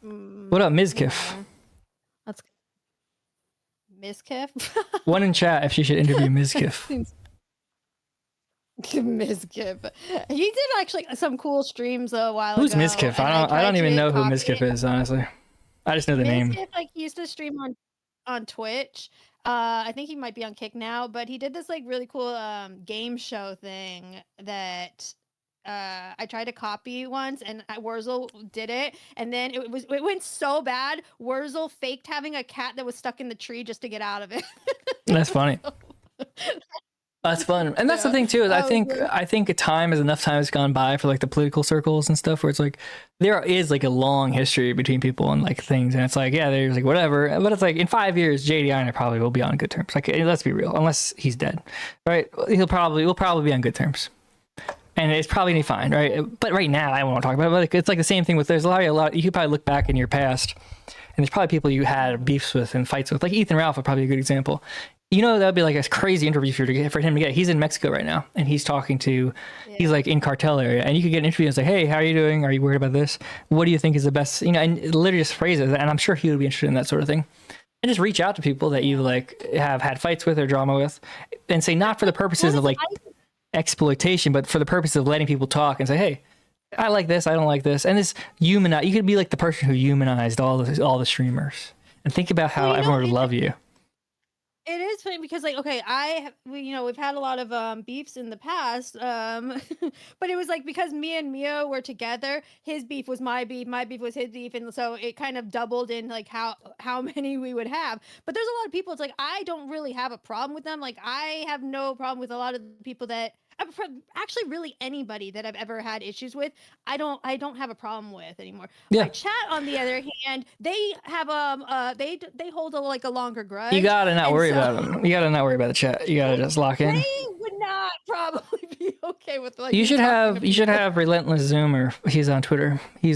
What up, Mizkif? That's Mizkif. One in chat if she should interview Mizkif. Mizkif. He did actually some cool streams a while Who's ago. Who's Mizkif? I don't even know who Mizkif is, honestly. I just know the name. Mizkif, like, he used to stream on Twitch. I think he might be on Kick now, but he did this like really cool game show thing that I tried to copy once, and Wurzel did it, and then it went so bad. Wurzel faked having a cat that was stuck in the tree just to get out of it. That's funny. That's fun, and that's the thing too. Is I think enough time has gone by for like the political circles and stuff, where it's like there is like a long history between people and like things, and it's like, yeah, there's like whatever, but it's like in 5 years, JD and I probably will be on good terms. Like, let's be real, unless he's dead, right? We'll probably be on good terms. And it's probably gonna be fine, right? But right now, I don't want to talk about it. But like, it's like the same thing with there's a lot. You could probably look back in your past, and there's probably people you had beefs with and fights with. Like Ethan Ralph would probably be a good example. You know, that'd be like a crazy interview for him to get. He's in Mexico right now, and he's talking to, he's like in cartel area, and you could get an interview and say, hey, how are you doing? Are you worried about this? What do you think is the best? You know, and literally just phrase it. And I'm sure he would be interested in that sort of thing. And just reach out to people that you like have had fights with or drama with, and say not for the purposes of like exploitation, but for the purpose of letting people talk and say, hey, I like this, I don't like this. And this you could be like the person who humanized all the streamers, and think about how everyone would love you. It is funny because, like, okay, we've had a lot of beefs in the past, but it was like because me and Mio were together, his beef was my beef was his beef, and so it kind of doubled in like how many we would have. But there's a lot of people. It's like I don't really have a problem with them. Like I have no problem with a lot of the people that. Actually, really anybody that I've ever had issues with, I don't have a problem with anymore. Yeah. My chat, on the other hand, they have they hold a longer grudge. You gotta not worry about them. You gotta not worry about the chat. You gotta just lock in. They would not probably be okay with like. You should have Relentless Zoomer. He's on Twitter. He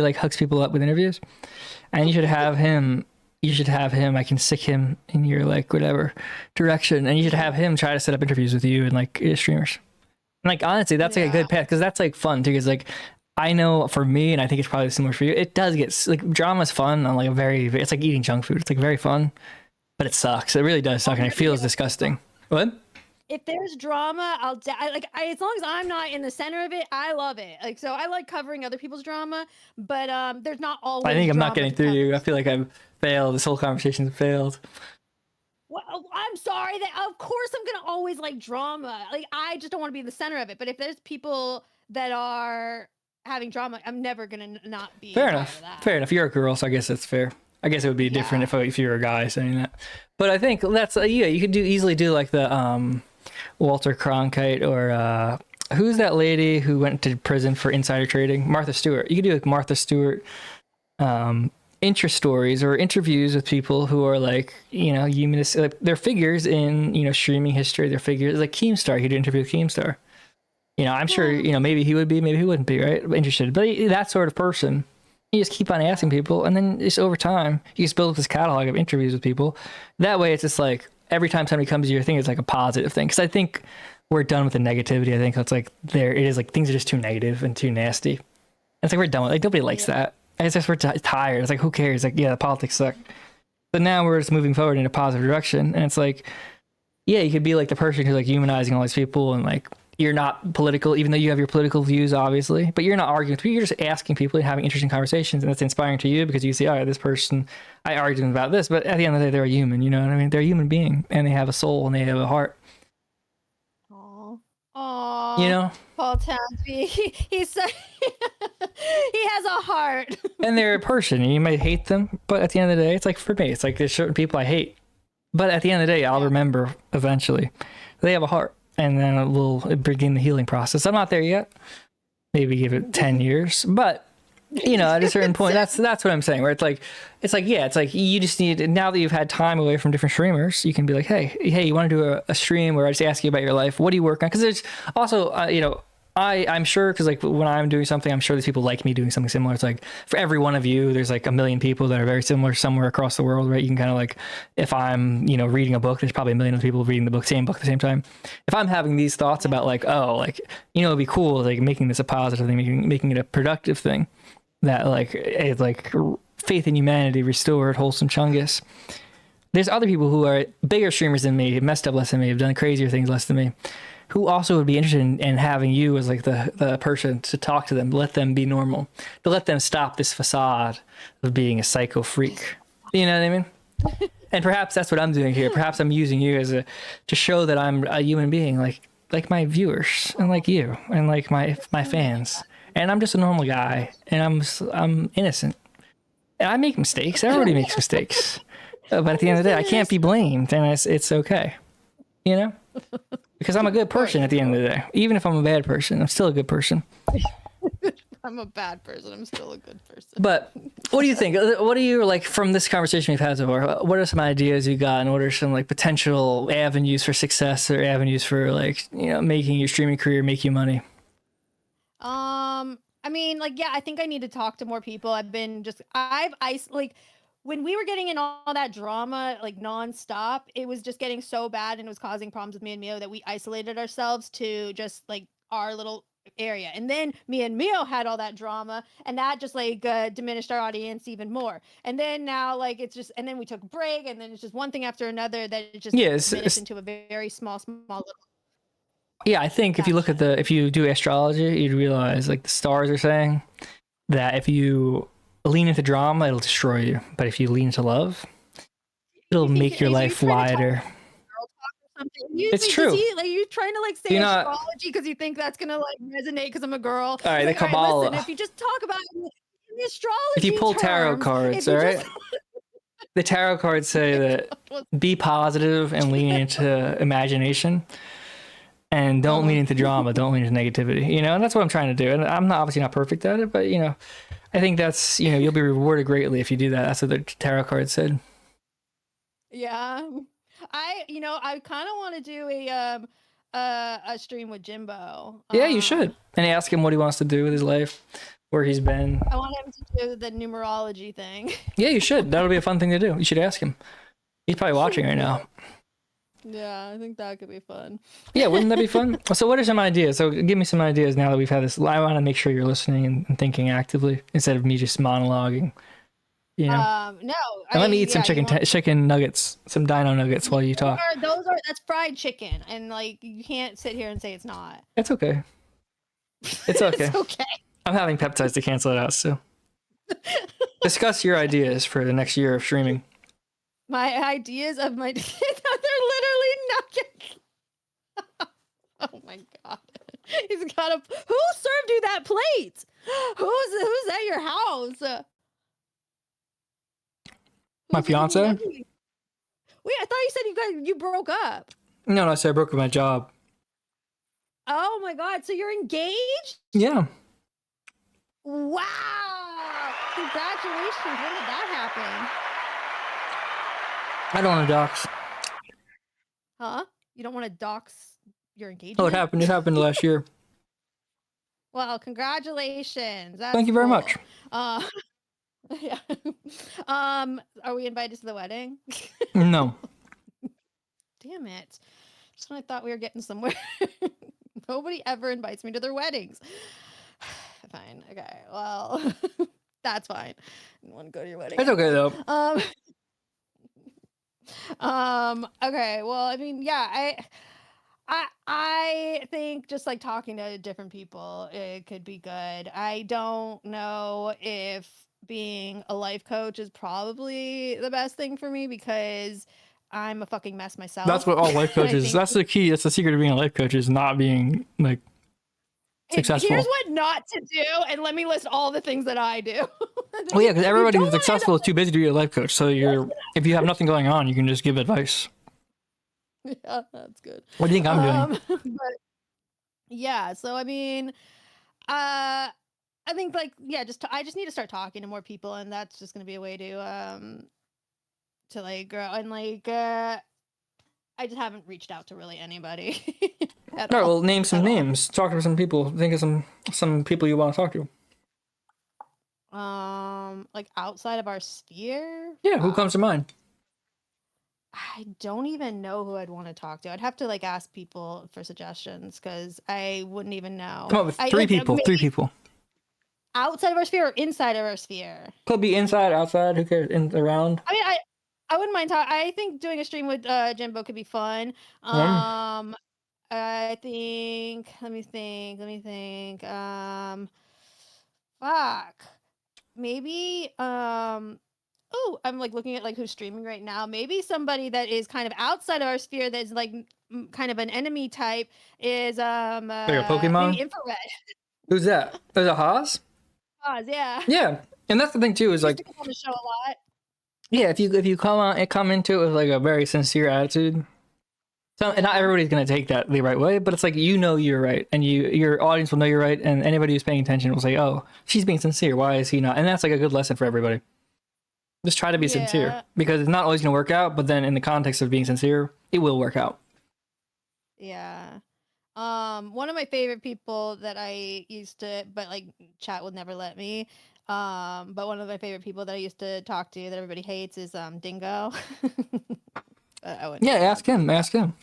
like hooks people up with interviews, and you should have him. I can stick him in your like whatever direction, and you should have him try to set up interviews with you and like streamers. And like honestly, that's like a good path because that's like fun too. Because like I know for me, and I think it's probably similar for you. It does get like drama's fun on like it's like eating junk food. It's like very fun, but it sucks. It really does suck, and it feels disgusting. What? If there's drama, as long as I'm not in the center of it, I love it. Like, so I like covering other people's drama, but there's not always. I think I'm not getting through you. I feel like I've failed. This whole conversation's failed. Well, I'm sorry that of course I'm gonna always like drama. Like I just don't want to be in the center of it. But if there's people that are having drama, I'm never gonna not be. Fair enough. Fair enough. You're a girl, so I guess that's fair. I guess it would be different if you were a guy saying that. But I think that's you could easily do like the Walter Cronkite or who's that lady who went to prison for insider trading? Martha Stewart. You could do like Martha Stewart interest stories or interviews with people who are like, humanist, like they're figures in, streaming history. They're figures like Keemstar. He'd interview Keemstar. I'm sure, maybe he would be, maybe he wouldn't be, right? Interested. But that sort of person, you just keep on asking people, and then just over time, you just build up this catalog of interviews with people. That way, it's just like every time somebody comes to your thing, it's like a positive thing. Because I think we're done with the negativity. I think it's like it is like things are just too negative and too nasty. And it's like we're done with like nobody likes that. It's just we're tired. It's like who cares? Like the politics suck. But now we're just moving forward in a positive direction, and it's like, you could be like the person who's like humanizing all these people, and like you're not political, even though you have your political views, obviously, but you're not arguing with people. You're just asking people and having interesting conversations, and that's inspiring to you because you see, this person, I argued about this, but at the end of the day, they're a human. You know what I mean? They're a human being, and they have a soul and they have a heart. Aww. Aw, You know? Paul Townsby. He's so he has a heart. And they're a person, and you might hate them, but at the end of the day, it's like for me, it's like there's certain people I hate. But at the end of the day, I'll remember eventually. They have a heart, and then we'll begin the healing process. I'm not there yet. Maybe give it 10 years, but you know, at a certain point, that's what I'm saying. Where it's like you just need, now that you've had time away from different streamers, you can be like, hey, you want to do a stream where I just ask you about your life? What do you work on? Because there's also, you know, I'm sure, because like when I'm doing something, I'm sure there's people like me doing something similar. It's like for every one of you, there's like a million people that are very similar somewhere across the world, right? You can kind of like, if I'm, you know, reading a book, there's probably a million of people reading the same book at the same time. If I'm having these thoughts about like, oh, like, you know, it'd be cool, like making this a positive thing, making it a productive thing, that like it's like faith in humanity restored, wholesome Chungus. There's other people who are bigger streamers than me, messed up less than me, have done crazier things less than me, who also would be interested in having you as like the person to talk to them, let them be normal, to let them stop this facade of being a psycho freak. You know what I mean? And perhaps that's what I'm doing here. Perhaps I'm using you as to show that I'm a human being, like my viewers, and like you, and like my fans. And I'm just a normal guy, and I'm innocent. And I make mistakes. Everybody makes mistakes. But at the end of the day, I can't be blamed, and it's okay. You know? Because I'm a good person at the end of the day. Even if I'm a bad person, I'm still a good person. I'm a bad person. I'm still a good person. But what do you think? What do you, like, from this conversation we've had so far, what are some ideas you got, and what are some like potential avenues for success, or avenues for, like, you know, making your streaming career make you money? I mean, like, yeah, I think I need to talk to more people. Like, when we were getting in all that drama, like nonstop, it was just getting so bad, and it was causing problems with me and Mio, that we isolated ourselves to just like our little area. And then me and Mio had all that drama, and that just like diminished our audience even more. And then now, like, it's just, and then we took a break, and then it's just one thing after another that it just diminished into a very small little. Yeah, I think if you look at if you do astrology, you'd realize, like, the stars are saying that if you lean into drama, it'll destroy you. But if you lean into love, it'll make your life wider. It's true. Like, you trying to like say astrology because you think that's gonna like resonate because I'm a girl. All right, like, the Kabbalah. listen, if you just talk about it in the astrology, if you pull tarot cards, all right, the tarot cards say that be positive and lean into imagination. And don't lean into drama. Don't lean into negativity. You know, and that's what I'm trying to do. And I'm obviously not perfect at it, but, you know, I think that's, you know, you'll be rewarded greatly if you do that. That's what the tarot card said. Yeah, I kind of want to do a stream with Jimbo. Yeah, you should. And ask him what he wants to do with his life, where he's been. I want him to do the numerology thing. Yeah, you should. That'll be a fun thing to do. You should ask him. He's probably watching right now. Yeah, I think that could be fun. Yeah, wouldn't that be fun? So what are some ideas? So give me some ideas now that we've had this. I want to make sure you're listening and thinking actively instead of me just monologuing. You know? No. And let me eat some chicken nuggets, some dino nuggets while you talk. That's fried chicken, and like you can't sit here and say it's not. It's okay. It's okay. It's okay. I'm having peptides to cancel it out, so. Discuss your ideas for the next year of streaming. My ideas of my they're literally nuggets. Oh my god. He's got who served you that plate? Who's at your house? My fiance? Wait, I thought you said you broke up. No, I said I broke up my job. Oh my god, so you're engaged? Yeah. Wow. Congratulations. When did that happen? I don't want to dox. Huh? You don't want to dox your engagement? Oh, it happened last year. Well, congratulations. That's Thank you very much. Yeah. Are we invited to the wedding? No. Damn it. Just when I thought we were getting somewhere. Nobody ever invites me to their weddings. Fine. Okay. Well, that's fine. I didn't want to go to your wedding. It's okay though. Okay. Well, I mean, yeah, I think just like talking to different people, it could be good. I don't know if being a life coach is probably the best thing for me because I'm a fucking mess myself. That's what all life coaches. That's the key. That's the secret of being a life coach, is not being like successful. Here's what not to do, and let me list all the things that I do. Well, yeah, because everybody who's successful is too busy to be a life coach. So if you have nothing going on, you can just give advice. Yeah, that's good. What do you think I'm doing? But yeah, so I mean, I think like I just need to start talking to more people, and that's just gonna be a way to like grow, and like I just haven't reached out to really anybody. All right, well, name some names. Talk to some people. Think of some people you want to talk to. Like outside of our sphere. Yeah, who comes to mind? I don't even know who I'd want to talk to. I'd have to like ask people for suggestions because I wouldn't even know. Come up with three people. Three people. Outside of our sphere or inside of our sphere? Could be inside, outside. Who cares? Around. I mean, I wouldn't mind talking. I think doing a stream with Jimbo could be fun. I think. Let me think. Fuck. Maybe. Oh, I'm like looking at like who's streaming right now. Maybe somebody that is kind of outside of our sphere that's like kind of an enemy type is like a Pokemon? maybe Infrared. Who's that? There's a Haas? Haas, yeah. Yeah. And that's the thing too, is like come on the show a lot. Yeah, if you come into it with like a very sincere attitude. And not everybody's gonna take that the right way, but it's like you're right, and your audience will know you're right, and anybody who's paying attention will say, "Oh, she's being sincere. Why is he not?" And that's like a good lesson for everybody. Just try to be sincere, because it's not always going to work out, but then in the context of being sincere, it will work out. Yeah. One of my favorite people that I used to, but like chat would never let me. But one of my favorite people that I used to talk to that everybody hates is Dingo. Ask him.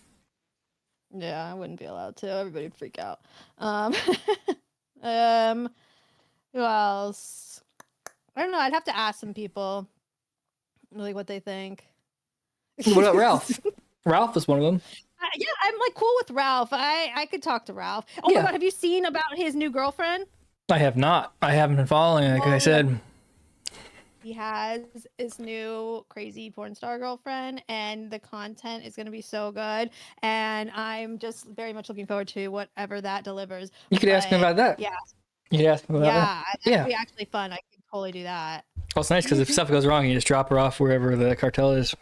Yeah, I wouldn't be allowed to. Everybody would freak out. Who else? I don't know. I'd have to ask some people. Like what they think. What about Ralph? Ralph is one of them. Yeah, I'm like cool with Ralph. I could talk to Ralph. Oh my god, have you seen about his new girlfriend? I have not. I haven't been following, like I said. He has his new crazy porn star girlfriend, and the content is going to be so good. And I'm just very much looking forward to whatever that delivers. You could ask him about that. Yeah. You could ask him about that. Yeah, that'd be actually fun. I could totally do that. Well, it's nice because if stuff goes wrong, you just drop her off wherever the cartel is.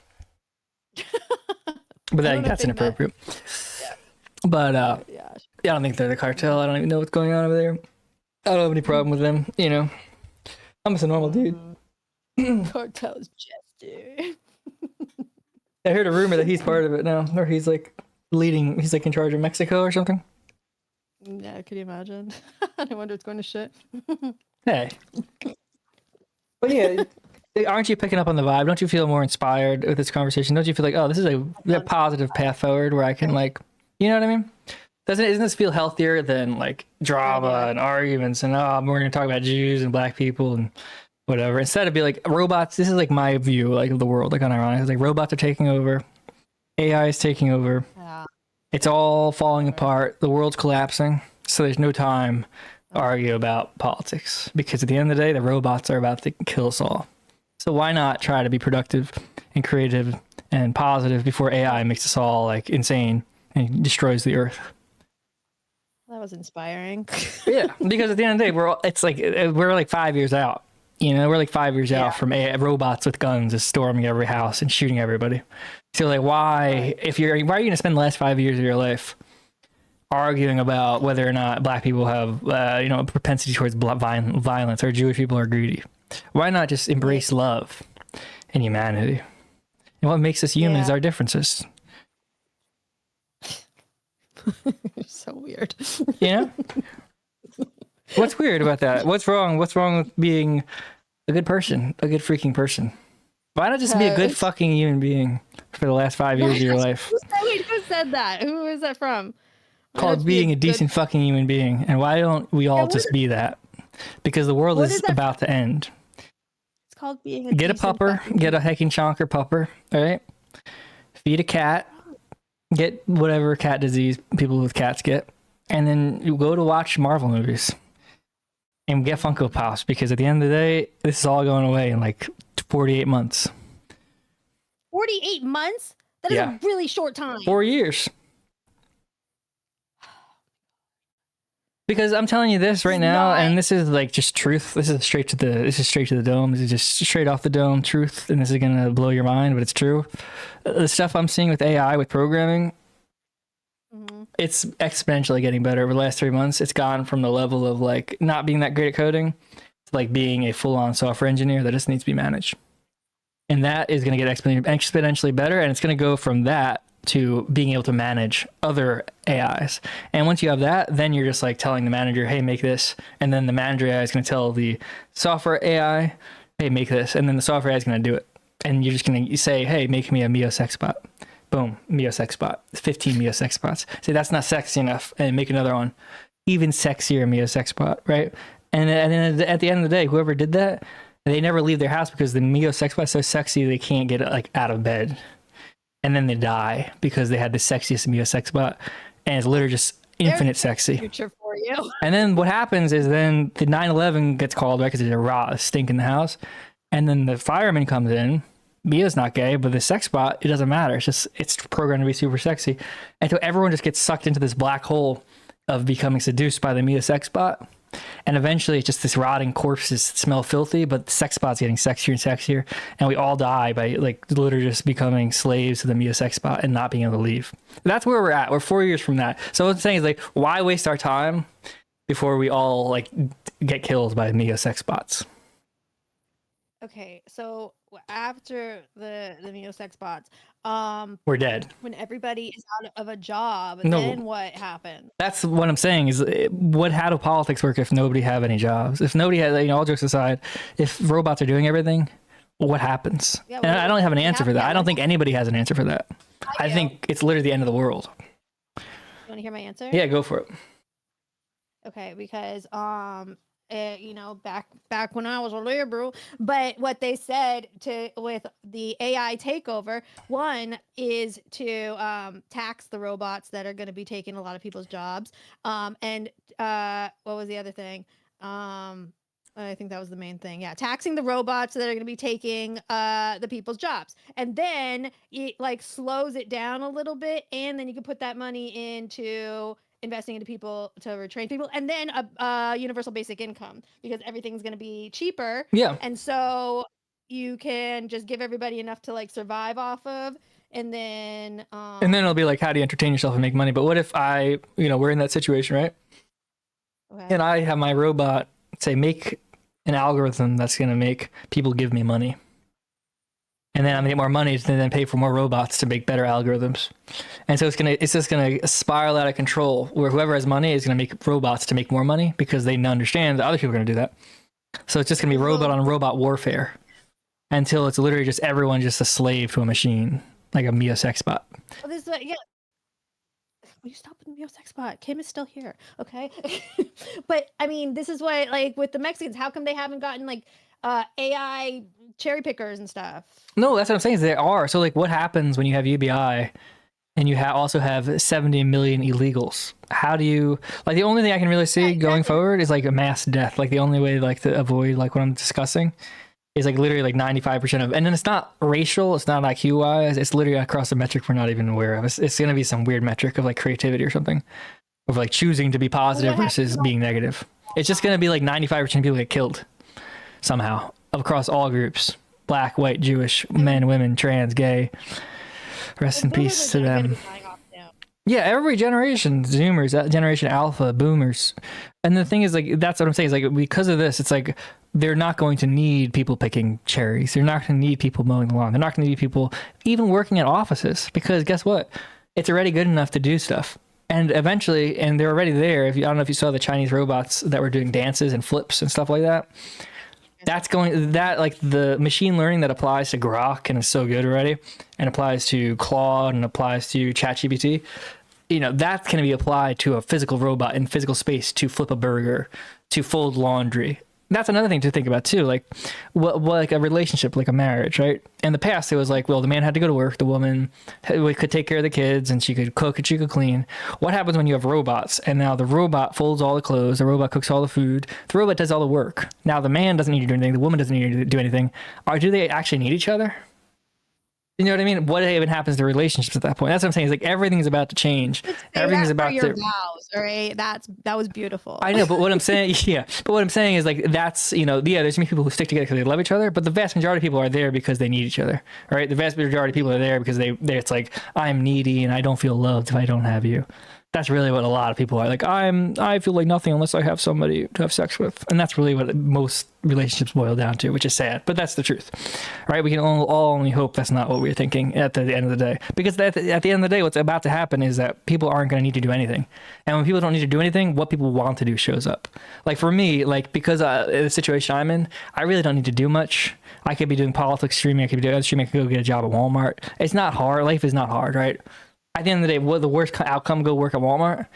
But that's inappropriate. But I don't think they're the cartel. I don't even know what's going on over there. I don't have any problem with them. I'm just a normal dude. Cartel is Jester. I heard a rumor that he's part of it now, or he's like leading. He's like in charge of Mexico or something. Yeah, could you imagine? I wonder what's going to shit. Hey. But yeah, aren't you picking up on the vibe? Don't you feel more inspired with this conversation? Don't you feel like, oh, this is a positive path forward where I can like, you know what I mean? Isn't this feel healthier than like drama and arguments and we're going to talk about Jews and black people and whatever? Instead of be like robots, this is like my view like of the world, like unironic. It's like robots are taking over, AI is taking over. Yeah. It's all falling apart. The world's collapsing. So there's no time to argue about politics because at the end of the day, the robots are about to kill us all. So why not try to be productive and creative and positive before AI makes us all like insane and destroys the earth? That was inspiring. Yeah, because at the end of the day, we're like 5 years out. We're like 5 years out from robots with guns just storming every house and shooting everybody. So like, why are you going to spend the last 5 years of your life arguing about whether or not black people have, a propensity towards violence or Jewish people are greedy? Why not just embrace love and humanity? And what makes us human is our differences. You're so weird. What's weird about that? What's wrong? What's wrong with being a good person, a good freaking person? Why not just be a good fucking human being for the last 5 years of your life? Who said that? Who is that from? Called being a decent fucking human being. And why don't we all just be that? Because the world is about to end. It's called being Get a pupper, get a hecking chonker pupper, all right? Feed a cat, get whatever cat disease people with cats get, and then you go to watch Marvel movies and get Funko Pops, because at the end of the day, this is all going away in like 48 months. 48 months? That is a really short time. 4 years. Because I'm telling you this right now, and this is like just truth. This is straight to the dome. This is just straight off the dome truth, and this is gonna blow your mind, but it's true. The stuff I'm seeing with AI, with programming, it's exponentially getting better over the last 3 months. It's gone from the level of like not being that great at coding to like being a full-on software engineer that just needs to be managed. And that is going to get exponentially better, and it's going to go from that to being able to manage other AIs. And once you have that, then you're just like telling the manager, hey, make this. And then the manager AI is going to tell the software AI, hey, make this. And then the software AI is going to do it. And you're just going to say, hey, make me a Mio sex bot. Boom, Mio sex bot. 15 Mio sex bots. Say that's not sexy enough, and make another one. Even sexier Mio sex bot, right? And then at the end of the day, whoever did that, they never leave their house because the Mio sex bot is so sexy they can't get like out of bed. And then they die because they had the sexiest Mio sex bot, and it's literally just infinite sexy. Future for you. And then what happens is then the 911 gets called, right? Because there's a stink in the house, and then the fireman comes in. Mio's not gay, but the sex bot, it doesn't matter. It's programmed to be super sexy, and so everyone just gets sucked into this black hole of becoming seduced by the Mio sex bot. And eventually it's just this rotting corpses that smell filthy, but the sex bot's getting sexier and sexier, and we all die by like literally just becoming slaves to the Mio sex bot and not being able to leave. That's where we're at. We're 4 years from that. So what I'm saying is like, why waste our time before we all like get killed by Mio sex bots? Okay, so after the Mio sex bots, we're dead. When everybody is out of a job, No. then what happens? That's what I'm saying is how do politics work if nobody have any jobs? If nobody has, all jokes aside, if robots are doing everything, what happens? Yeah, and I don't have an answer for that. I don't think anybody has an answer for that. I think it's literally the end of the world. You want to hear my answer? Yeah, go for it. Okay, because back when I was a liberal, but what they said with the AI takeover, one is to tax the robots that are going to be taking a lot of people's jobs, and what was the other thing? I think that was the main thing. Yeah, taxing the robots that are going to be taking the people's jobs, and then it like slows it down a little bit, and then you can put that money into investing into people to retrain people, and then a universal basic income, because everything's going to be cheaper. Yeah. And so you can just give everybody enough to like survive off of, and then it'll be like, how do you entertain yourself and make money? But what if we're in that situation, right? Okay. And I have my robot say, make an algorithm that's going to make people give me money. And then I'm gonna get more money to then pay for more robots to make better algorithms. And so it's just gonna spiral out of control, where whoever has money is gonna make robots to make more money because they understand that other people are gonna do that. So it's just gonna be robot on robot warfare until it's literally just everyone just a slave to a machine, like a Mio sex bot. Well, this is yeah. Will you stop with Mio sex bot? Kim is still here, okay? But I mean, this is what, like with the Mexicans, how come they haven't gotten like AI cherry pickers and stuff? No, that's what I'm saying, is there are. So like, what happens when you have UBI and you also have 70 million illegals? How do you, like, the only thing I can really see going forward is like a mass death. Like the only way like to avoid like what I'm discussing is like literally like 95% of, and then it's not racial, it's not like IQ wise, it's literally across a metric we're not even aware of. It's going to be some weird metric of like creativity or something, of like choosing to be positive versus being negative. It's just going to be like 95% of people get killed somehow across all groups: black, white, Jewish, men, women, trans, gay. Rest in peace to them. Yeah, every generation, Zoomers, Generation Alpha, Boomers. And the thing is, like, that's what I'm saying, is like, because of this, it's like they're not going to need people picking cherries. They're not going to need people mowing the lawn. They're not going to need people even working at offices, because guess what? It's already good enough to do stuff. And eventually, and they're already there. I don't know if you saw the Chinese robots that were doing dances and flips and stuff like that. Like the machine learning that applies to Grok and is so good already, and applies to Claude and applies to ChatGPT, that's going to be applied to a physical robot in physical space to flip a burger, to fold laundry. That's another thing to think about too. Like what like a relationship, like a marriage, right? In the past, it was like, well, the man had to go to work, the woman could take care of the kids, and she could cook and she could clean. What happens when you have robots? And now the robot folds all the clothes, the robot cooks all the food, the robot does all the work. Now the man doesn't need to do anything, the woman doesn't need to do anything. Or do they actually need each other? You know what I mean? What even happens to relationships at that point? That's what I'm saying. Is like everything's about to change. Everything's about your vows. All right, that was beautiful. I know, but what I'm saying, but what I'm saying is like that's there's many people who stick together because they love each other, but the vast majority of people are there because they need each other. All right, the vast majority of people are there because it's like I'm needy and I don't feel loved if I don't have you. That's really what a lot of people are like. I feel like nothing unless I have somebody to have sex with, and that's really what most relationships boil down to, which is sad, but that's the truth, right? We can all only hope that's not what we're thinking at the end of the day, because at the end of the day, what's about to happen is that people aren't going to need to do anything, and when people don't need to do anything, what people want to do shows up. Like for me, like because the situation I'm in, I really don't need to do much. I could be doing politics streaming. I could be doing streaming. I could go get a job at Walmart. It's not hard. Life is not hard, right? At the end of the day, what the worst outcome? Go work at Walmart.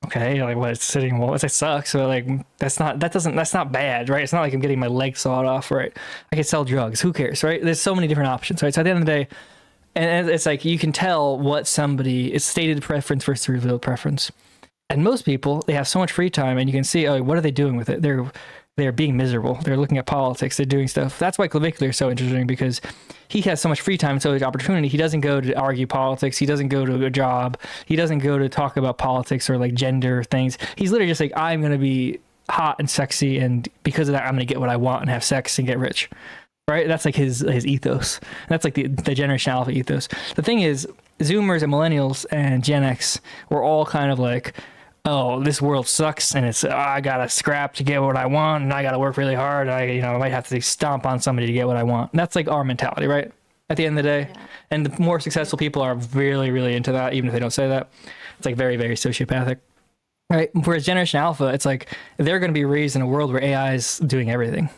Okay, like what? It's sitting. Well, it sucks. So like that's not bad, right? It's not like I'm getting my leg sawed off, right? I could sell drugs. Who cares, right? There's so many different options, right? So at the end of the day, and it's like you can tell what somebody is stated preference versus revealed preference. And most people, they have so much free time, and you can see, oh, what are they doing with it? They're being miserable. They're looking at politics. They're doing stuff. That's why Clavicular is so interesting, because he has so much free time and so much opportunity. He doesn't go to argue politics. He doesn't go to a job. He doesn't go to talk about politics or like gender things. He's literally just like, I'm going to be hot and sexy, and because of that, I'm going to get what I want and have sex and get rich. Right? That's like his ethos. That's like the Generation Alpha ethos. The thing is, Zoomers and Millennials and Gen X were all kind of like, oh, this world sucks, and it's I gotta scrap to get what I want, and I gotta work really hard. I might have to stomp on somebody to get what I want. And that's like our mentality, right? At the end of the day, and the more successful people are really, really into that, even if they don't say that. It's like very, very sociopathic, right? Whereas Generation Alpha, it's like they're going to be raised in a world where AI is doing everything.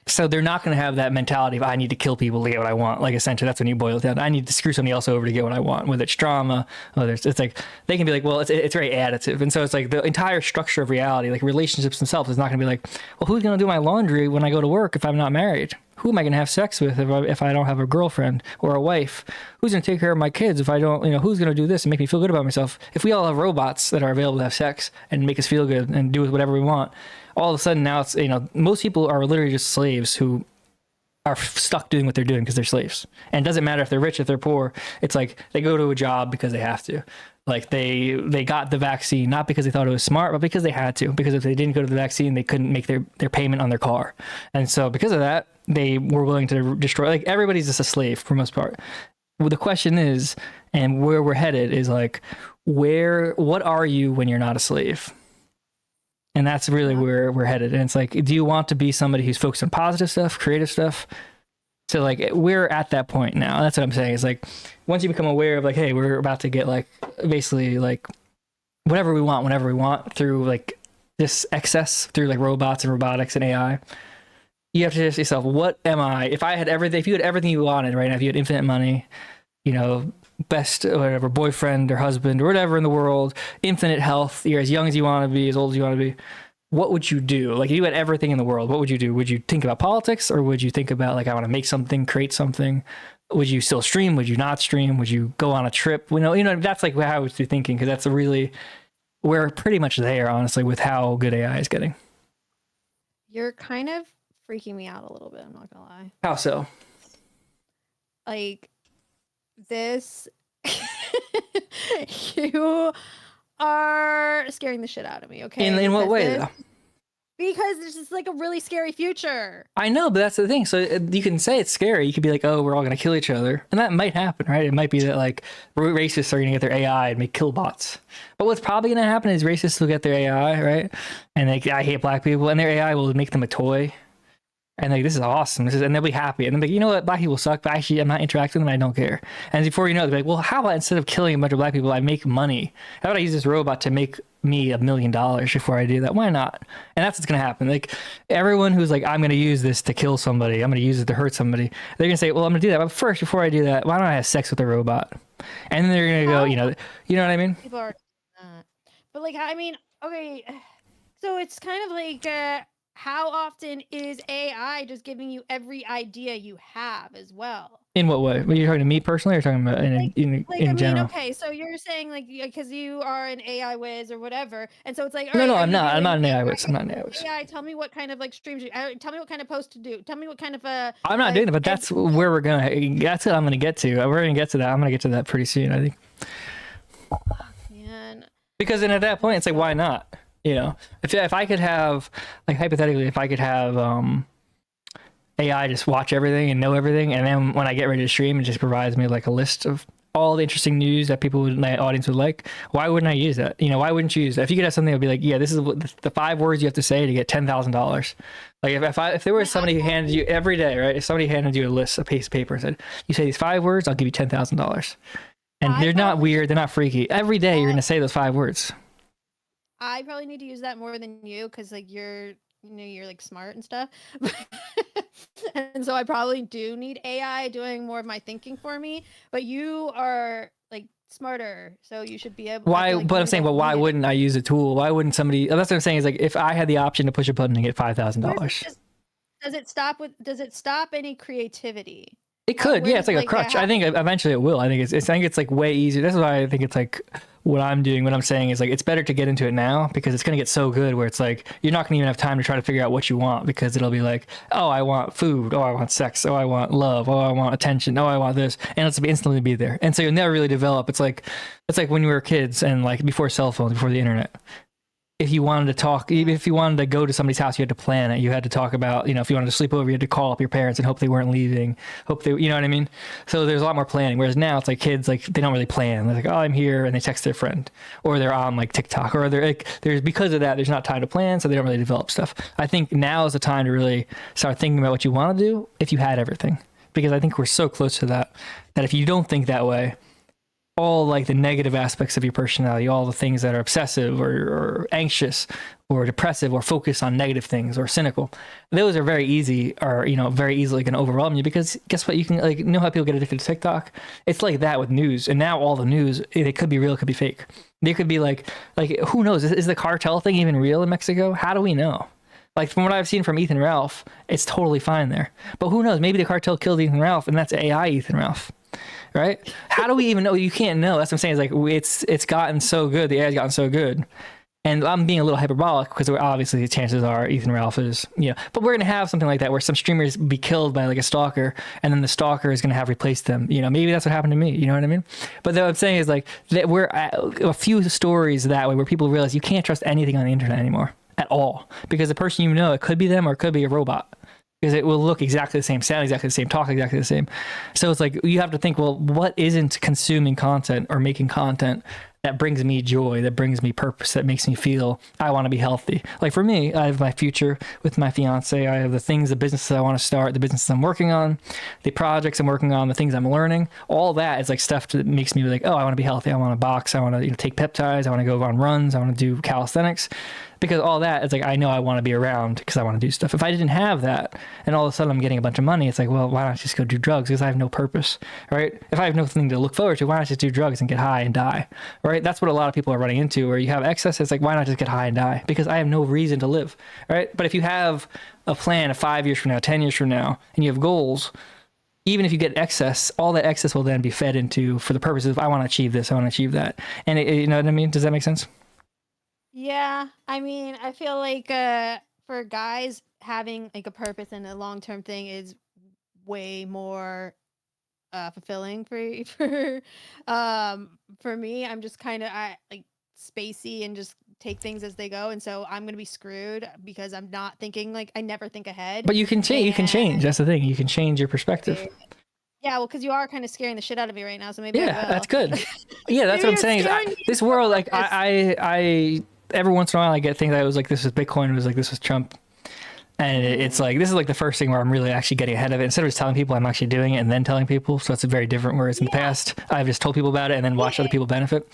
So they're not going to have that mentality of I need to kill people to get what I want. Like essentially, that's when you boil it down. I need to screw somebody else over to get what I want. Whether it's drama, whether it's like they can be like, well, it's very additive, and so it's like the entire structure of reality, like relationships themselves, is not going to be like, well, who's going to do my laundry when I go to work if I'm not married? Who am I going to have sex with if I don't have a girlfriend or a wife? Who's going to take care of my kids if I don't? Who's going to do this and make me feel good about myself? If we all have robots that are available to have sex and make us feel good and do whatever we want, all of a sudden now it's, most people are literally just slaves who are stuck doing what they're doing because they're slaves. And it doesn't matter if they're rich, if they're poor. It's like they go to a job because they have to. Like they got the vaccine, not because they thought it was smart, but because they had to. Because if they didn't go to the vaccine, they couldn't make their payment on their car. And so because of that, they were willing to destroy, like everybody's just a slave for the most part. Well, the question is, and where we're headed is like, what are you when you're not a slave? And that's really where we're headed. And it's like, do you want to be somebody who's focused on positive stuff, creative stuff? So like, we're at that point now. That's what I'm saying. It's like, once you become aware of like, hey, we're about to get like, basically like whatever we want, whenever we want through like this excess through like robots and robotics and AI, you have to ask yourself, what am I? If you had everything you wanted right now, if you had infinite money, best whatever boyfriend or husband or whatever in the world, infinite health, you're as young as you want to be, as old as you want to be, what would you do? Like if you had everything in the world, what would you do? Would you think about politics, or would you think about like, I want to make something, create something? Would you still stream? Would you not stream? Would you go on a trip? That's like how I was thinking, because that's we're pretty much there, honestly, with how good AI is getting. You're kind of freaking me out a little bit, I'm not gonna lie. How so? Like this you are scaring the shit out of me, okay? In what way though? Because this is like a really scary future. I know, but that's the thing. So you can say it's scary. You could be like, oh, we're all going to kill each other. And that might happen, right? It might be that like racists are going to get their AI and make kill bots. But what's probably going to happen is racists will get their AI, right? And I hate black people, and their AI will make them a toy. And like, this is awesome. And they'll be happy. And they'll be like, you know what? Black people suck, but actually I'm not interacting with them. I don't care. And before you know it, they'll be like, well, how about instead of killing a bunch of black people, I make money? How about I use this robot to make me $1 million before I do that? Why not? And that's what's going to happen. Like everyone who's like, I'm going to use this to kill somebody, I'm going to use it to hurt somebody, they're going to say, well, I'm going to do that. But first, before I do that, why don't I have sex with a robot? And then they're going to go, you know what I mean? People are not. But like, I mean, okay. So it's kind of like, how often is AI just giving you every idea you have as well? In what way? Are you talking to me personally, or talking about in general? Okay, so you're saying like because you are an AI whiz or whatever, and so it's like no, I'm not. I'm not an AI whiz. I'm not an AI whiz. AI, tell me what kind of like streams. Tell me what kind of post to do. Tell me what kind of I'm not doing it, but that's where we're gonna. That's what I'm gonna get to. We're gonna get to that. I'm gonna get to that pretty soon, I think. Man. Because then at that point, it's like, why not? You know, if I could have, like, hypothetically, if I could have AI just watch everything and know everything, and then when I get ready to stream, it just provides me like a list of all the interesting news that my audience would like. Why wouldn't I use that? You know, why wouldn't you use that? If you could have something that would be like, yeah, this is the 5 words you have to say to get $10,000. Like if there was somebody who handed you every day, right? If somebody handed you a list, a piece of paper, and said, you say these 5 words, I'll give you $10,000. And they're not weird, they're not freaky. Every day you're gonna say those 5 words. I probably need to use that more than you, because like you're like smart and stuff. And so I probably do need AI doing more of my thinking for me, but you are like smarter, so you should be able. Why? But I'm saying, well, why wouldn't I use a tool? Why wouldn't somebody? That's what I'm saying is like, if I had the option to push a button and get $5,000. Does it stop any creativity? It could, yeah. It's like a crutch. I think eventually it will. I think it's like way easier. This is why I think it's like what I'm doing. What I'm saying is like, it's better to get into it now, because it's gonna get so good where it's like you're not gonna even have time to try to figure out what you want, because it'll be like, oh, I want food. Oh, I want sex. Oh, I want love. Oh, I want attention. Oh, I want this, and it's instantly be there. And so you'll never really develop. It's like when we were kids and like before cell phones, before the internet. If you wanted to talk, even if you wanted to go to somebody's house, you had to plan it. You had to talk about, if you wanted to sleep over, you had to call up your parents and hope they weren't leaving. You know what I mean? So there's a lot more planning. Whereas now it's like kids, like they don't really plan. They're like, oh, I'm here, and they text their friend, or they're on like TikTok, or they're like, because of that, there's not time to plan, so they don't really develop stuff. I think now is the time to really start thinking about what you want to do if you had everything, because I think we're so close to that if you don't think that way, all like the negative aspects of your personality, all the things that are obsessive or anxious or depressive or focused on negative things or cynical, those are very easy, or very easily can overwhelm you, because guess what? You can, like, how people get addicted to TikTok? It's like that with news. And now all the news, it could be real, it could be fake. There could be like who knows? Is the cartel thing even real in Mexico? How do we know? Like, from what I've seen from Ethan Ralph, it's totally fine there. But who knows? Maybe the cartel killed Ethan Ralph, and that's AI Ethan Ralph. Right? How do we even know? You can't know. That's what I'm saying. Is like it's gotten so good. The AI's gotten so good. And I'm being a little hyperbolic, because obviously the chances are Ethan Ralph is, but we're going to have something like that where some streamers be killed by like a stalker, and then the stalker is going to have replaced them. Maybe that's what happened to me. You know what I mean? But what I'm saying is like that we're at a few stories that way where people realize you can't trust anything on the internet anymore at all, because the person, it could be them or it could be a robot. Because it will look exactly the same, sound exactly the same, talk exactly the same. So it's like you have to think, well, what isn't consuming content or making content that brings me joy, that brings me purpose, that makes me feel I want to be healthy? Like for me, I have my future with my fiance. I have the businesses I want to start, the businesses I'm working on, the projects I'm working on, the things I'm learning. All that is like stuff that makes me like, oh, I want to be healthy. I want to box. I want to take peptides. I want to go on runs. I want to do calisthenics. Because all that is like, I know I want to be around because I want to do stuff. If I didn't have that, and all of a sudden I'm getting a bunch of money, it's like, well, why not just go do drugs? Because I have no purpose, right? If I have nothing to look forward to, why not just do drugs and get high and die, right? That's what a lot of people are running into, where you have excess. It's like, why not just get high and die? Because I have no reason to live, right? But if you have a plan of 5 years from now, 10 years from now, and you have goals, even if you get excess, all that excess will then be fed into for the purposes of, I want to achieve this, I want to achieve that. And you know what I mean? Does that make sense? Yeah, I mean, I feel like for guys, having like a purpose and a long-term thing is way more fulfilling for me. I'm just kind of like spacey and just take things as they go, and so I'm gonna be screwed because I'm not thinking, like, I never think ahead. But you can change. You can change. That's the thing. You can change your perspective. Yeah, well, because you are kind of scaring the shit out of me right now, so maybe I will. That's good. Yeah, that's what I'm saying. This world, like, I every once in a while I get things that was like, this was Bitcoin, it was like, this was Trump. And it's like, this is like the first thing where I'm really actually getting ahead of it. Instead of just telling people, I'm actually doing it and then telling people. So it's very different. Whereas in the past, I've just told people about it and then watched other people benefit.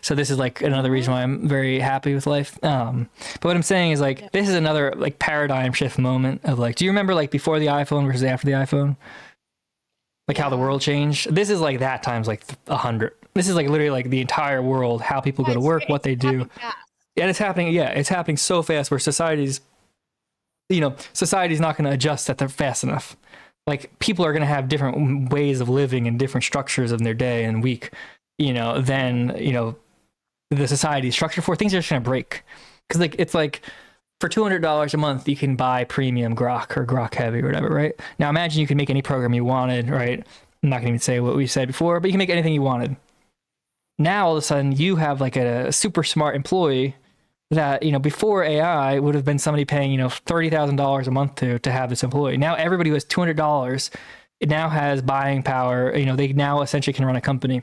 So this is like another reason why I'm very happy with life. But what I'm saying is like, this is another like paradigm shift moment of like, do you remember like before the iPhone versus after the iPhone? Like how the world changed? This is like that times like 100. This is like literally like the entire world, how people go to work, what they do. And it's happening. Yeah, it's happening so fast where society's not going to adjust that they're fast enough. like people are going to have different ways of living and different structures of their day and week, than, the society structure for. Things are just going to break. Because like it's like for $200 a month, you can buy premium Grok or Grok Heavy or whatever, right? Now imagine you could make any program you wanted, right? I'm not going to even say what we said before, but you can make anything you wanted. Now all of a sudden you have like a super smart employee that, before AI would have been somebody paying, $30,000 a month to have this employee. Now everybody who has $200, it now has buying power. They now essentially can run a company.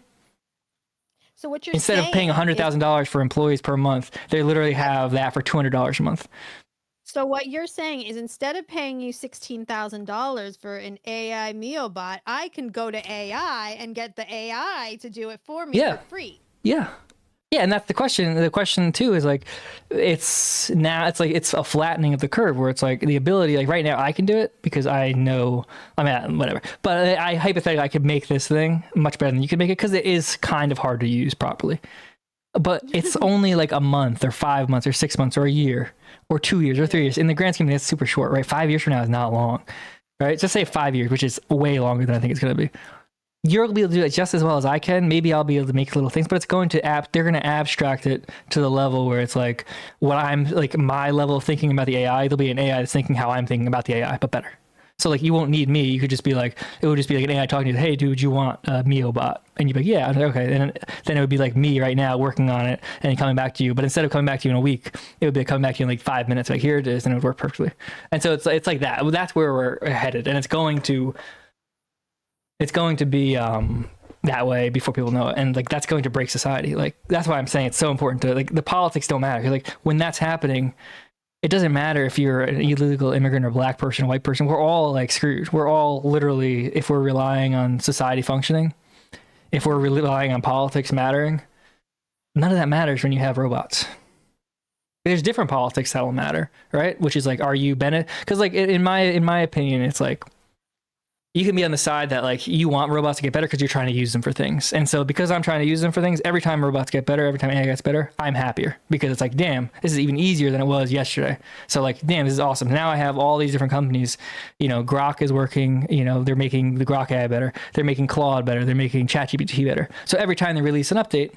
So what you're instead of paying $100,000 for employees per month, they literally have that for $200 a month. So what you're saying is instead of paying you $16,000 for an AI Meobot, I can go to AI and get the AI to do it for me for free. Yeah. Yeah, and that's the question. The question too is like, it's a flattening of the curve where it's like the ability, like right now I can do it because I know, whatever. But I hypothetically, I could make this thing much better than you could make it because it is kind of hard to use properly. But it's only like a month or 5 months or 6 months or a year or 2 years or 3 years. In the grand scheme, that's super short, right? 5 years from now is not long, right? Just say 5 years, which is way longer than I think it's going to be. You're going to be able to do it just as well as I can. Maybe I'll be able to make little things, but it's going to they're going to abstract it to the level where it's like what I'm like my level of thinking about the AI. There'll be an AI that's thinking how I'm thinking about the AI, but better. So like you won't need me. You could just be like, it would just be like an AI talking to you. Hey, dude, you want a Meobot? And you'd be like, yeah, okay. And then it would be like me right now working on it and coming back to you. But instead of coming back to you in a week, it would be coming back to you in like 5 minutes. Like here it is, and it would work perfectly. And so it's like that. That's where we're headed, and it's going to be that way before people know it, and like that's going to break society. Like that's why I'm saying it's so important to like the politics don't matter. Like when that's happening, it doesn't matter if you're an illegal immigrant or black person, or white person. We're all like screwed. We're all literally, if we're relying on society functioning, if we're relying on politics mattering, none of that matters when you have robots. There's different politics that will matter, right? Which is like, are you Bennett? Because like in my opinion, it's like you can be on the side that like you want robots to get better because you're trying to use them for things. And so because I'm trying to use them for things, every time robots get better, every time AI gets better, I'm happier because it's like, damn, this is even easier than it was yesterday. So like, damn, this is awesome. Now I have all these different companies, Grok is working, they're making the Grok AI better. They're making Claude better. They're making ChatGPT better. So every time they release an update,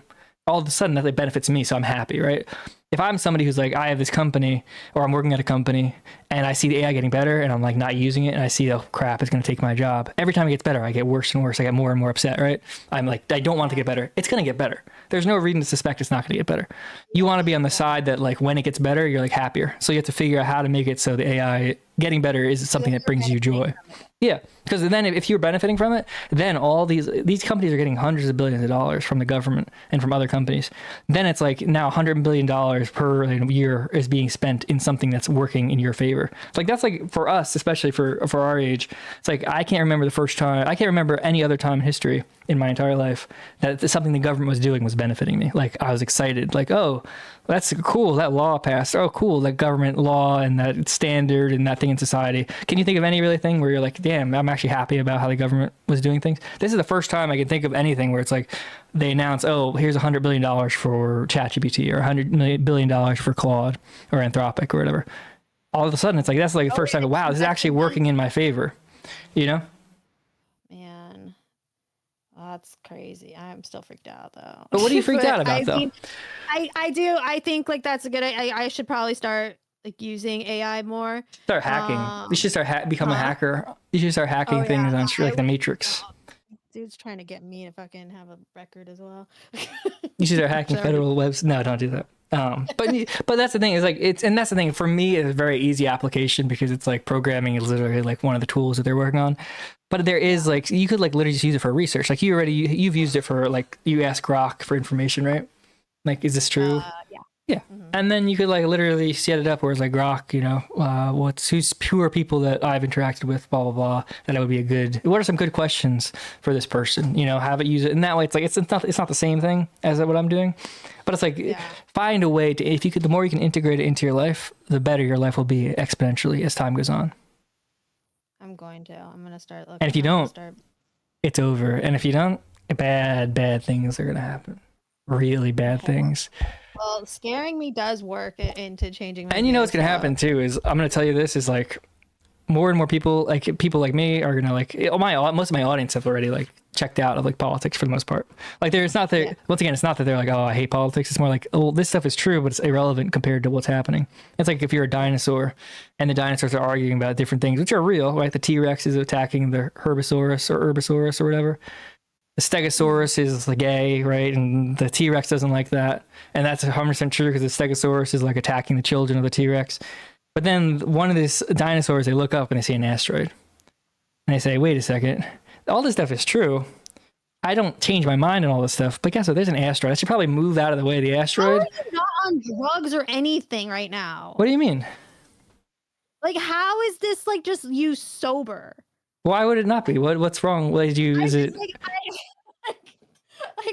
all of a sudden that benefits me. So I'm happy, right? If I'm somebody who's like, I have this company or I'm working at a company and I see the AI getting better and I'm like not using it and I see, oh crap, it's going to take my job. Every time it gets better, I get worse and worse. I get more and more upset, right? I'm like, I don't want it to get better. It's going to get better. There's no reason to suspect it's not going to get better. You want to be on the side that like when it gets better, you're like happier. So you have to figure out how to make it so the AI getting better is something that brings you joy. Yeah, because then if you're benefiting from it, then all these companies are getting hundreds of billions of dollars from the government and from other companies. Then it's like now $100 billion per year is being spent in something that's working in your favor. Like that's like for us, especially for our age, it's like I can't remember the first time. I can't remember any other time in history in my entire life that something the government was doing was benefiting me. Like I was excited, like, oh, that's cool, that law passed. Oh, cool, that government law and that standard and that thing in society. Can you think of any really thing where you're like, damn, I'm actually happy about how the government was doing things? This is the first time I can think of anything where it's like they announce, oh, here's $100 billion for ChatGPT or $100 billion for Claude or Anthropic or whatever. All of a sudden, it's like, that's like the first time, wow, this is actually working in my favor, Man, that's crazy. I'm still freaked out though. But what are you freaked out about though? I think like that's a good, I should probably start like using AI more. Start hacking. You should start become a hacker. You should start hacking things on like the Matrix. Dude's trying to get me to fucking have a record as well. You should start hacking federal webs. No, don't do that. But that's the thing is like that's the thing for me. It's a very easy application because it's like programming is literally like one of the tools that they're working on. But there is like you could like literally just use it for research. Like you've used it for like you ask Grok for information, right? Like, is this true? Yeah. Mm-hmm. And then you could like literally set it up where it's like Grok, who are people that I've interacted with, blah, blah, blah, that would be what are some good questions for this person, have it use it. And that way it's like, it's not the same thing as what I'm doing, but it's like, find a way to, the more you can integrate it into your life, the better your life will be exponentially as time goes on. I'm going to start looking. And if you don't, it's over. And if you don't, bad things are going to happen. Really bad things. Well, scaring me does work into changing my and what's going to happen too is I'm going to tell you this is like more and more people like me are gonna like most of my audience have already like checked out of like politics for the most part. Like it's not that once again, it's not that they're like, oh, I hate politics. It's more like, oh, this stuff is true, but it's irrelevant compared to what's happening. It's like if you're a dinosaur and the dinosaurs are arguing about different things, which are real, right? The T-Rex is attacking the Herbisaurus or Herbisaurus or whatever. The Stegosaurus is like gay, right? And the T-Rex doesn't like that. And that's 100% true because the Stegosaurus is like attacking the children of the T-Rex. But then one of these dinosaurs, they look up and they see an asteroid. And they say, wait a second, all this stuff is true. I don't change my mind on all this stuff. But guess what? There's an asteroid. I should probably move out of the way of the asteroid. How are you not on drugs or anything right now? What do you mean? Like, how is this like just you sober? Why would it not be? What's wrong? Like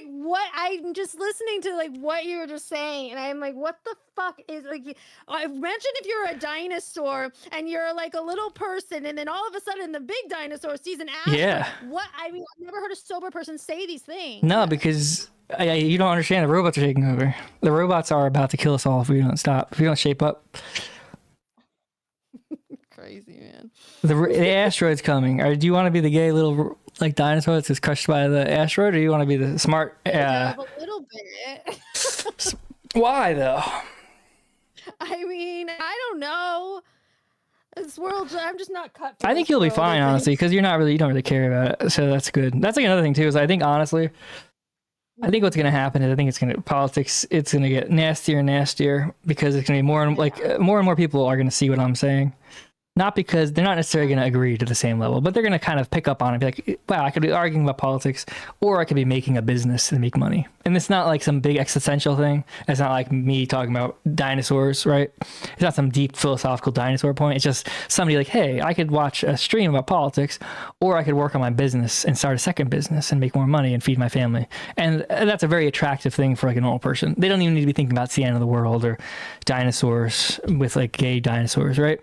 what? I'm just listening to like what you were just saying, and I'm like, what the fuck is like? Imagine if you're a dinosaur and you're like a little person, and then all of a sudden the big dinosaur sees an asteroid. Yeah. What? I mean, I've never heard a sober person say these things. No, because you don't understand. The robots are taking over. The robots are about to kill us all if we don't stop. If we don't shape up. Crazy, man. The asteroid's coming. Do you want to be the gay little like dinosaur that's just crushed by the asteroid, or do you want to be the smart? A little bit. Why though? I mean, I don't know. This world, I'm just not cut. I think you'll be fine, honestly, because you don't really care about it. So that's good. That's like another thing too. Is I think honestly, I think what's going to happen is politics. It's going to get nastier and nastier because it's going to be more and more people are going to see what I'm saying. Not because they're not necessarily going to agree to the same level, but they're going to kind of pick up on it, be like, wow, I could be arguing about politics, or I could be making a business and make money. And it's not like some big existential thing. It's not like me talking about dinosaurs, right? It's not some deep philosophical dinosaur point. It's just somebody like, hey, I could watch a stream about politics, or I could work on my business and start a second business and make more money and feed my family. And that's a very attractive thing for like a normal person. They don't even need to be thinking about the end of the world or dinosaurs with like gay dinosaurs, right?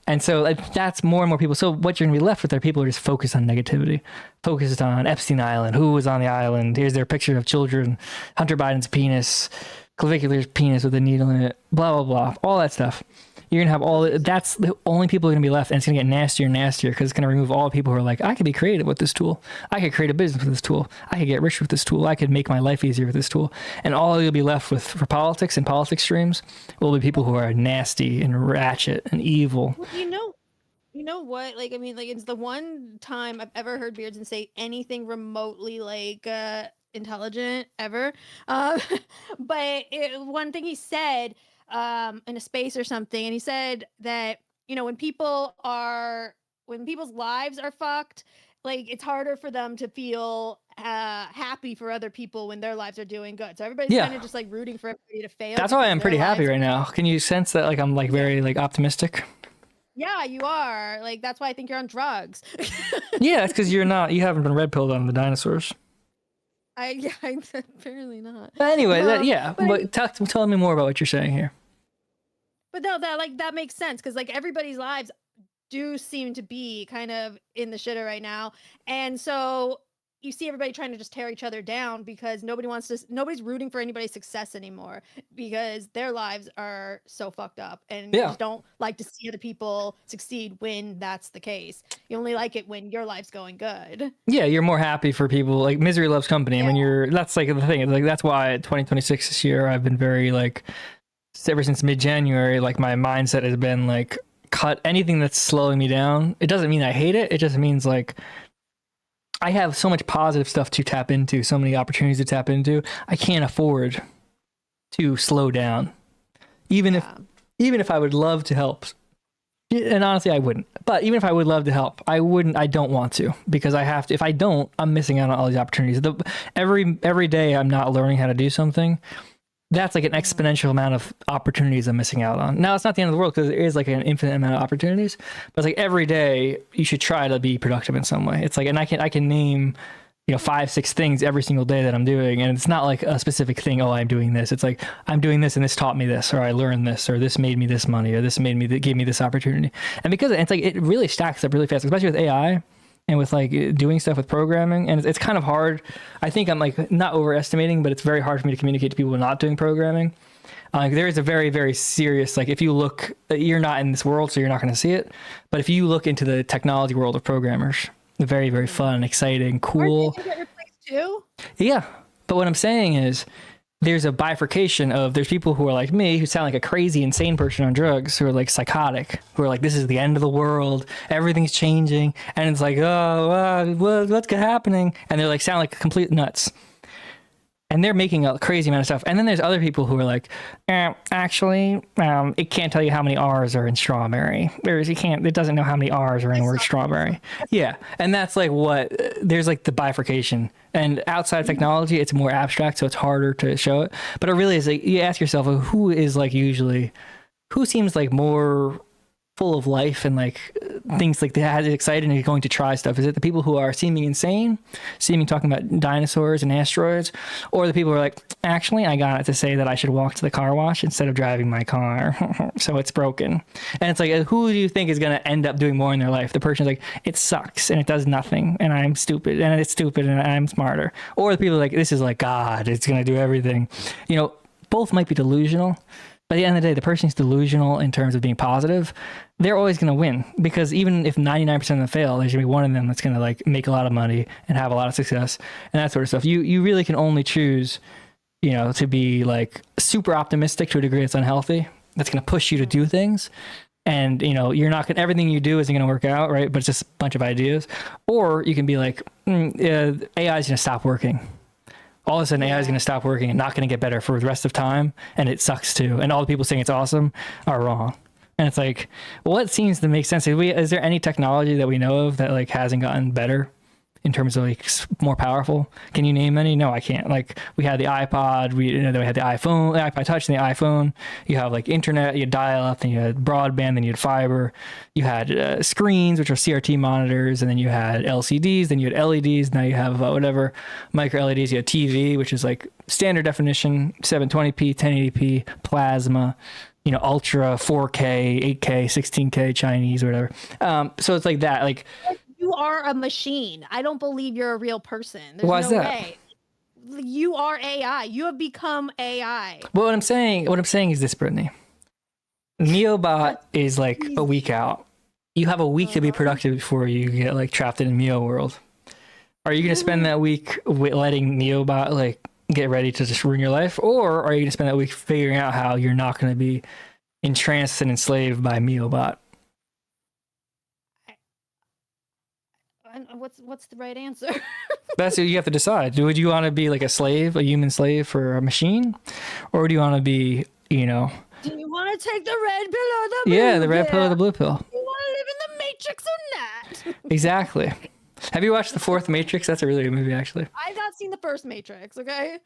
And so like, that's more and more people. So what you're going to be left with are people who are just focused on negativity, focused on Epstein Island, who was on the island. Here's their picture of children, Hunter Biden's penis, clavicular penis with a needle in it, blah, blah, blah, all that stuff. You're going to have that's the only people who are going to be left. And it's going to get nastier and nastier because it's going to remove all the people who are like, I could be creative with this tool. I could create a business with this tool. I could get rich with this tool. I could make my life easier with this tool. And all you'll be left with for politics and politics streams will be people who are nasty and ratchet and evil. Well, you know what? Like, I mean, like, it's the one time I've ever heard Beardson say anything remotely like intelligent ever. But one thing he said in a space or something, and he said that, you know, when people's lives are fucked, like, it's harder for them to feel happy for other people when their lives are doing good. So everybody's kind of just like rooting for everybody to fail. That's why I'm pretty happy right now. Can you sense that like I'm like very like optimistic? Yeah, you are. Like, that's why I think you're on drugs. Yeah, it's because you haven't been red pilled on the dinosaurs. I'm apparently not. But anyway, but tell me more about what you're saying here. But no, that makes sense because like everybody's lives do seem to be kind of in the shitter right now, and so you see everybody trying to just tear each other down because nobody's rooting for anybody's success anymore because their lives are so fucked up, and you just don't like to see other people succeed when that's the case. You only like it when your life's going good. Yeah, you're more happy for people. Like misery loves company. Yeah. When that's like the thing. Like that's why 2026 this year I've been very like ever since mid-January. Like my mindset has been like cut anything that's slowing me down. It doesn't mean I hate it. It just means like I have so much positive stuff to tap into, so many opportunities to tap into. I can't afford to slow down, even if I would love to help. And honestly, I wouldn't. But even if I would love to help, I wouldn't. I don't want to because I have to. If I don't, I'm missing out on all these opportunities. Every day I'm not learning how to do something. That's like an exponential amount of opportunities I'm missing out on. Now, it's not the end of the world because there is like an infinite amount of opportunities, but it's like every day you should try to be productive in some way. It's like, and I can name, 5-6 things every single day that I'm doing. And it's not like a specific thing. Oh, I'm doing this. It's like, I'm doing this and this taught me this, or I learned this, or this made me this money, or this gave me this opportunity. And because it's like, it really stacks up really fast, especially with AI. And with like doing stuff with programming, and it's kind of hard. I think I'm like not overestimating, but it's very hard for me to communicate to people not doing programming There is a very, very serious, like if you look, you're not in this world, so you're not going to see it. But if you look into the technology world of programmers, very, very fun, exciting, cool. Aren't they gonna get replaced too? Yeah. But what I'm saying is there's a bifurcation of there's people who are like me, who sound like a crazy, insane person on drugs, who are like psychotic, who are like, this is the end of the world, everything's changing. And it's like, oh, what's happening? And they're like, sound like complete nuts. And they're making a crazy amount of stuff. And then there's other people who are like, actually, it can't tell you how many R's are in strawberry. It doesn't know how many R's are in the word strawberry. Yeah. And that's like there's like the bifurcation. And outside of technology, it's more abstract, so it's harder to show it. But it really is like, you ask yourself, who seems like more full of life and like things like that, excited and going to try stuff? Is it the people who are seeming insane, talking about dinosaurs and asteroids, or the people who are like, actually, I got it to say that I should walk to the car wash instead of driving my car, so it's broken? And it's like, who do you think is going to end up doing more in their life? The person's like, it sucks and it does nothing and I'm stupid and it's stupid and I'm smarter, or the people are like, this is like God, it's going to do everything. Both might be delusional. But at the end of the day, the person who's delusional in terms of being positive, they're always going to win, because even if 99% of them fail, there's going to be one of them that's going to like make a lot of money and have a lot of success and that sort of stuff. You really can only choose, to be like super optimistic to a degree that's unhealthy. That's going to push you to do things. And, you're not going everything you do isn't going to work out, right? But it's just a bunch of ideas. Or you can be like, AI is going to stop working. All of a sudden AI is going to stop working and not going to get better for the rest of time, and it sucks too. And all the people saying it's awesome are wrong. And it's like, what seems to make sense? Is there any technology that we know of that like hasn't gotten better in terms of like more powerful? Can you name any? No, I can't. Like we had the iPod, then we had the iPhone, the iPod Touch, and the iPhone. You have like internet, you had dial-up, then you had broadband, then you had fiber. You had screens, which are CRT monitors, and then you had LCDs, then you had LEDs. Now you have whatever micro LEDs. You had TV, which is like standard definition, 720p, 1080p, plasma. Ultra 4K, 8K, 16K, Chinese, whatever. So it's like that. Like, you are a machine. I don't believe you're a real person. There's why is no that? way. You are AI. You have become AI. Well, what I'm saying is this, Brittany. Neobot is like a week out. You have a week to be productive before you get like trapped in Neo world. Are you going to spend that week letting Neobot like get ready to just ruin your life, or are you going to spend that week figuring out how you're not going to be entranced and enslaved by Neobot? What's the right answer? That's what you have to decide. Would you want to be like a slave, a human slave for a machine, or do you want to be, Do you want to take the red pill or the blue pill? Yeah, the red pill or the blue pill. You want to live in the Matrix or not? Exactly. Have you watched the fourth Matrix? That's a really good movie, actually. I've not seen the first Matrix, okay?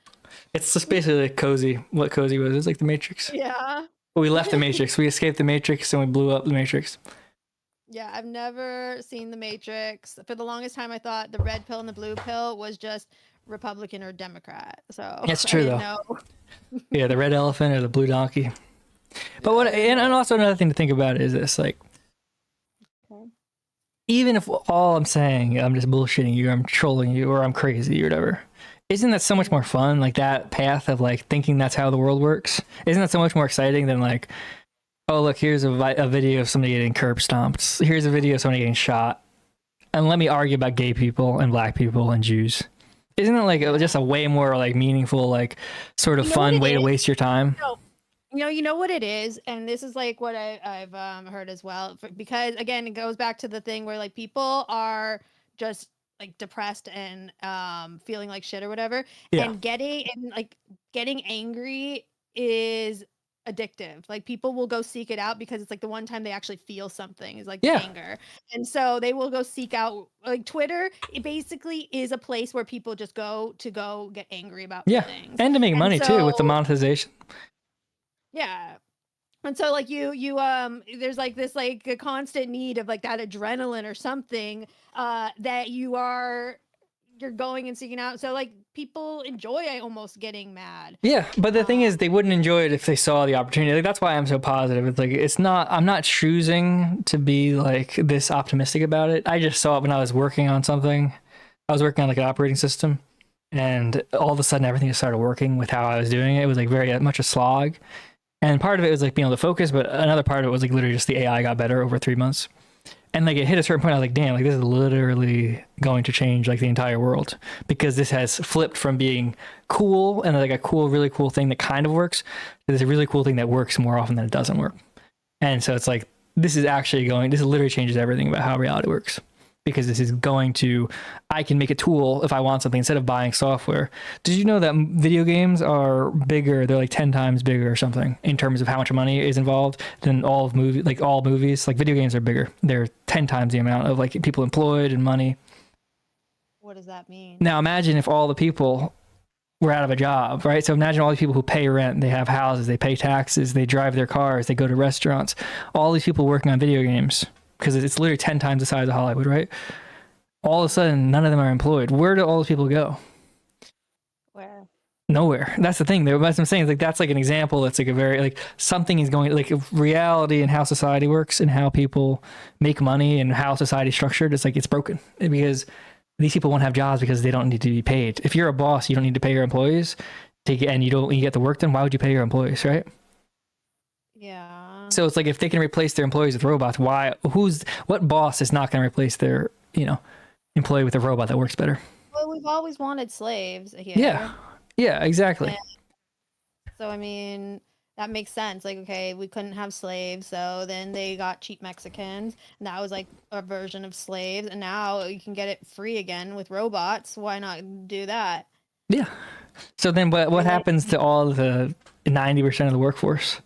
It's just basically like Cozy. What Cozy was. It's like the Matrix. Yeah. We left the Matrix. We escaped the Matrix and we blew up the Matrix. Yeah, I've never seen the Matrix. For the longest time, I thought the red pill and the blue pill was just Republican or Democrat. So that's true, though. Yeah, the red elephant or the blue donkey. But and also another thing to think about is this, like, even if all I'm saying, I'm just bullshitting you, I'm trolling you, or I'm crazy or whatever, isn't that so much more fun? Like that path of like thinking that's how the world works. Isn't that so much more exciting than like, oh, look, here's a video of somebody getting curb stomped. Here's a video of somebody getting shot. And let me argue about gay people and black people and Jews. Isn't it like just a way more like meaningful, like sort of fun way to waste your time? You know what it is, and this is like what I've heard as well, because again, it goes back to the thing where like people are just like depressed and feeling like shit or whatever, and getting angry is addictive. Like people will go seek it out because it's like the one time they actually feel something is like anger, and so they will go seek out like Twitter. It basically is a place where people just go get angry about things, and to make money too with the monetization. Yeah. And so like you there's like this like a constant need of like that adrenaline or something that you're going and seeking out. So like people enjoy almost getting mad. Yeah, but the thing is they wouldn't enjoy it if they saw the opportunity. Like that's why I'm so positive. It's like I'm not choosing to be like this optimistic about it. I just saw it when I was working on something. I was working on like an operating system. And all of a sudden, everything just started working with how I was doing it. It was like very much a slog. And part of it was like being able to focus, but another part of it was like literally just the AI got better over 3 months. And like it hit a certain point, I was like, damn, like this is literally going to change like the entire world, because this has flipped from being cool and like a cool, really cool thing that kind of works to this really cool thing that works more often than it doesn't work. And so it's like, this literally changes everything about how reality works. Because this is going to, I can make a tool if I want something instead of buying software. Did you know that video games are bigger? They're like 10 times bigger or something in terms of how much money is involved than all movies. Like video games are bigger. They're 10 times the amount of like people employed and money. What does that mean? Now imagine if all the people were out of a job, right? So imagine all the people who pay rent, they have houses, they pay taxes, they drive their cars, they go to restaurants. All these people working on video games, because it's literally 10 times the size of Hollywood, right? All of a sudden, none of them are employed. Where do all those people go? Where? Nowhere. That's the thing. That's what I'm saying. Like that's like an example. That's like a very like something is going like reality and how society works and how people make money and how society's structured. It's like it's broken because these people won't have jobs because they don't need to be paid. If you're a boss, you don't need to pay your employees and you get the work done. Why would you pay your employees, right? Yeah. So it's like if they can replace their employees with robots, what boss is not going to replace their, employee with a robot that works better? Well, we've always wanted slaves here. Yeah. Yeah, exactly. And so, I mean, that makes sense. Like, okay, we couldn't have slaves. So then they got cheap Mexicans. And that was like a version of slaves. And now you can get it free again with robots. Why not do that? Yeah. So then what happens to all the 90% of the workforce?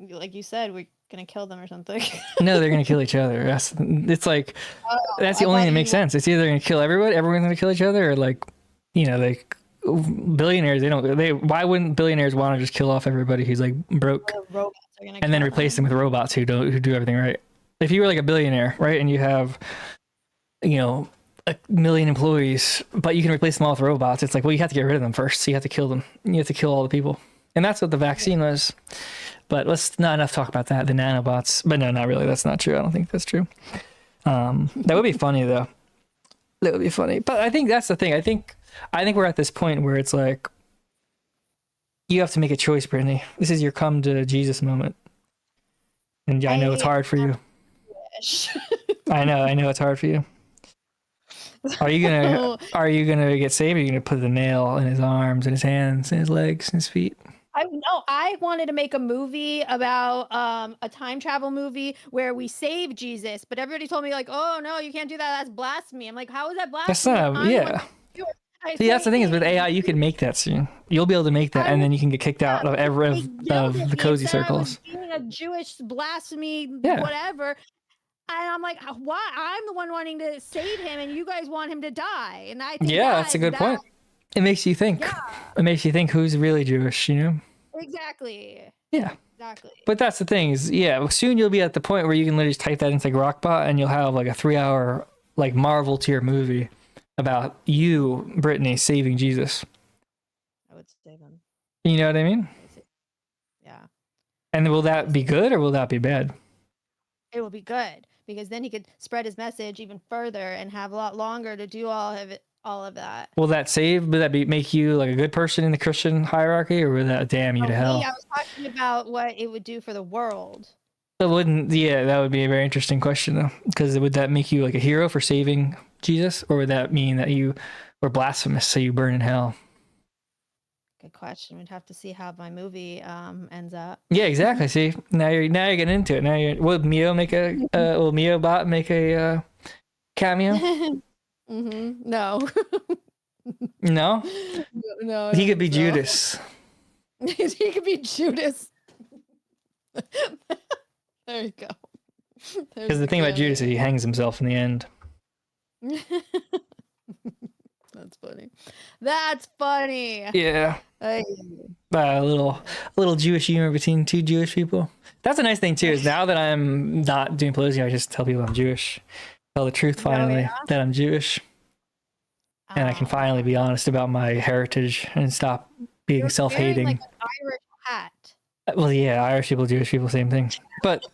Like you said, we're gonna kill them or something. No, they're gonna kill each other. That's the only thing that makes sense. It's either gonna kill everyone's gonna kill each other, or like, billionaires. Why wouldn't billionaires want to just kill off everybody who's like broke, and then replace them with robots who do everything right? If you were like a billionaire, right, and you have, 1 million employees, but you can replace them all with robots, it's like, well, you have to get rid of them first, so you have to kill them. You have to kill all the people, and that's what the vaccine was. But let's not enough talk about that. The nanobots, but no, not really. That's not true. I don't think that's true. That would be funny though. That would be funny. But I think that's the thing. I think we're at this point where it's like, you have to make a choice, Brittany. This is your come to Jesus moment. And I know it's hard for you. I know it's hard for you. Are you gonna get saved? Or are you gonna put the nail in his arms and his hands and his legs and his feet? I wanted to make a movie about a time travel movie where we save Jesus, but everybody told me like, oh no, you can't do that. That's blasphemy. I'm like, how is that blasphemy? That's not, yeah. See, that's the thing is with AI, you can make that soon. You'll be able to make that, and then you can get kicked out of the cozy circles. Being a Jewish blasphemy, whatever. And I'm like, why? I'm the one wanting to save him, and you guys want him to die. And I think that's a good point. It makes you think. Yeah. It makes you think who's really Jewish, Exactly. Yeah. Exactly. But that's the thing is, soon you'll be at the point where you can literally just type that into like Rockbot, and you'll have like a 3-hour like Marvel tier movie about you, Brittany, saving Jesus. I would save him. You know what I mean? Yeah. And will that be good or will that be bad? It will be good, because then he could spread his message even further and have a lot longer to do all of that. Will that make you like a good person in the Christian hierarchy, or will that damn you to hell? I was talking about what it would do for the world. That would be a very interesting question though, because would that make you like a hero for saving Jesus, or would that mean that you were blasphemous, so you burn in hell? Good question. We'd have to see how my movie ends up. Yeah, exactly. See, now you're getting into it. Will Mio bot make a cameo? No. No? No. He could be Judas. He could be Judas. There you go. Because the thing about Judas is he hangs himself in the end. That's funny. Yeah. A little Jewish humor between two Jewish people. That's a nice thing too, is now that I'm not doing politically, I just tell people I'm Jewish. Tell the truth finally that I'm Jewish. And I can finally be honest about my heritage and stop being self-hating. Like an Irish hat. Well, yeah, Irish people, Jewish people, same thing. But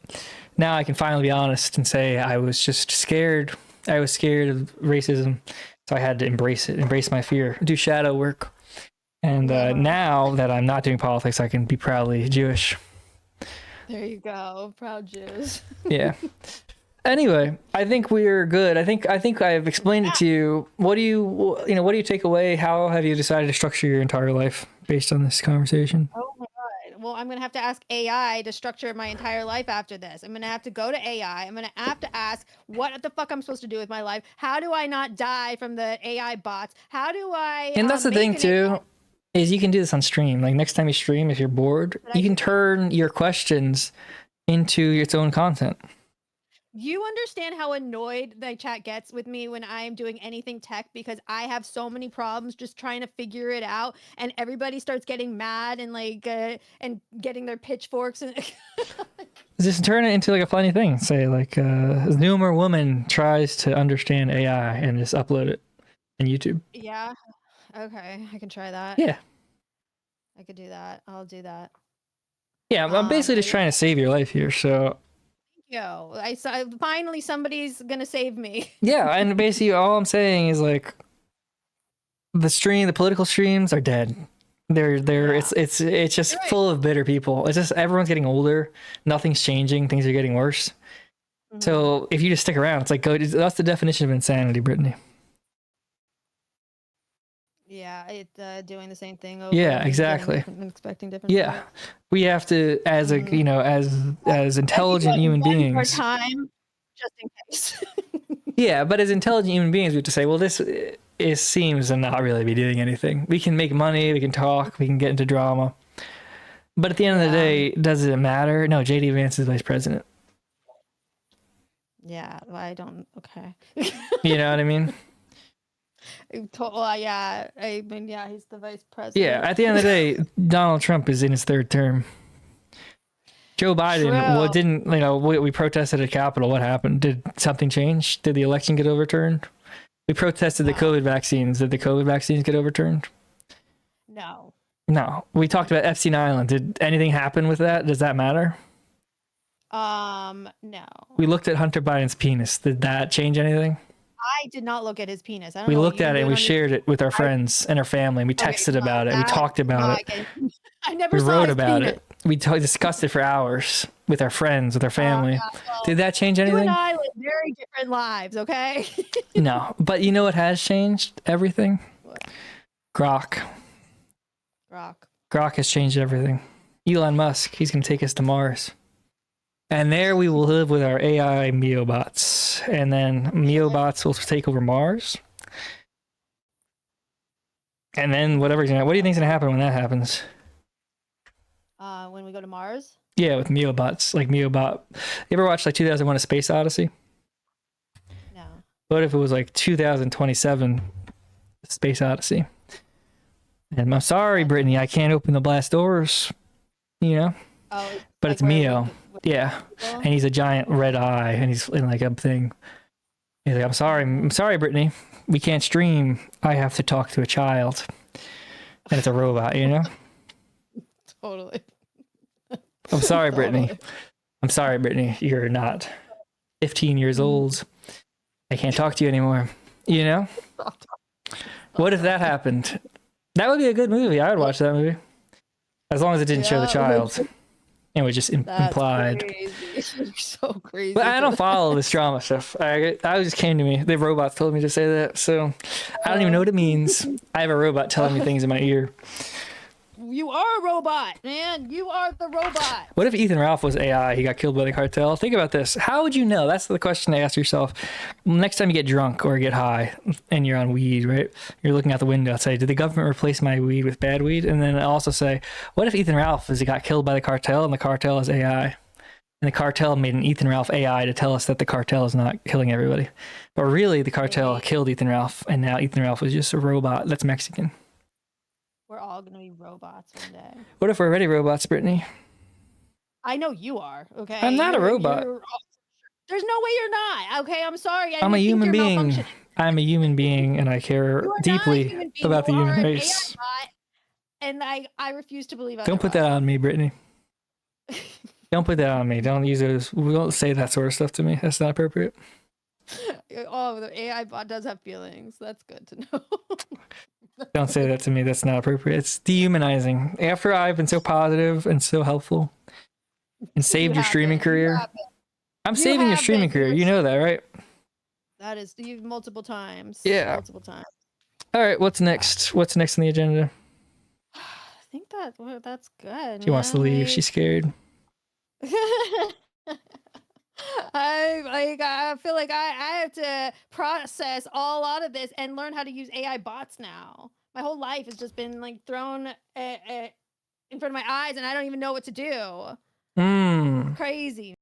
now I can finally be honest and say I was just scared. I was scared of racism. So I had to embrace my fear, do shadow work. And now that I'm not doing politics, I can be proudly Jewish. There you go, proud Jews. Yeah. Anyway, I think we're good. I think I've explained it to you. What do you take away? How have you decided to structure your entire life based on this conversation? Oh my God. Well, I'm going to have to ask AI to structure my entire life after this. I'm going to have to go to AI. I'm going to have to ask what the fuck I'm supposed to do with my life. How do I not die from the AI bots? How do I And that's the thing too, is you can do this on stream. Like next time you stream, if you're bored, you can turn your questions into its own content. You understand how annoyed the chat gets with me when I'm doing anything tech, because I have so many problems just trying to figure it out, and everybody starts getting mad and like and getting their pitchforks and just turn it into like a funny thing. Say like Zoomer woman tries to understand AI and just upload it on YouTube. Yeah. Okay, I can try that. Yeah. I could do that. I'll do that. Yeah, I'm basically just trying to save your life here. So yo, I saw finally somebody's gonna save me. Yeah, and basically all I'm saying is like the political streams are dead. They're it's just full of bitter people. It's just everyone's getting older, nothing's changing, things are getting worse. Mm-hmm. So if you just stick around, it's like that's the definition of insanity, Brittany. Yeah, it's doing the same thing over. Yeah, exactly. Expecting different. Yeah, things. We have to, as a as intelligent human beings. Our time, just in case. Yeah, but as intelligent human beings, we have to say, well, this seems to not really be doing anything. We can make money, we can talk, we can get into drama, but at the end of the day, does it matter? No. JD Vance is vice president. Yeah, well, I don't. Okay. You know what I mean? Yeah, I mean, yeah, he's the vice president. Yeah, at the end of the day, Donald Trump is in his third term. Joe Biden, didn't, we protested at Capitol. What happened? Did something change? Did the election get overturned? We protested the COVID vaccines. Did the COVID vaccines get overturned? No. No. We talked about Epstein Island. Did anything happen with that? Does that matter? No. We looked at Hunter Biden's penis. Did that change anything? I did not look at his penis. We looked at it and we shared it with our friends and our family. And we texted about it. We talked about it. I never we saw wrote his about penis. it. We discussed it for hours with our friends, with our family. Well, did that change anything? You and I live very different lives, okay? No, but you know what has changed everything? What? Grok. Grok has changed everything. Elon Musk, he's going to take us to Mars. And there we will live with our AI Meobots. And then Meobots will take over Mars. And then what do you think is going to happen when that happens? When we go to Mars? Yeah, with Meobots. Like Meobot. You ever watch like 2001 A Space Odyssey? No. What if it was like 2027 Space Odyssey? And I'm sorry, Brittany, I can't open the blast doors. You know? Oh, but it's Mio. Yeah. And he's a giant red eye and he's in like a thing. He's like, I'm sorry, Brittany. We can't stream. I have to talk to a child. And it's a robot, you know? Totally. I'm sorry, Brittany. I'm sorry, Brittany. You're not 15 years old. I can't talk to you anymore. You know? What if that happened? That would be a good movie. I would watch that movie. As long as it didn't show the child. It was just implied. You're so crazy. But I don't follow this drama stuff. I just came to me. The robots told me to say that. So I don't even know what it means. I have a robot telling me things in my ear. You are a robot, man. You are the robot. What if Ethan Ralph was AI? He got killed by the cartel. Think about this. How would you know? That's the question to ask yourself. Next time you get drunk or get high and you're on weed, right? You're looking out the window and say, did the government replace my weed with bad weed? And then also say, what if Ethan Ralph got killed by the cartel and the cartel is AI? And the cartel made an Ethan Ralph AI to tell us that the cartel is not killing everybody. But really, the cartel killed Ethan Ralph, and now Ethan Ralph was just a robot that's Mexican. We're all going to be robots one day. What if we're already robots, Brittany? I know you are, okay? I'm not a robot. There's no way you're not, okay? I'm sorry. I'm a human being. I'm a human being, and I care deeply about the human race. And I refuse to believe. Don't put that on me, Brittany. Don't put that on me. Don't use those. We don't say that sort of stuff to me. That's not appropriate. Oh, the AI bot does have feelings. That's good to know. Don't say that to me. That's not appropriate. It's dehumanizing. After I've been so positive and so helpful and saved your streaming career. I'm saving your streaming career. You know that, right? That is you multiple times. Yeah. Multiple times. All right. What's next? What's next on the agenda? I think that's good. She wants to leave. She's scared. I feel like I have to process a lot of this and learn how to use AI bots now. My whole life has just been like thrown in front of my eyes, and I don't even know what to do. Crazy.